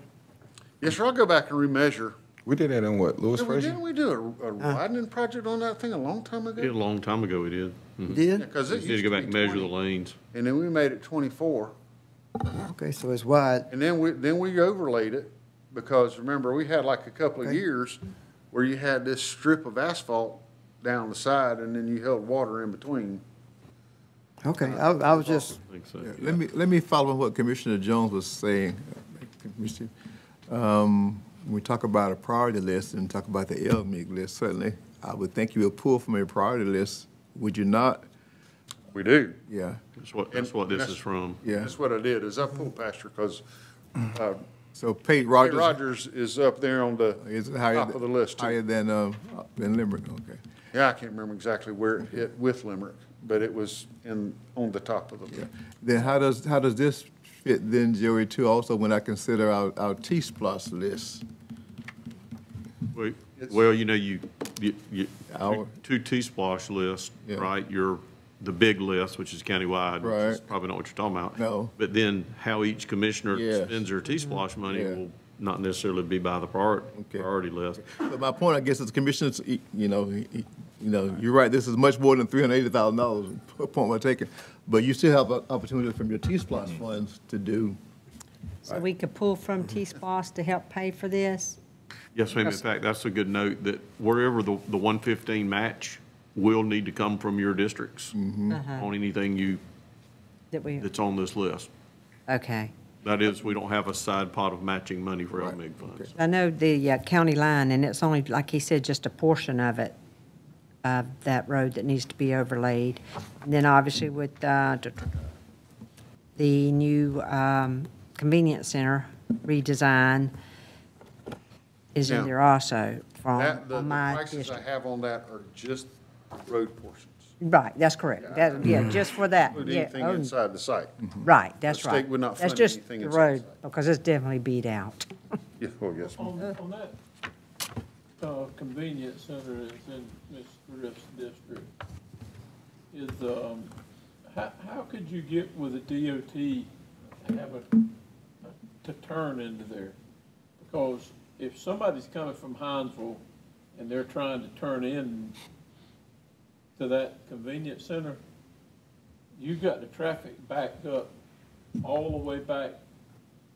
Speaker 14: Yes, sir, I'll go back and remeasure.
Speaker 8: We did that in what, Louis
Speaker 14: Didn't we do a widening project on that thing a long time
Speaker 2: A
Speaker 14: ago?
Speaker 2: long time ago we did.
Speaker 4: You did?
Speaker 14: Because it
Speaker 2: Need to
Speaker 14: used
Speaker 2: go
Speaker 14: to
Speaker 2: back
Speaker 14: be
Speaker 2: and measure the
Speaker 14: 20,
Speaker 2: lanes.
Speaker 14: and then we made it 24,
Speaker 4: Okay, so it's wide.
Speaker 14: and then we overlaid it, because remember, we had like a couple of years where you had this strip of asphalt down the side, and then you held water in between.
Speaker 4: Okay, I was just,
Speaker 2: I think so.
Speaker 1: Yeah, let me follow what Commissioner Jones was saying. When we talk about a priority list and talk about the LMIG list, certainly, I would think you would pull from a priority list, would you not?
Speaker 14: We do.
Speaker 1: Yeah,
Speaker 2: That's what this is from.
Speaker 1: yeah.
Speaker 14: That's what I did, is I pulled pasture, because
Speaker 1: So Pate Rogers.
Speaker 14: Rogers is up there on the
Speaker 1: Is it higher
Speaker 14: top of the list, too.
Speaker 1: higher than Limerick, okay.
Speaker 14: Yeah, I can't remember exactly where it hit with Limerick, but it was on the top of the list.
Speaker 1: Then how does this fit then, Joey, too, also when I consider our T-Splosh list?
Speaker 2: Well, you know, you
Speaker 1: Our-
Speaker 2: two T-Splosh lists,
Speaker 1: Yeah.
Speaker 2: right? You're the big list, which is countywide, which is
Speaker 1: Right.
Speaker 2: probably not what you're talking about.
Speaker 1: No.
Speaker 2: But then how each commissioner
Speaker 1: Yes.
Speaker 2: spends their T-Splosh money
Speaker 1: Yeah.
Speaker 2: will not necessarily be by the priority list.
Speaker 1: But my point, I guess, is commissioners, you know, you're right, this is much more than $380,000, point well taken. But you still have an opportunity from your T-Splosh funds to do.
Speaker 11: So we could pull from T-Splosh to help pay for this?
Speaker 2: Yes, ma'am. In fact, that's a good note, that wherever the 115 match will need to come from your districts on anything
Speaker 11: That we,
Speaker 2: that's on this list.
Speaker 11: okay.
Speaker 2: That is, we don't have a side pot of matching money for LMIG funds.
Speaker 11: I know the county line, and it's only, like he said, just a portion of it, of that road that needs to be overlaid. And then obviously with the new convenience center redesign is in
Speaker 14: Now,
Speaker 11: there also from
Speaker 14: The
Speaker 11: my
Speaker 14: prices I
Speaker 11: district.
Speaker 14: have on that are just road portions.
Speaker 11: Right, that's correct. That, yeah, just for that.
Speaker 14: Include
Speaker 11: Yeah,
Speaker 14: anything
Speaker 11: oh,
Speaker 14: inside the site.
Speaker 11: right, that's
Speaker 14: The
Speaker 11: right.
Speaker 14: state would not
Speaker 11: That's
Speaker 14: fund
Speaker 11: just
Speaker 14: anything
Speaker 11: the
Speaker 14: inside
Speaker 11: road,
Speaker 14: the site.
Speaker 11: because it's definitely beat out.
Speaker 14: Yeah, oh, yes, ma'am.
Speaker 7: on that convenience center is in Ms. Thrift's district is, how could you get with the DOT to have to turn into there? Because if somebody's coming from Hinesville and they're trying to turn in to that convenience center, you've got the traffic backed up all the way back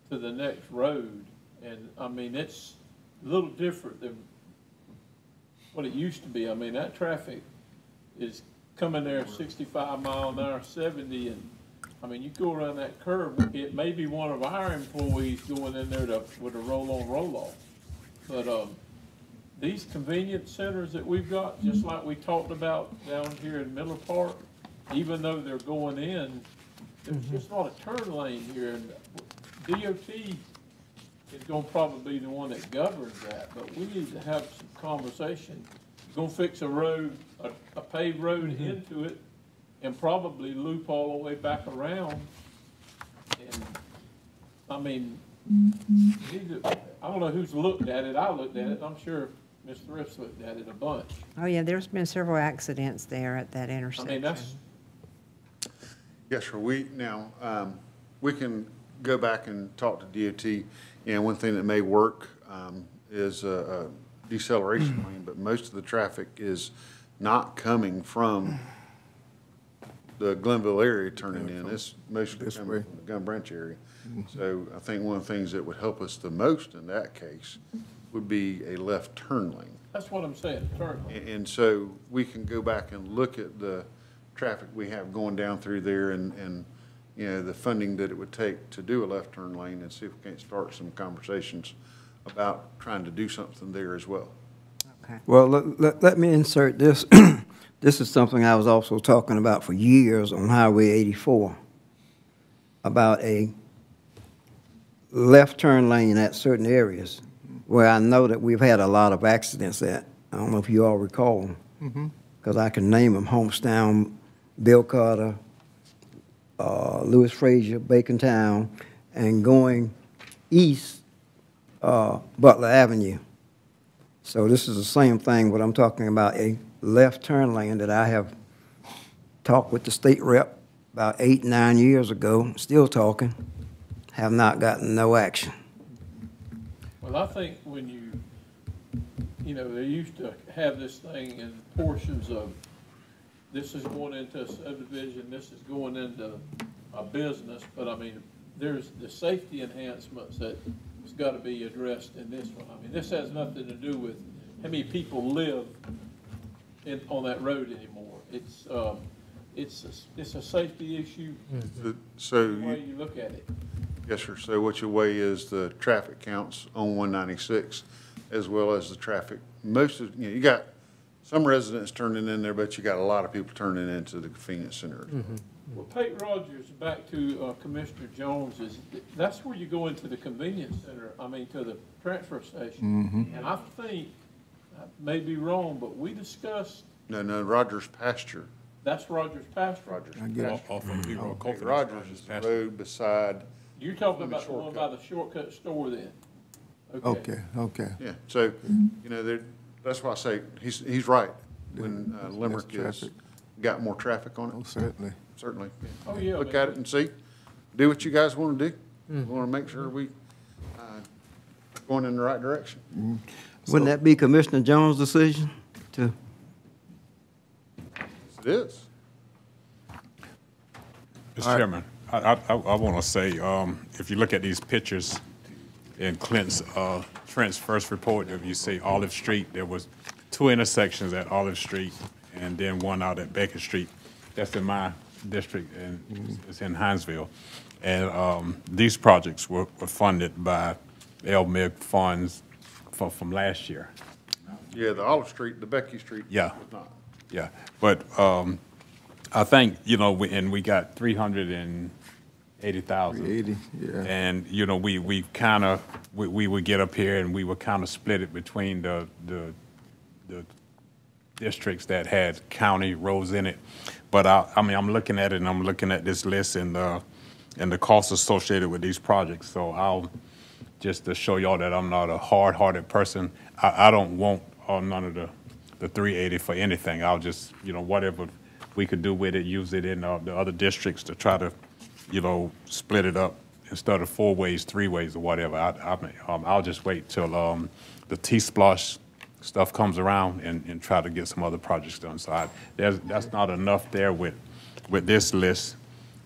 Speaker 7: to the next road. And I mean, it's a little different than what it used to be. I mean, that traffic is coming there 65 mile an hour, 70, and I mean, you go around that curve, it may be one of our employees going in there with a roll-on, roll-off. But these convenience centers that we've got, just like we talked about down here in Miller Park, even though they're going in, there's just not a turn lane here. And DOT is going to probably be the one that governs that, but we need to have some conversation. We're going to fix a road, a paved road into it, and probably loop all the way back around. And I mean, I don't know who's looked at it. I looked at it. I'm sure Ms. Thrift's looked at it a bunch.
Speaker 11: Oh, yeah, there's been several accidents there at that intersection.
Speaker 7: I mean, that's...
Speaker 14: Yes, sir. We can go back and talk to DOT. And one thing that may work is a deceleration lane, but most of the traffic is not coming from the Glenville area turning in. It's mostly coming from the Gun Branch area. So I think one of the things that would help us the most in that case would be a left turn lane.
Speaker 7: That's what I'm saying, turn lane.
Speaker 14: And so we can go back and look at the traffic we have going down through there and you know, the funding that it would take to do a left turn lane and see if we can't start some conversations about trying to do something there as well.
Speaker 11: Okay.
Speaker 4: Well, let me insert this. This is something I was also talking about for years on Highway 84, about a left turn lane at certain areas where I know that we've had a lot of accidents at. I don't know if you all recall, because I can name them: Homestown, Bill Carter, Lewis Frazier, Bacontown, and going east, Butler Avenue. So this is the same thing, what I'm talking about, a left turn lane that I have talked with the state rep about 8, 9 years ago, still talking, have not gotten no action.
Speaker 7: Well, I think when you know, they used to have this thing in portions of, this is going into a subdivision, this is going into a business, but I mean, there's the safety enhancements that has got to be addressed in this one. I mean, this has nothing to do with how many people live on that road anymore. It's a safety issue.
Speaker 14: So
Speaker 7: the way you look at it.
Speaker 14: Yes, sir. So what you weigh is the traffic counts on 196, as well as the traffic. Most of, you know, you got some residents turning in there, but you got a lot of people turning into the convenience center.
Speaker 7: Well, Pate Rogers, back to Commissioner Jones, that's where you go into the convenience center, I mean, to the transfer station. And I think, I may be wrong, but we discussed.
Speaker 14: No, Rogers Pasture.
Speaker 7: That's Rogers Pasture.
Speaker 14: Rogers
Speaker 6: Off of Hero
Speaker 14: Pate Rogers is the road beside.
Speaker 7: You're talking about the one by the shortcut store then?
Speaker 1: Okay.
Speaker 14: Yeah, so, you know, that's why I say, he's right. When Limerick has got more traffic on it.
Speaker 1: Oh, certainly.
Speaker 14: Certainly.
Speaker 7: Oh, yeah.
Speaker 14: Look at it and see, do what you guys want to do. We want to make sure we going in the right direction.
Speaker 4: Wouldn't that be Commissioner Jones' decision to?
Speaker 14: It is.
Speaker 6: Mr. Chairman, I want to say, if you look at these pictures in Trent's first report, if you see Olive Street, there was 2 intersections at Olive Street and then one out at Baker Street. That's in my district, and it's in Hinesville. And these projects were funded by LMIG funds from last year.
Speaker 14: Yeah, the Olive Street, the Becky Street.
Speaker 6: Yeah.
Speaker 14: Was not.
Speaker 6: Yeah, but I think, you know, we got 380,000.
Speaker 1: 380, yeah.
Speaker 6: And, you know, we would get up here and we would kind of split it between the districts that had county roads in it. But I mean, I'm looking at it and I'm looking at this list and the costs associated with these projects. So just to show y'all that I'm not a hard-hearted person, I don't want none of the 380 for anything. I'll just, whatever we could do with it, use it in the other districts to try to, split it up instead of 4 ways, 3 ways, or whatever. I'll just wait till the T-Splosh stuff comes around and try to get some other projects done. So that's not enough there with this list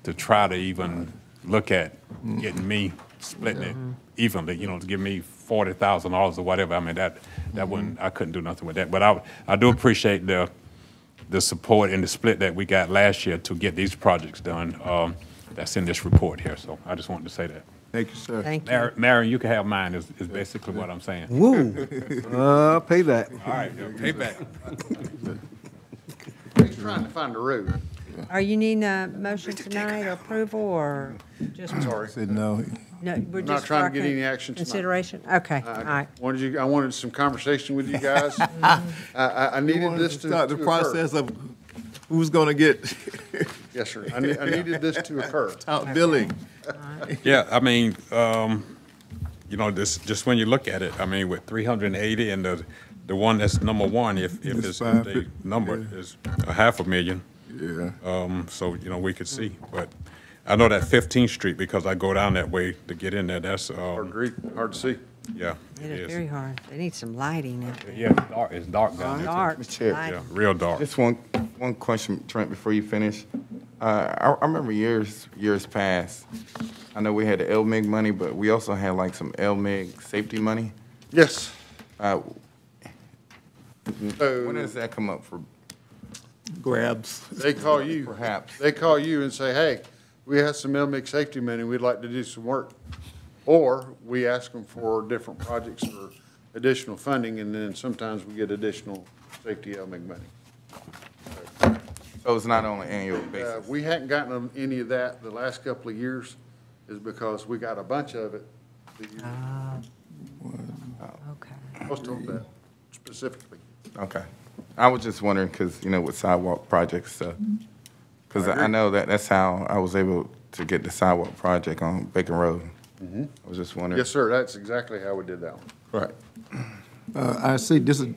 Speaker 6: to try to even look at getting me splitting it evenly, to give me $40,000 or whatever. I mean, that wouldn't, I couldn't do nothing with that. But I do appreciate the support and the split that we got last year to get these projects done. That's in this report here. So I just wanted to say that.
Speaker 1: Thank you, sir.
Speaker 11: Thank you.
Speaker 6: Marion, you can have mine is basically what I'm saying.
Speaker 4: Woo. Payback.
Speaker 6: All right, payback.
Speaker 14: He's trying to find a road.
Speaker 11: Are you needing a motion tonight or approval or just?
Speaker 14: Sorry.
Speaker 1: Said no.
Speaker 11: No, we're
Speaker 14: Not
Speaker 11: just
Speaker 14: trying to get
Speaker 11: for
Speaker 14: any action tonight.
Speaker 11: consideration? Okay, all right.
Speaker 14: I wanted some conversation with you guys. I needed this to
Speaker 1: start the
Speaker 14: occur.
Speaker 1: process of who's going to get
Speaker 14: Yes, sir. I needed this to occur.
Speaker 1: out billing.
Speaker 6: Yeah, I mean, just when you look at it, I mean, with 380 and the one that's number one, if it's the number is $500,000.
Speaker 1: Yeah.
Speaker 6: So, we could see, but I know that 15th Street, because I go down that way to get in there, that's,
Speaker 14: Hard to see.
Speaker 6: yeah.
Speaker 11: It is very hard. They need some lighting.
Speaker 6: Yeah, it's dark down there.
Speaker 11: Dark.
Speaker 8: Mr. Chair.
Speaker 11: lighting.
Speaker 6: Yeah, real dark.
Speaker 8: Just one question, Trent, before you finish. I remember years past, I know we had the LMIG money, but we also had like some LMIG safety money.
Speaker 14: Yes.
Speaker 8: When does that come up for?
Speaker 1: Grabs.
Speaker 14: They call you.
Speaker 8: Perhaps.
Speaker 14: They call you and say, hey, we have some LMIG safety money, we'd like to do some work. Or we ask them for different projects or additional funding, and then sometimes we get additional safety LMIG money.
Speaker 8: So it's not on an annual basis?
Speaker 14: We hadn't gotten any of that the last couple of years, is because we got a bunch of it.
Speaker 11: Okay.
Speaker 14: Most of that specifically.
Speaker 8: Okay. I was just wondering, because, with sidewalk projects stuff, because I know that's how I was able to get the sidewalk project on Bacon Road. I was just wondering.
Speaker 14: Yes, sir, that's exactly how we did that one.
Speaker 8: Right.
Speaker 1: I see this is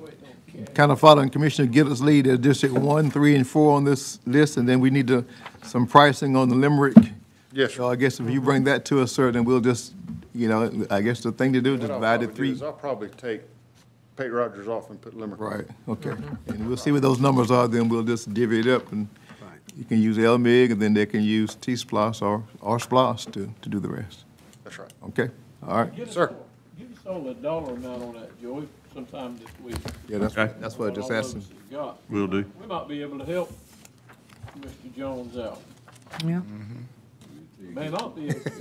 Speaker 1: kind of following Commissioner Gillis' lead. There's District 1, 3, and 4 on this list, and then we need some pricing on the Limerick.
Speaker 14: Yes, sir.
Speaker 1: So I guess if you bring that to us, sir, then we'll just, I guess the thing to do is
Speaker 14: What I'll
Speaker 1: divide it
Speaker 14: probably do
Speaker 1: 3.
Speaker 14: is I'll probably take Pete Rogers off and put Limerick.
Speaker 1: Right, okay. And we'll see what those numbers are, then we'll just divvy it up, and you can use LMIG, and then they can use T-Splosh or SPLOSH to do the rest.
Speaker 14: That's right.
Speaker 1: Okay, all right.
Speaker 7: Give us-
Speaker 14: Sir.
Speaker 7: Give us all the dollar amount on that, Joey, sometime this week.
Speaker 1: Yeah, that's what I just asked him.
Speaker 2: Will do.
Speaker 7: We might be able to help Mr. Jones out.
Speaker 11: Yeah.
Speaker 7: May not be able to.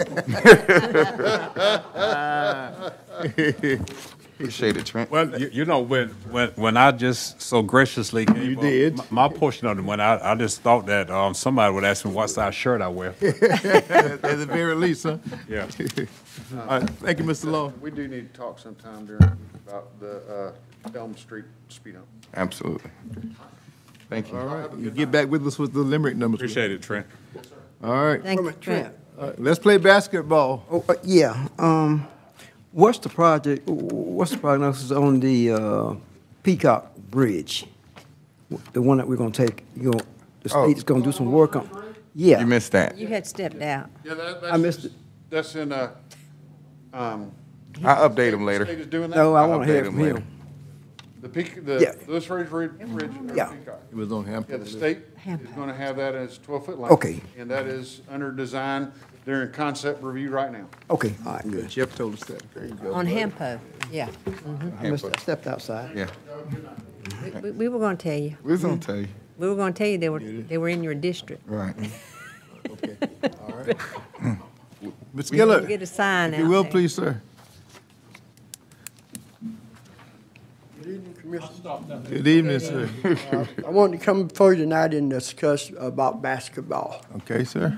Speaker 8: Appreciate it, Trent.
Speaker 6: Well, when I just so graciously gave up
Speaker 1: did.
Speaker 6: my portion of it, when I just thought that somebody would ask me what size shirt I wear.
Speaker 1: At the very least, huh?
Speaker 6: Yeah.
Speaker 1: All right, thank you, Mr. Long.
Speaker 14: We do need to talk sometime about the Elm Street speed hump.
Speaker 8: Absolutely. Thank you.
Speaker 1: All right, you get back with us with the Limerick numbers.
Speaker 6: Appreciate it, Trent.
Speaker 1: All right.
Speaker 11: Thank you, Trent.
Speaker 1: All right, let's play basketball.
Speaker 4: Yeah. What's the prognosis on the Peacock Bridge? The one that we're going to take, the state is going to do some work on. Yeah.
Speaker 8: You missed that.
Speaker 11: You had stepped out.
Speaker 14: Yeah,
Speaker 4: I missed it.
Speaker 14: That's in,
Speaker 8: I'll update him later.
Speaker 14: State is doing that?
Speaker 4: No, I want to hear
Speaker 8: update
Speaker 4: from
Speaker 8: him later.
Speaker 4: him. Yeah.
Speaker 14: Lewis Ridge
Speaker 4: Yeah.
Speaker 14: Peacock.
Speaker 1: It was on HAMPO.
Speaker 14: Yeah, the state is
Speaker 11: HAMPO.
Speaker 14: going to have that as 12-foot line.
Speaker 4: Okay.
Speaker 14: And that is under design. They're in concept review right now.
Speaker 4: Okay, all right, good.
Speaker 1: Jeff told us that. There you go.
Speaker 11: On HAMPO, yeah.
Speaker 4: I stepped outside.
Speaker 8: Yeah.
Speaker 11: We were going to tell you.
Speaker 8: We was going to tell you.
Speaker 11: We were going to tell you they were in your district.
Speaker 8: Right.
Speaker 1: Okay, all right. Mr.
Speaker 11: We'll
Speaker 1: Gillett,
Speaker 11: get a sign
Speaker 1: if
Speaker 11: out
Speaker 1: you will,
Speaker 11: there.
Speaker 1: please, sir.
Speaker 16: Good evening, Commissioner.
Speaker 1: Good evening, sir.
Speaker 16: I wanted to come before you tonight and discuss about basketball.
Speaker 1: Okay, sir.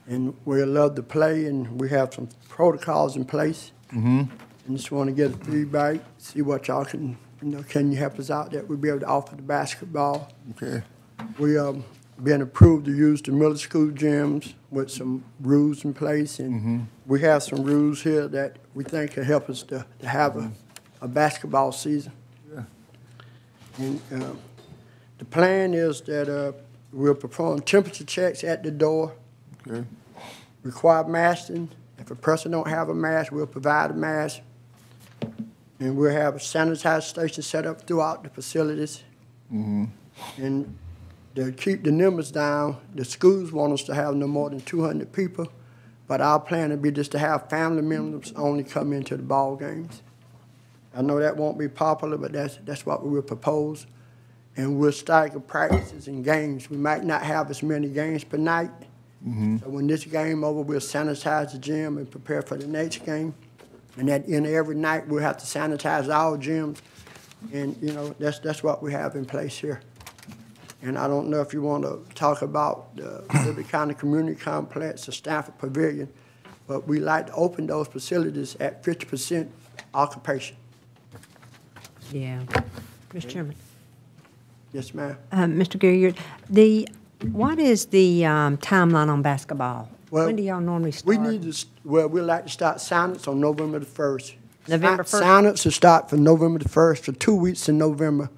Speaker 16: And we love to play, and we have some protocols in place.
Speaker 1: Mm-hmm.
Speaker 16: And just want to get a feedback, see what y'all can you help us out that we'll be able to offer the basketball.
Speaker 1: Okay.
Speaker 16: We been approved to use the middle school gyms with some rules in place, and we have some rules here that we think can help us to have a basketball season.
Speaker 1: Yeah.
Speaker 16: And the plan is that we'll perform temperature checks at the door.
Speaker 1: Okay.
Speaker 16: Require masking. If a person don't have a mask, we'll provide a mask. And we'll have a sanitized station set up throughout the facilities. And to keep the numbers down, the schools want us to have no more than 200 people, but our plan would be just to have family members only come into the ball games. I know that won't be popular, but that's what we will propose. And we'll stagger practices and games. We might not have as many games per night. So when this game over, we'll sanitize the gym and prepare for the next game. And at the end of every night, we'll have to sanitize our gyms. And, you know, that's what we have in place here. And I don't know if you want to talk about the Levy County Community Complex or Stanford Pavilion, but we like to open those facilities at 50% occupation.
Speaker 11: Yeah. Mr. Chairman.
Speaker 16: Yes, ma'am.
Speaker 11: Mr. Gilliard, what is the timeline on basketball?
Speaker 16: Well,
Speaker 11: when do y'all normally start?
Speaker 16: We need to, we like to start sign-ups on November the 1st.
Speaker 11: November 1st?
Speaker 16: Sign-ups will start for November the 1st for 2 weeks in November.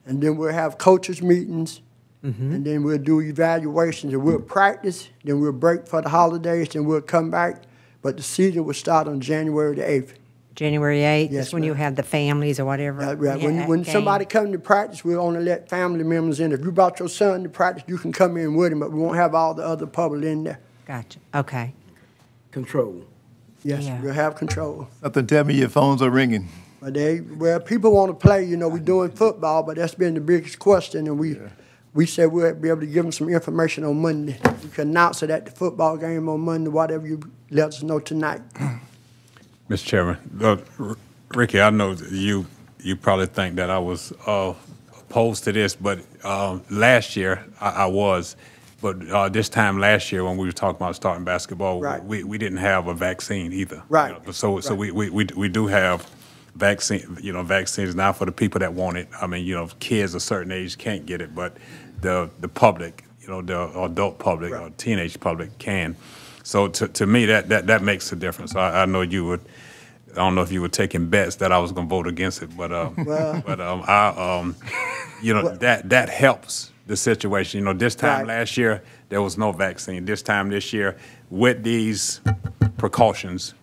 Speaker 16: And then we'll have coaches meetings, and then we'll do evaluations, and we'll practice, then we'll break for the holidays, then we'll come back. But the season will start on January the 8th.
Speaker 11: January 8th?
Speaker 16: Yes,
Speaker 11: That's when you have the families or whatever?
Speaker 16: Right. When somebody comes to practice, we'll only let family members in. If you brought your son to practice, you can come in with him, but we won't have all the other public in there.
Speaker 11: Gotcha. Okay.
Speaker 4: Control.
Speaker 16: Yes,
Speaker 11: Yeah.
Speaker 16: we'll have control.
Speaker 1: Something tell me your phones are ringing.
Speaker 16: But people want to play. You know, we're doing football, but that's been the biggest question, and we said we'll be able to give them some information on Monday. We can announce it at the football game on Monday, whatever you let us know tonight.
Speaker 6: Mr. Chairman, Ricky, I know you probably think that I was opposed to this, but last year I was. But this time last year when we were talking about starting basketball,
Speaker 16: Right.
Speaker 6: we didn't have a vaccine either.
Speaker 16: Right.
Speaker 6: You know, so we do have vaccines now for the people that want it. I mean, kids a certain age can't get it, but the public, the adult public or teenage public can. So to me, that makes a difference. I know you would. I don't know if you were taking bets that I was going to vote against it, but that helps the situation. This time last year there was no vaccine. This time this year, with these precautions,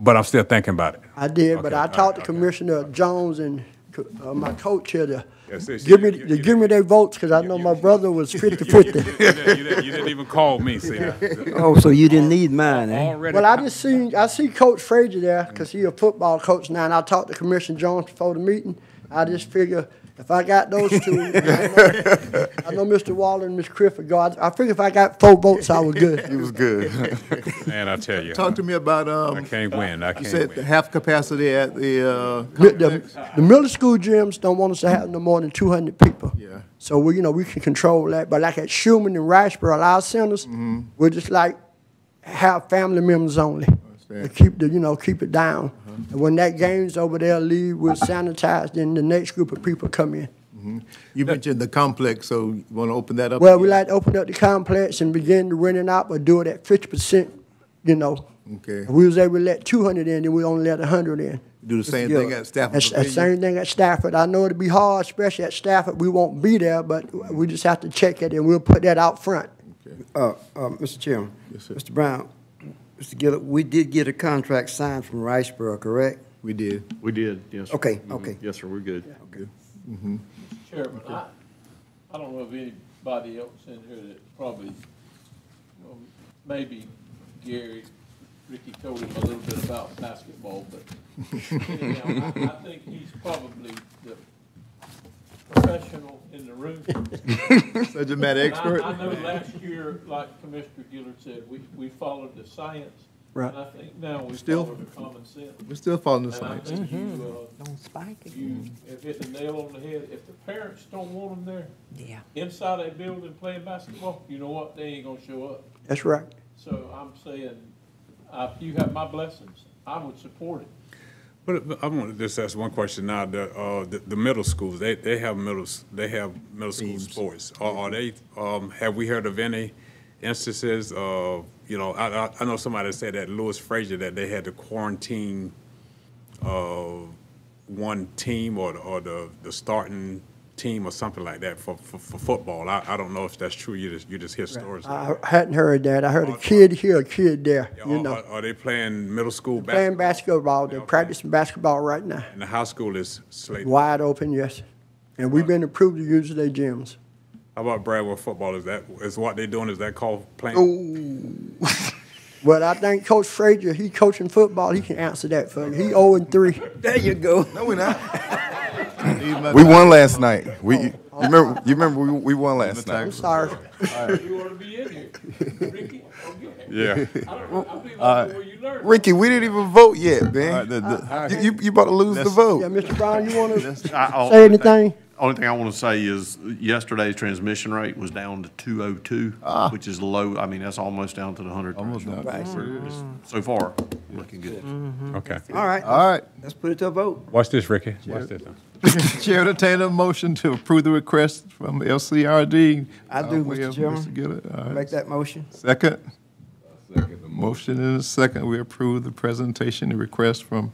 Speaker 6: but I'm still thinking about it.
Speaker 16: I did,
Speaker 6: Okay,
Speaker 16: but I talked to Commissioner Jones and my coach here to
Speaker 6: Yes,
Speaker 16: give me their votes, because I know my brother was 50-50.
Speaker 6: You didn't even call me, see.
Speaker 4: Oh, so you didn't need mine, eh?
Speaker 16: Well, I see Coach Frazier there because he's a football coach now, and I talked to Commissioner Jones before the meeting. I just figure if I got those two, I know Mr. Waller and Ms. Crifford go. I figure if I got 4 votes, I was good.
Speaker 1: He was good.
Speaker 6: Man, I tell you.
Speaker 1: Talk to me about
Speaker 6: I can't win. I can't
Speaker 1: you said
Speaker 6: win.
Speaker 1: half capacity at the complex?
Speaker 16: The middle school gyms don't want us to have no more than 200 people.
Speaker 1: Yeah.
Speaker 16: So we can control that. But like at Schumann and Riceboro, our centers, we're just like have family members only. To keep it down. And when that game's over there, leave, we'll sanitize, then the next group of people come in.
Speaker 1: You mentioned the complex, so you want to open that up?
Speaker 16: Well, we like to open up the complex and begin to rent it out, but do it at 50%,
Speaker 1: Okay.
Speaker 16: If we was able to let 200 in, then we only let 100 in.
Speaker 1: Do the same thing at Stafford?
Speaker 16: The same thing at Stafford. I know it'll be hard, especially at Stafford. We won't be there, but we just have to check it, and we'll put that out front.
Speaker 4: Mr. Chairman.
Speaker 1: Yes, sir.
Speaker 4: Mr. Brown, Mr. Gillett, we did get a contract signed from Riceboro, correct?
Speaker 1: We did.
Speaker 2: We did, yes. Sir.
Speaker 4: Okay, okay.
Speaker 2: Yes, sir, we're good.
Speaker 4: Okay.
Speaker 7: Chairman, I don't know of anybody else in here that probably, maybe Gary, Ricky told him a little bit about basketball, but anyhow, I think he's probably the professional in the room.
Speaker 1: Such a mad expert.
Speaker 7: I know last year, like Commissioner Gillard said, we followed the science.
Speaker 16: Right.
Speaker 7: And I think now we
Speaker 1: Still-
Speaker 7: follow the common sense.
Speaker 1: We're still following the
Speaker 7: And I
Speaker 1: science.
Speaker 7: think
Speaker 11: Don't spike it.
Speaker 7: you have hit the nail on the head. If the parents don't want them there,
Speaker 11: Yeah.
Speaker 7: inside a building playing basketball, you know what? They ain't gonna show up.
Speaker 16: That's right.
Speaker 7: So I'm saying, you have my blessings. I would support it.
Speaker 6: But I want to just ask one question now. The middle schools, they have middle school sports. Are they? Have we heard of any instances of I know somebody said at Lewis Frazier that they had to quarantine one team or the starting team or something like that for football. I don't know if that's true. You just hear stories.
Speaker 16: I hadn't heard that. I heard a kid here, a kid there, you know.
Speaker 6: Are they playing middle school
Speaker 16: Playing
Speaker 6: basketball?
Speaker 16: basketball. They're practicing basketball right now.
Speaker 6: And the high school is slated.
Speaker 16: Wide open, yes. And we've been approved to use their gyms.
Speaker 6: How about Bradwell football? Is what they're doing? Is that called playing?
Speaker 16: Well, I think Coach Frazier, he coaching football. He can answer that for you. He 0-3.
Speaker 4: There you go.
Speaker 8: No, we're not. We won last night. You remember we won last night.
Speaker 16: I'm sorry.
Speaker 7: You want to be in here. Ricky,
Speaker 6: Yeah.
Speaker 8: Ricky, we didn't even vote yet, man. You about to lose the vote.
Speaker 16: Yeah, Mr. Brown, you want to
Speaker 2: say
Speaker 16: say anything?
Speaker 2: Only thing I want to say is yesterday's transmission rate was down to 202, which is low. I mean, that's almost down to the 100.
Speaker 1: Almost down.
Speaker 2: So far, looking good.
Speaker 6: Okay.
Speaker 4: All right.
Speaker 1: All right.
Speaker 4: Let's put it to a vote.
Speaker 6: Watch this, Ricky. Watch this.
Speaker 1: Chair entertain a motion to approve the request from LCRD.
Speaker 4: I do,
Speaker 1: We
Speaker 4: Mr.
Speaker 1: have
Speaker 4: Chairman.
Speaker 1: Mr. Gillett. All right.
Speaker 4: Make that motion.
Speaker 1: Second? Motion and a second. We approve the presentation and request from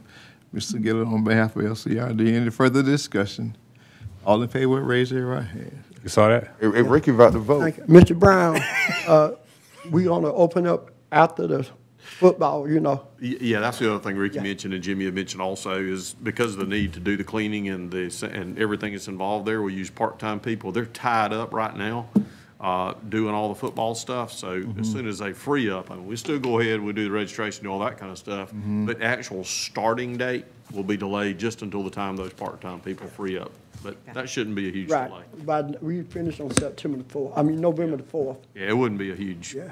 Speaker 1: Mr. Gillett on behalf of LCRD. Any further discussion? All in favor, raise your right hand.
Speaker 6: You saw that?
Speaker 8: Hey, Ricky about to vote.
Speaker 16: Thank you. Mr. Brown, we going to open up after the football, you know.
Speaker 2: Yeah, that's the other thing Ricky mentioned and Jimmy had mentioned also is because of the need to do the cleaning and everything that's involved there, we use part-time people. They're tied up right now doing all the football stuff. So as soon as they free up, I mean, we still go ahead, we do the registration, do all that kind of stuff. But actual starting date will be delayed just until the time those part-time people free up. But that shouldn't be a huge delay.
Speaker 16: But we finish on September the 4th. I mean, November the 4th.
Speaker 2: Yeah, it wouldn't be a huge.
Speaker 16: Yeah.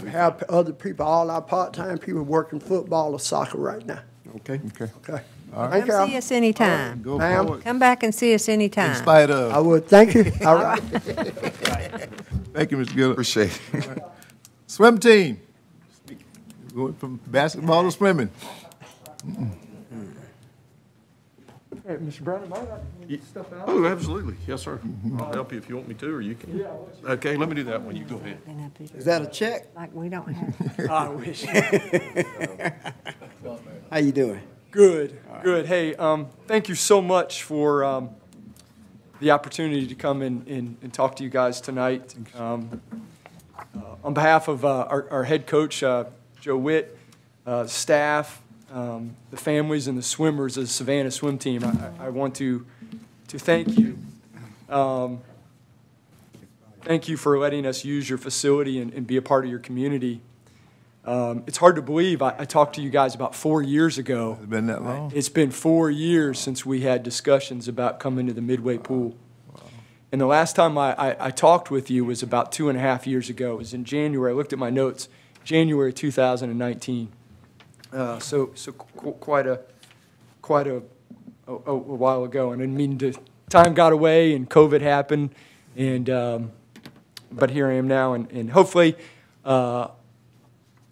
Speaker 16: We have other people, all our part-time people working football or soccer right now.
Speaker 4: Okay.
Speaker 1: Okay.
Speaker 16: Okay.
Speaker 1: All
Speaker 11: Come see us anytime.
Speaker 1: Go
Speaker 16: Ma'am.
Speaker 1: forward.
Speaker 11: Come back and see us anytime.
Speaker 1: In spite of.
Speaker 16: I would. Thank you. All right.
Speaker 1: Thank you, Mr. Gillett.
Speaker 8: Appreciate it.
Speaker 1: Swim team. Going from basketball to swimming.
Speaker 17: Hey, Mr. Brown, am I allowed to get stuff out?
Speaker 2: Oh, absolutely. Yes, sir. I'll help you if you want me to, or you can. Okay, let me do that one. You go ahead.
Speaker 4: Is that a check?
Speaker 11: Like we don't have.
Speaker 17: I wish.
Speaker 4: How you doing?
Speaker 17: Good, good. Hey, thank you so much for the opportunity to come and talk to you guys tonight. On behalf of our head coach, Joe Witt, staff, the families and the swimmers of the Savannah swim team, I want to thank you. Thank you for letting us use your facility and be a part of your community. It's hard to believe. I talked to you guys about 4 years ago.
Speaker 1: It's been that long?
Speaker 17: It's been 4 years since we had discussions about coming to the Midway pool. Wow. And the last time I talked with you was about 2.5 years ago. It was in January. I looked at my notes, January 2019. So quite a while ago. And I mean, time got away and COVID happened, and but here I am now, and hopefully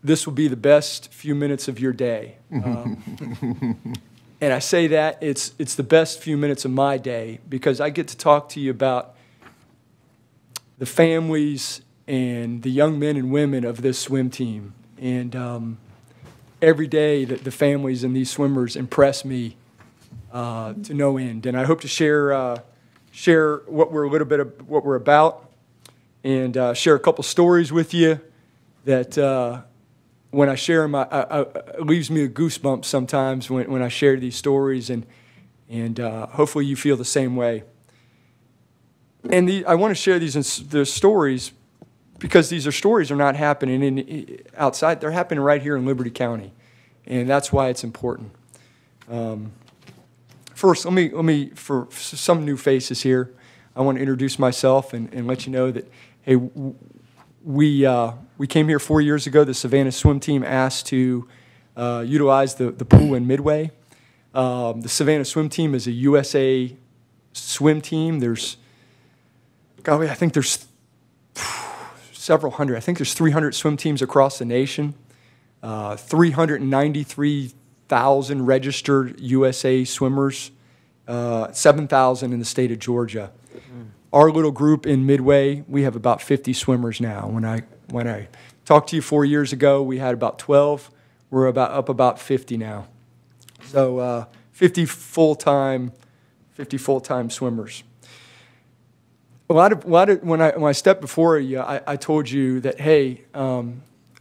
Speaker 17: this will be the best few minutes of your day. And I say that it's the best few minutes of my day because I get to talk to you about the families and the young men and women of this swim team. And every day that the families and these swimmers impress me to no end. And I hope to share what we're a little bit of what we're about, and share a couple stories with you that when I share them, it leaves me a goosebump sometimes when I share these stories, and hopefully you feel the same way. And I want to share these stories because these stories are not happening outside. They're happening right here in Liberty County, and that's why it's important. First, let me for some new faces here, I want to introduce myself and let you know that, hey, we came here 4 years ago. The Savannah swim team asked to utilize the pool in Midway. The Savannah swim team is a USA swim team. There's, golly, I think there's several hundred. I think there's 300 swim teams across the nation. 393,000 registered USA swimmers. 7,000 in the state of Georgia. Our little group in Midway, we have about 50 swimmers now. When I talked to you 4 years ago, we had about 12. We're up about 50 now. So 50 full-time swimmers. A lot of when I stepped before you, I told you that, hey, a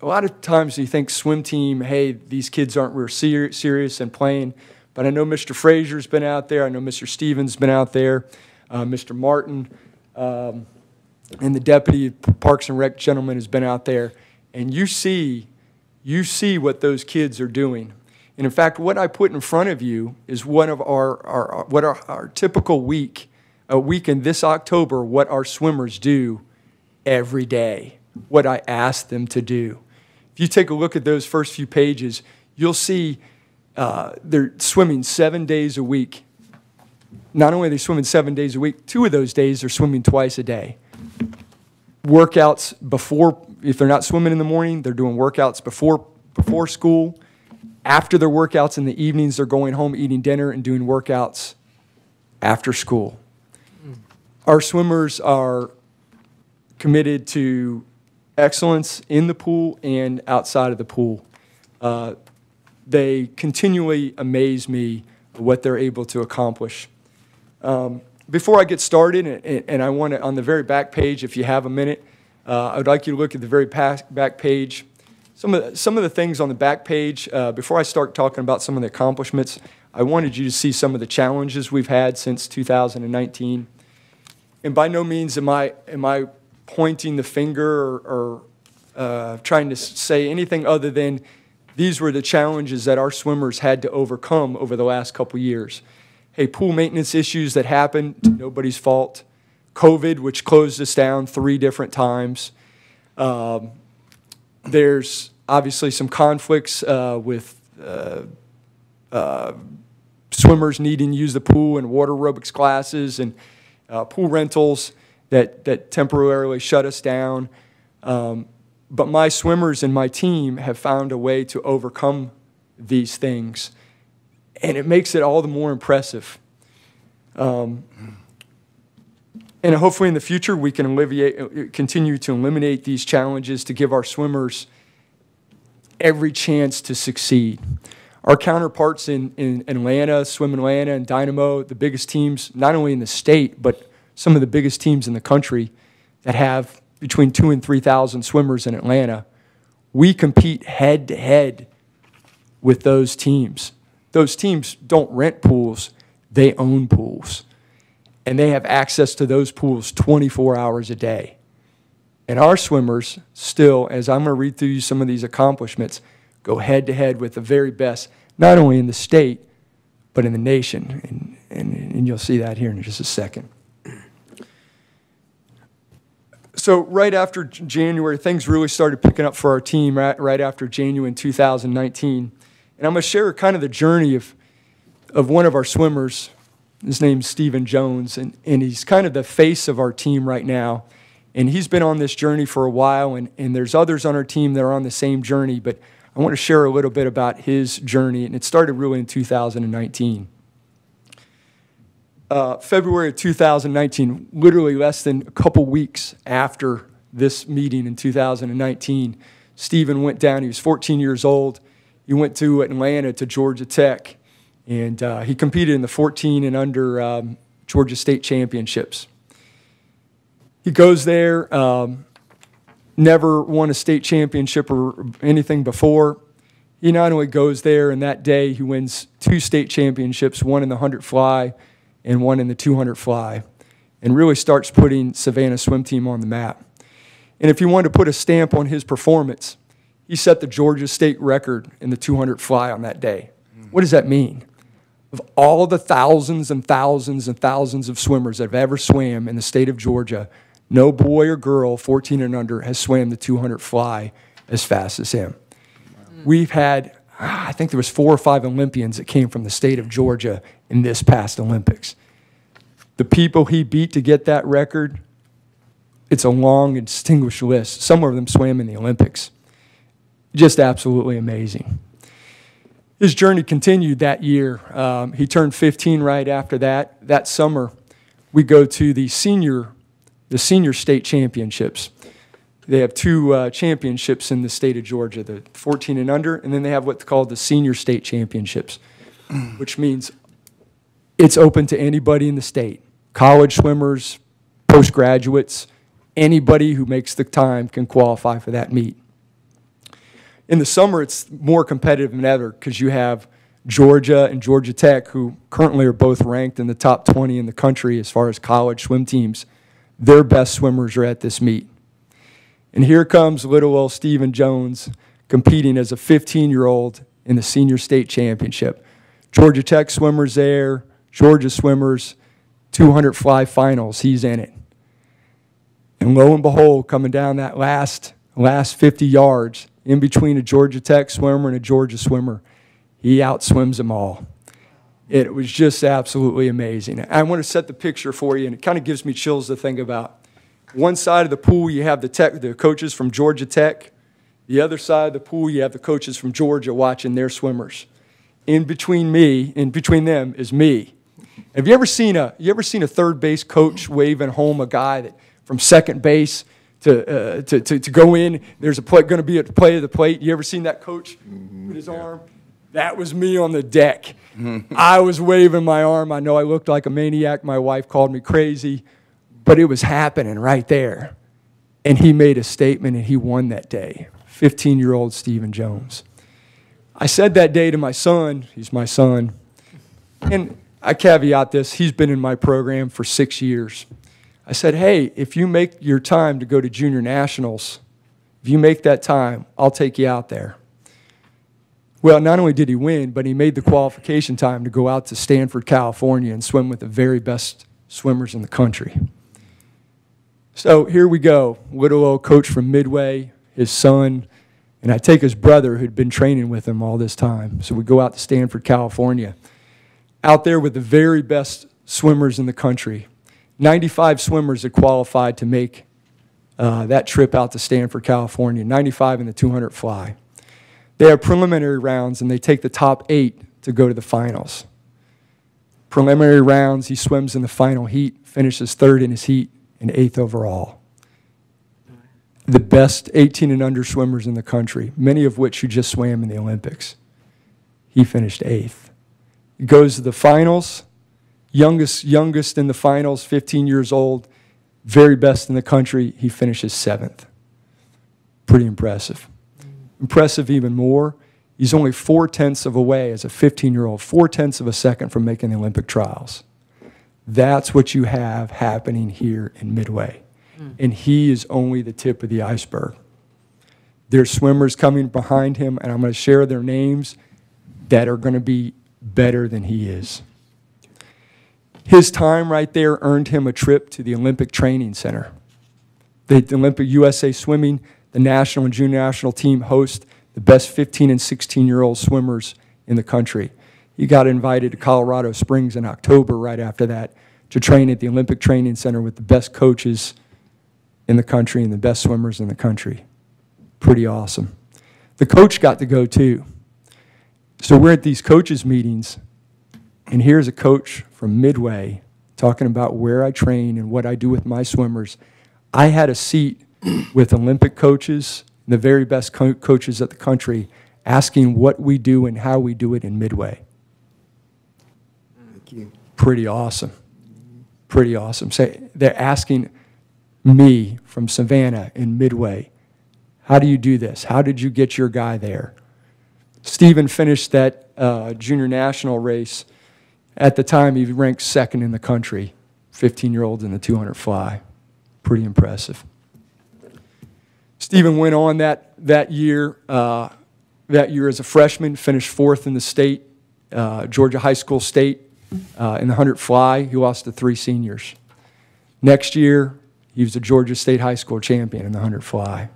Speaker 17: lot of times you think swim team, hey, these kids aren't real serious and playing. But I know Mr. Frazier's been out there. I know Mr. Stevens been out there, Mr. Martin, and the deputy Parks and Rec gentleman has been out there. And you see what those kids are doing. And in fact, what I put in front of you is one of our typical weekend this October, what our swimmers do every day, what I ask them to do. If you take a look at those first few pages, you'll see they're swimming 7 days a week. Not only are they swimming 7 days a week, 2 of those days they're swimming twice a day. Workouts before, if they're not swimming in the morning, they're doing workouts before school. After their workouts in the evenings, they're going home, eating dinner, and doing workouts after school. Our swimmers are committed to excellence in the pool and outside of the pool. They continually amaze me what they're able to accomplish. Before I get started, and I want to, on the very back page, if you have a minute, I would like you to look at the very back page. Some of the things on the back page, before I start talking about some of the accomplishments, I wanted you to see some of the challenges we've had since 2019. And by no means am I pointing the finger or trying to say anything other than these were the challenges that our swimmers had to overcome over the last couple years. Hey, pool maintenance issues that happened, nobody's fault. COVID, which closed us down 3 different times. There's obviously some conflicts with swimmers needing to use the pool and water aerobics classes and pool rentals that temporarily shut us down. But my swimmers and my team have found a way to overcome these things, and it makes it all the more impressive. And hopefully in the future we can continue to eliminate these challenges to give our swimmers every chance to succeed. Our counterparts in Atlanta, Swim Atlanta and Dynamo, the biggest teams not only in the state, but some of the biggest teams in the country that have between 2,000 and 3,000 swimmers in Atlanta, we compete head-to-head with those teams. Those teams don't rent pools, they own pools. And they have access to those pools 24 hours a day. And our swimmers still, as I'm going to read through you some of these accomplishments, go head-to-head with the very best, not only in the state, but in the nation. And you'll see that here in just a second. So right after January, things really started picking up for our team right after January in 2019. And I'm going to share kind of the journey of one of our swimmers. His name's Stephen Jones, and he's kind of the face of our team right now. And he's been on this journey for a while, and there's others on our team that are on the same journey, but I want to share a little bit about his journey, and it started really in 2019. February of 2019, literally less than a couple weeks after this meeting in 2019, Stephen went down. He was 14 years old. He went to Atlanta to Georgia Tech, and he competed in the 14 and under Georgia State Championships. He goes there, never won a state championship or anything before. He not only goes there, and that day he wins 2 state championships, one in the 100 fly and one in the 200 fly, and really starts putting Savannah swim team on the map. And if you wanted to put a stamp on his performance, he set the Georgia State record in the 200 fly on that day. What does that mean? Of all the thousands and thousands and thousands of swimmers that have ever swam in the state of Georgia, no boy or girl 14 and under has swam the 200 fly as fast as him. We've had, I think there was 4 or 5 Olympians that came from the state of Georgia in this past Olympics. The people he beat to get that record, it's a long and distinguished list. Some of them swam in the Olympics. Just absolutely amazing. His journey continued that year. He turned 15 right after that. That summer, we go to the senior state championships. They have 2 championships in the state of Georgia, the 14 and under, and then they have what's called the senior state championships, which means It's open to anybody in the state. College swimmers, postgraduates, anybody who makes the time can qualify for that meet. In the summer, it's more competitive than ever because you have Georgia and Georgia Tech, who currently are both ranked in the top 20 in the country as far as college swim teams. Their best swimmers are at this meet. And here comes little old Stephen Jones competing as a 15-year-old in the senior state championship. Georgia Tech swimmers there, Georgia swimmers, 200 fly finals, he's in it. And lo and behold, coming down that last 50 yards, in between a Georgia Tech swimmer and a Georgia swimmer, he outswims them all. It was just absolutely amazing. I want to set the picture for you, and it kind of gives me chills to think about. One side of the pool, you have the coaches from Georgia Tech. The other side of the pool, you have the coaches from Georgia watching their swimmers. In between them is me. Have you ever seen a third base coach waving home a guy that from second base to go in? There's going to be a play of the plate. You ever seen that coach with his arm? That was me on the deck. I was waving my arm. I know I looked like a maniac. My wife called me crazy, but it was happening right there. And he made a statement, and he won that day. 15-year-old Stephen Jones. I said that day to my son, he's my son, and I caveat this, he's been in my program for 6 years. I said, hey, if you make your time to go to junior nationals, if you make that time, I'll take you out there. Well, not only did he win, but he made the qualification time to go out to Stanford, California and swim with the very best swimmers in the country. So here we go, little old coach from Midway, his son, and I take his brother who'd been training with him all this time. So we go out to Stanford, California, out there with the very best swimmers in the country. 95 swimmers had qualified to make that trip out to Stanford, California, 95 in the 200 fly. They have preliminary rounds, and they take the top 8 to go to the finals. Preliminary rounds, he swims in the final heat, finishes 3rd in his heat, and 8th overall. The best 18 and under swimmers in the country, many of which who just swam in the Olympics. He finished 8th. He goes to the finals, youngest in the finals, 15 years old, very best in the country, he finishes 7th. Pretty impressive. Impressive even more, he's only 4/10 of a way as a 15-year-old, 4/10 of a second from making the Olympic trials. That's what you have happening here in Midway. And he is only the tip of the iceberg. There's swimmers coming behind him, and I'm going to share their names that are going to be better than he is. His time right there earned him a trip to the Olympic Training Center. The Olympic USA Swimming, the national and junior national team host the best 15 and 16-year-old swimmers in the country. He got invited to Colorado Springs in October right after that to train at the Olympic Training Center with the best coaches in the country and the best swimmers in the country. Pretty awesome. The coach got to go too. So we're at these coaches meetings, and here's a coach from Midway talking about where I train and what I do with my swimmers. I had a seat with Olympic coaches, the very best coaches at the country, asking what we do and how we do it in Midway.
Speaker 4: Thank you.
Speaker 17: Pretty awesome. Pretty awesome. Say, they're asking me from Savannah in Midway, how do you do this? How did you get your guy there? Stephen finished that junior national race. At the time, he ranked 2nd in the country, 15-year-old in the 200 fly. Pretty impressive. Stephen went on that year as a freshman, finished 4th in the state, Georgia High School State in the 100 fly. He lost to 3 seniors. Next year, he was a Georgia State High School champion in the 100 fly.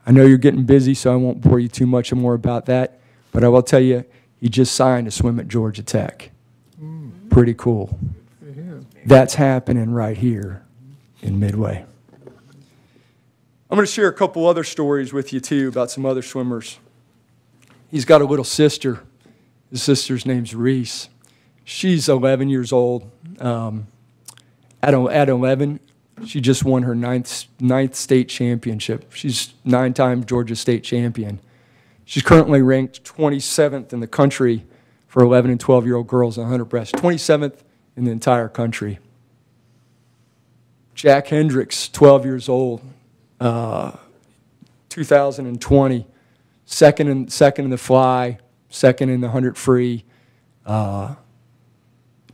Speaker 17: I know you're getting busy, so I won't bore you too much more about that, but I will tell you, he just signed to swim at Georgia Tech. Pretty cool. That's happening right here in Midway. I'm going to share a couple other stories with you, too, about some other swimmers. He's got a little sister. His sister's name's Reese. She's 11 years old. At 11, she just won her ninth state championship. She's 9-time Georgia State champion. She's currently ranked 27th in the country for 11 and 12-year-old girls in 100 breast. 27th in the entire country. Jack Hendricks, 12 years old, 2020, second in the fly, second in the 100 free.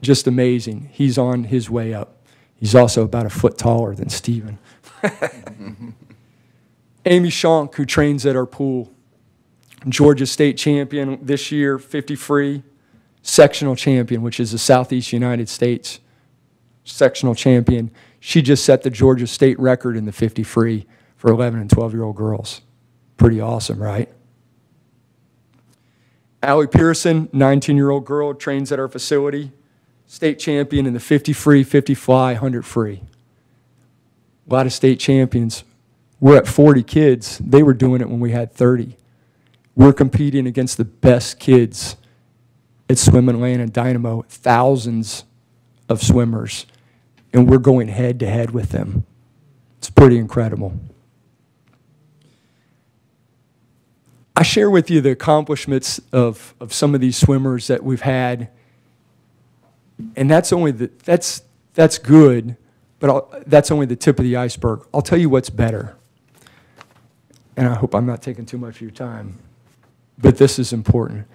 Speaker 17: Just amazing. He's on his way up. He's also about a foot taller than Steven. Amy Shonk, who trains at our pool, Georgia State champion this year, 50 free, sectional champion, which is the Southeast United States sectional champion. She just set the Georgia State record in the 50 free for 11 and 12-year-old girls. Pretty awesome, right? Allie Pearson, 19-year-old girl, trains at our facility, state champion in the 50 free, 50 fly, 100 free. A lot of state champions. We're at 40 kids. They were doing it when we had 30. We're competing against the best kids at Swim Atlanta and Dynamo, thousands of swimmers, and we're going head-to-head with them. It's pretty incredible. I share with you the accomplishments of some of these swimmers that we've had, and that's only that's good, but that's only the tip of the iceberg. I'll tell you what's better, and I hope I'm not taking too much of your time, but this is important.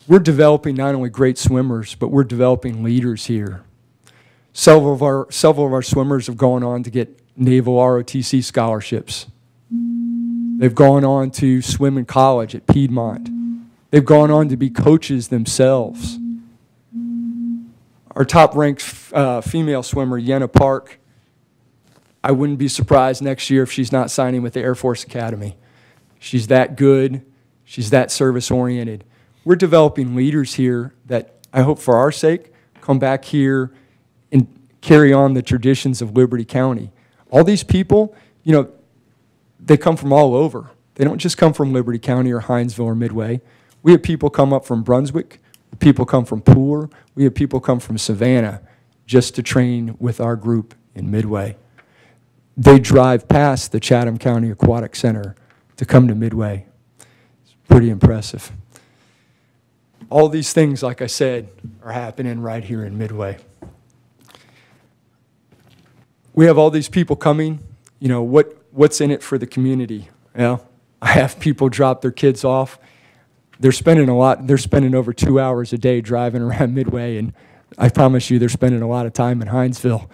Speaker 17: We're developing not only great swimmers, but we're developing leaders here. Several of our swimmers have gone on to get Naval ROTC scholarships. They've gone on to swim in college at Piedmont. They've gone on to be coaches themselves. Our top-ranked female swimmer, Yenna Park, I wouldn't be surprised next year if she's not signing with the Air Force Academy. She's that good. She's that service-oriented. We're developing leaders here that I hope for our sake come back here and carry on the traditions of Liberty County. All these people, you know, they come from all over. They don't just come from Liberty County or Hinesville or Midway. We have people come up from Brunswick. People come from Pooler. We have people come from Savannah just to train with our group in Midway. They drive past the Chatham County Aquatic Center to come to Midway. It's pretty impressive. All these things, like I said, are happening right here in Midway. We have all these people coming. You know, what's in it for the community? Well, I have people drop their kids off. They're spending a lot. They're spending over 2 hours a day driving around Midway, and I promise you they're spending a lot of time in Hinesville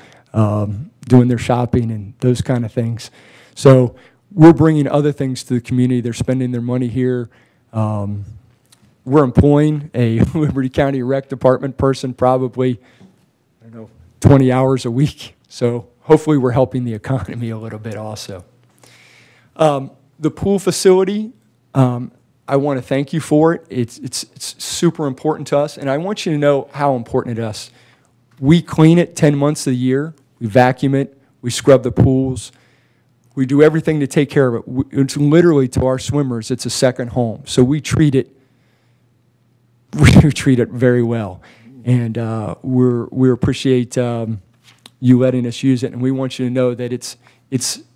Speaker 17: doing their shopping and those kind of things. So we're bringing other things to the community. They're spending their money here. We're employing a Liberty County Rec Department person probably, I don't know, 20 hours a week. So hopefully we're helping the economy a little bit also. The pool facility, I want to thank you for it. It's super important to us, and I want you to know how important it is. We clean it 10 months of the year. We vacuum it. We scrub the pools. We do everything to take care of it. It's literally, to our swimmers, it's a second home. So we treat it very well, and we appreciate you letting us use it. And we want you to know that it's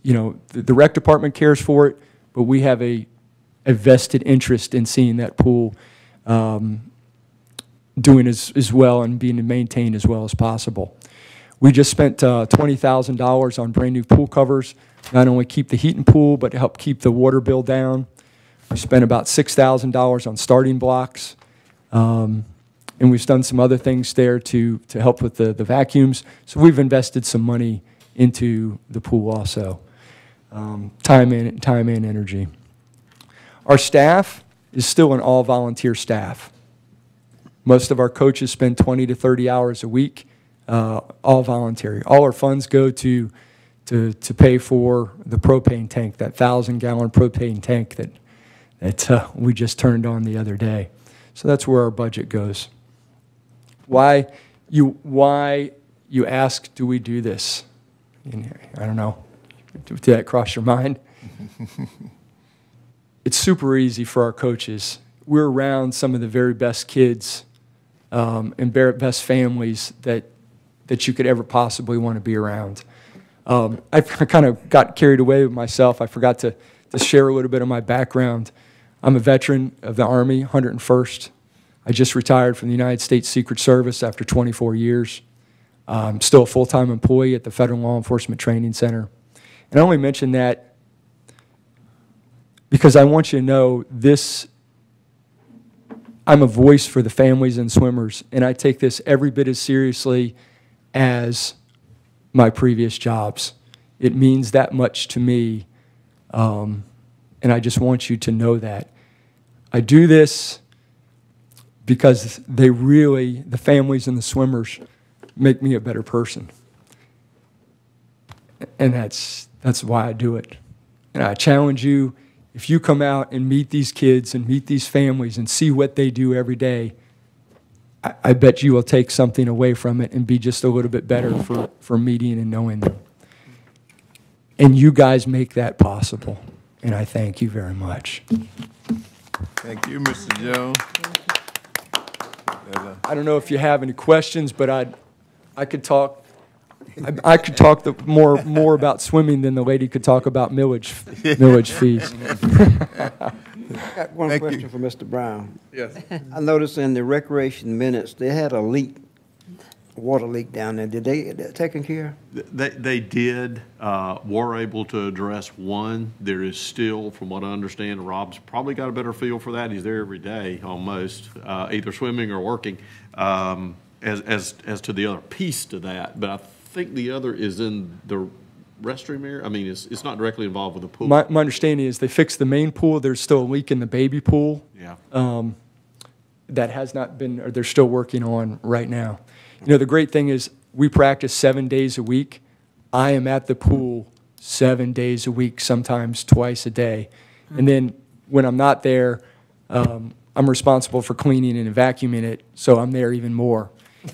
Speaker 17: you know, the rec department cares for it, but we have a vested interest in seeing that pool doing as well and being maintained as well as possible. We just spent $20,000 on brand new pool covers, not only keep the heat in pool, but to help keep the water bill down. We spent about $6,000 on starting blocks. And we've done some other things there to help with the vacuums. So we've invested some money into the pool also. Time and energy. Our staff is still an all-volunteer staff. Most of our coaches spend 20 to 30 hours a week, all voluntary. All our funds go to pay for the propane tank, that 1,000-gallon propane tank that we just turned on the other day. So that's where our budget goes. Why you ask, do we do this? I don't know. Did that cross your mind? It's super easy for our coaches. We're around some of the very best kids and best families that you could ever possibly want to be around. I kind of got carried away with myself. I forgot to share a little bit of my background. I'm a veteran of the Army, 101st. I just retired from the United States Secret Service after 24 years. I'm still a full-time employee at the Federal Law Enforcement Training Center. And I only mention that because I want you to know this, I'm a voice for the families and swimmers, and I take this every bit as seriously as my previous jobs. It means that much to me, and I just want you to know that. I do this because they really, the families and the swimmers, make me a better person. And that's why I do it. And I challenge you, if you come out and meet these kids and meet these families and see what they do every day, I bet you will take something away from it and be just a little bit better for meeting and knowing them. And you guys make that possible. And I thank you very much.
Speaker 1: Thank you, Mr. Jones.
Speaker 17: I don't know if you have any questions, but I could talk. I could talk more about swimming than the lady could talk about millage fees.
Speaker 4: I got one question for Mr. Brown.
Speaker 1: Yes.
Speaker 4: I noticed in the recreation minutes they had a leak, a water leak down there. Did they get that taken care of?
Speaker 2: They did, were able to address one. There is still, from what I understand, Rob's probably got a better feel for that. He's there every day almost, either swimming or working, as to the other piece to that. But I think the other is in the restroom area. I mean, it's not directly involved with the pool.
Speaker 17: My understanding is they fixed the main pool. There's still a leak in the baby pool.
Speaker 2: Yeah.
Speaker 17: That has not been, or they're still working on right now. You know, the great thing is we practice 7 days a week. I am at the pool 7 days a week, sometimes twice a day. And then when I'm not there, I'm responsible for cleaning and vacuuming it, so I'm there even more.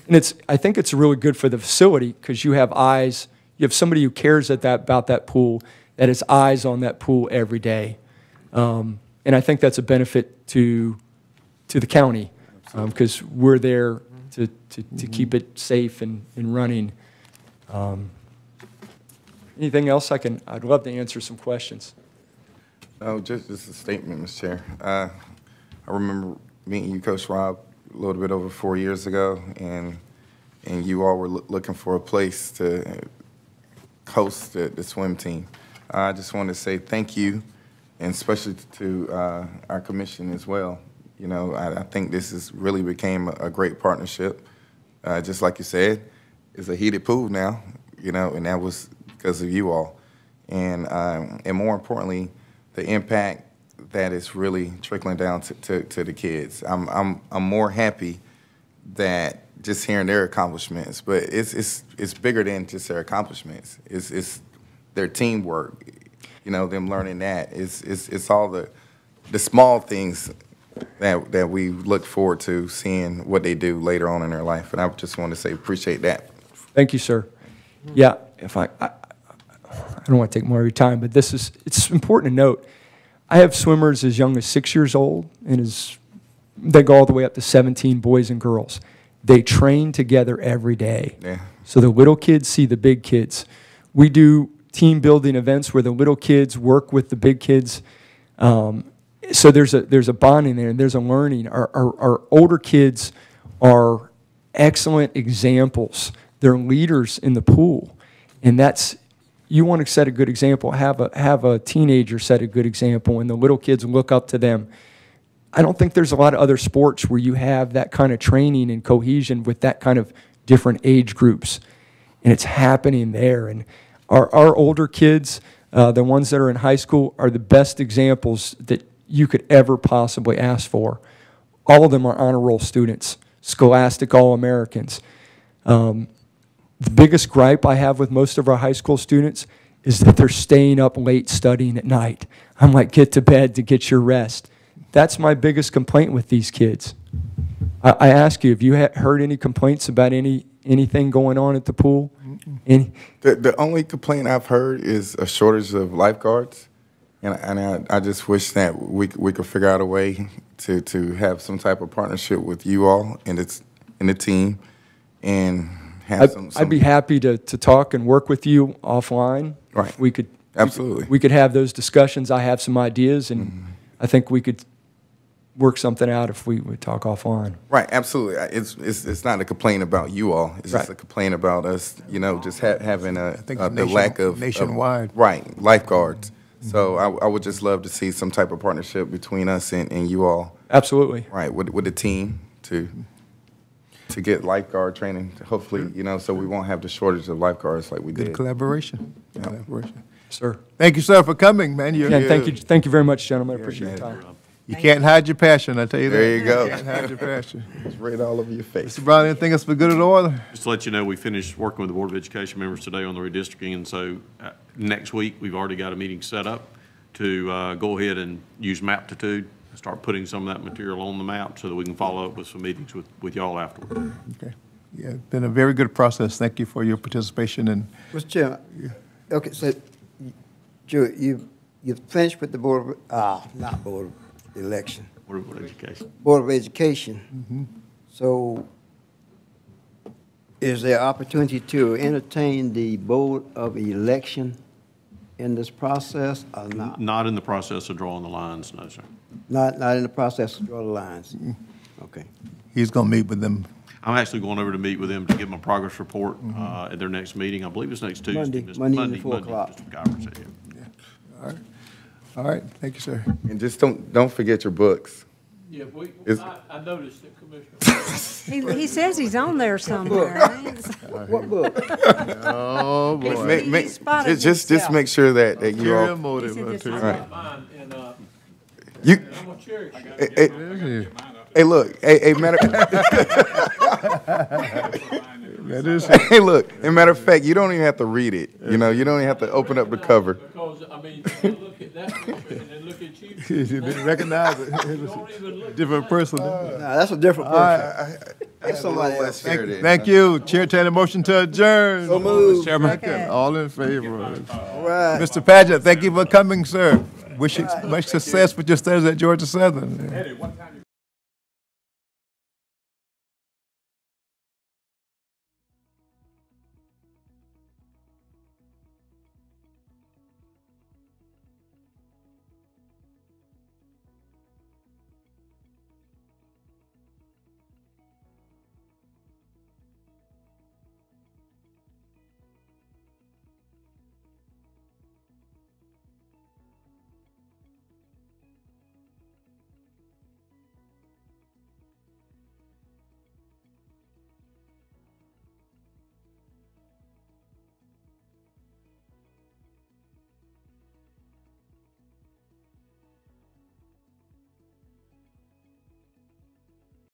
Speaker 17: And I think it's really good for the facility because you have eyes. You have somebody who cares about that pool, that has eyes on that pool every day. And I think that's a benefit to the county because we're there to keep it safe and running. Anything else I'd love to answer some questions.
Speaker 8: No, just a statement, Mr. Chair. I remember meeting you, Coach Rob, a little bit over 4 years ago, and you all were looking for a place to host the swim team. I just want to say thank you, and especially to our commission as well. You know, I think this has really became a great partnership. Just like you said, it's a heated pool now, you know, and that was because of you all. And more importantly, the impact that is really trickling down to the kids. I'm more happy that just hearing their accomplishments, but it's bigger than just their accomplishments. It's their teamwork, you know, them learning that. It's all the small things that we look forward to seeing what they do later on in their life. And I just want to say appreciate that.
Speaker 17: Thank you, sir. Yeah, if I don't want to take more of your time, but it's important to note. I have swimmers as young as 6 years old, and they go all the way up to 17 boys and girls. They train together every day.
Speaker 8: Yeah.
Speaker 17: So the little kids see the big kids. We do team building events where the little kids work with the big kids. So there's a bonding there, and there's a learning. Our older kids are excellent examples. They're leaders in the pool, and you want to set a good example. Have a teenager set a good example, and the little kids look up to them. I don't think there's a lot of other sports where you have that kind of training and cohesion with that kind of different age groups, and it's happening there. And our older kids, the ones that are in high school, are the best examples that you could ever possibly ask for. All of them are honor roll students, Scholastic All-Americans. The biggest gripe I have with most of our high school students is that they're staying up late studying at night. I'm like, get to bed to get your rest. That's my biggest complaint with these kids. I ask you, have you heard any complaints about anything going on at the pool?
Speaker 8: The only complaint I've heard is a shortage of lifeguards, and I just wish that we could figure out a way to have some type of partnership with you all and the team, and have
Speaker 17: I'd be happy to talk and work with you offline.
Speaker 8: Right.
Speaker 17: We could
Speaker 8: absolutely.
Speaker 17: We could have those discussions. I have some ideas, and I think we could work something out if we would talk offline.
Speaker 8: Right, absolutely. It's not a complaint about you all. It's just a complaint about us, just having the lack of
Speaker 1: nationwide.
Speaker 8: Right, lifeguards. So I would just love to see some type of partnership between us and you all.
Speaker 17: Absolutely.
Speaker 8: Right, with the team to get lifeguard training, hopefully, so we won't have the shortage of lifeguards like we
Speaker 1: Good
Speaker 8: did.
Speaker 1: collaboration. Collaboration.
Speaker 17: Sir.
Speaker 1: Thank you, sir, for coming, man.
Speaker 17: Thank you very much, gentlemen. I appreciate your time.
Speaker 1: You can't hide your passion, I tell you that.
Speaker 8: There you go.
Speaker 1: You can't hide your passion.
Speaker 8: It's right all over your face.
Speaker 1: Mr. Brown, anything else for good of the order?
Speaker 2: Just to let you know, we finished working with the Board of Education members today on the redistricting, and so next week, we've already got a meeting set up to go ahead and use Maptitude, start putting some of that material on the map so that we can follow up with some meetings with y'all afterward.
Speaker 1: Okay. Yeah, it's been a very good process. Thank you for your participation. And
Speaker 4: Mr. Chairman, okay, so you've finished with the Board of, not Board of Election.
Speaker 2: Board of Education.
Speaker 4: Board of Education. So is there opportunity to entertain the Board of Election in this process or not?
Speaker 2: Not in the process of drawing the lines, no, sir.
Speaker 4: Not in the process of draw the lines? Okay.
Speaker 1: He's going to meet with them.
Speaker 2: I'm actually going over to meet with them to give them a progress report at their next meeting. I believe it's next Tuesday.
Speaker 4: Monday, 4 o'clock.
Speaker 2: Mr. McIver said, yeah.
Speaker 1: All right. All right. Thank you, sir.
Speaker 8: And just don't forget your books.
Speaker 7: Yeah, I noticed that, Commissioner.
Speaker 11: He says he's on there somewhere.
Speaker 4: What book?
Speaker 1: Oh, boy.
Speaker 8: Just make sure that you all.
Speaker 1: Right.
Speaker 8: You. Hey, look. Hey, matter. Hey, look. As a matter of fact, you don't even have to read it. You don't even have to open up the cover.
Speaker 7: Because, I mean, you look at that picture and then look at you.
Speaker 1: You didn't recognize it. It was a different person.
Speaker 4: No, that's a different person. That's somebody else.
Speaker 1: Thank you. Chair, take a motion to adjourn.
Speaker 4: So moved.
Speaker 1: Chairman. All in favor.
Speaker 4: All right.
Speaker 1: Mr. Paget, thank you for coming, sir. Wish you much success with your studies at Georgia Southern.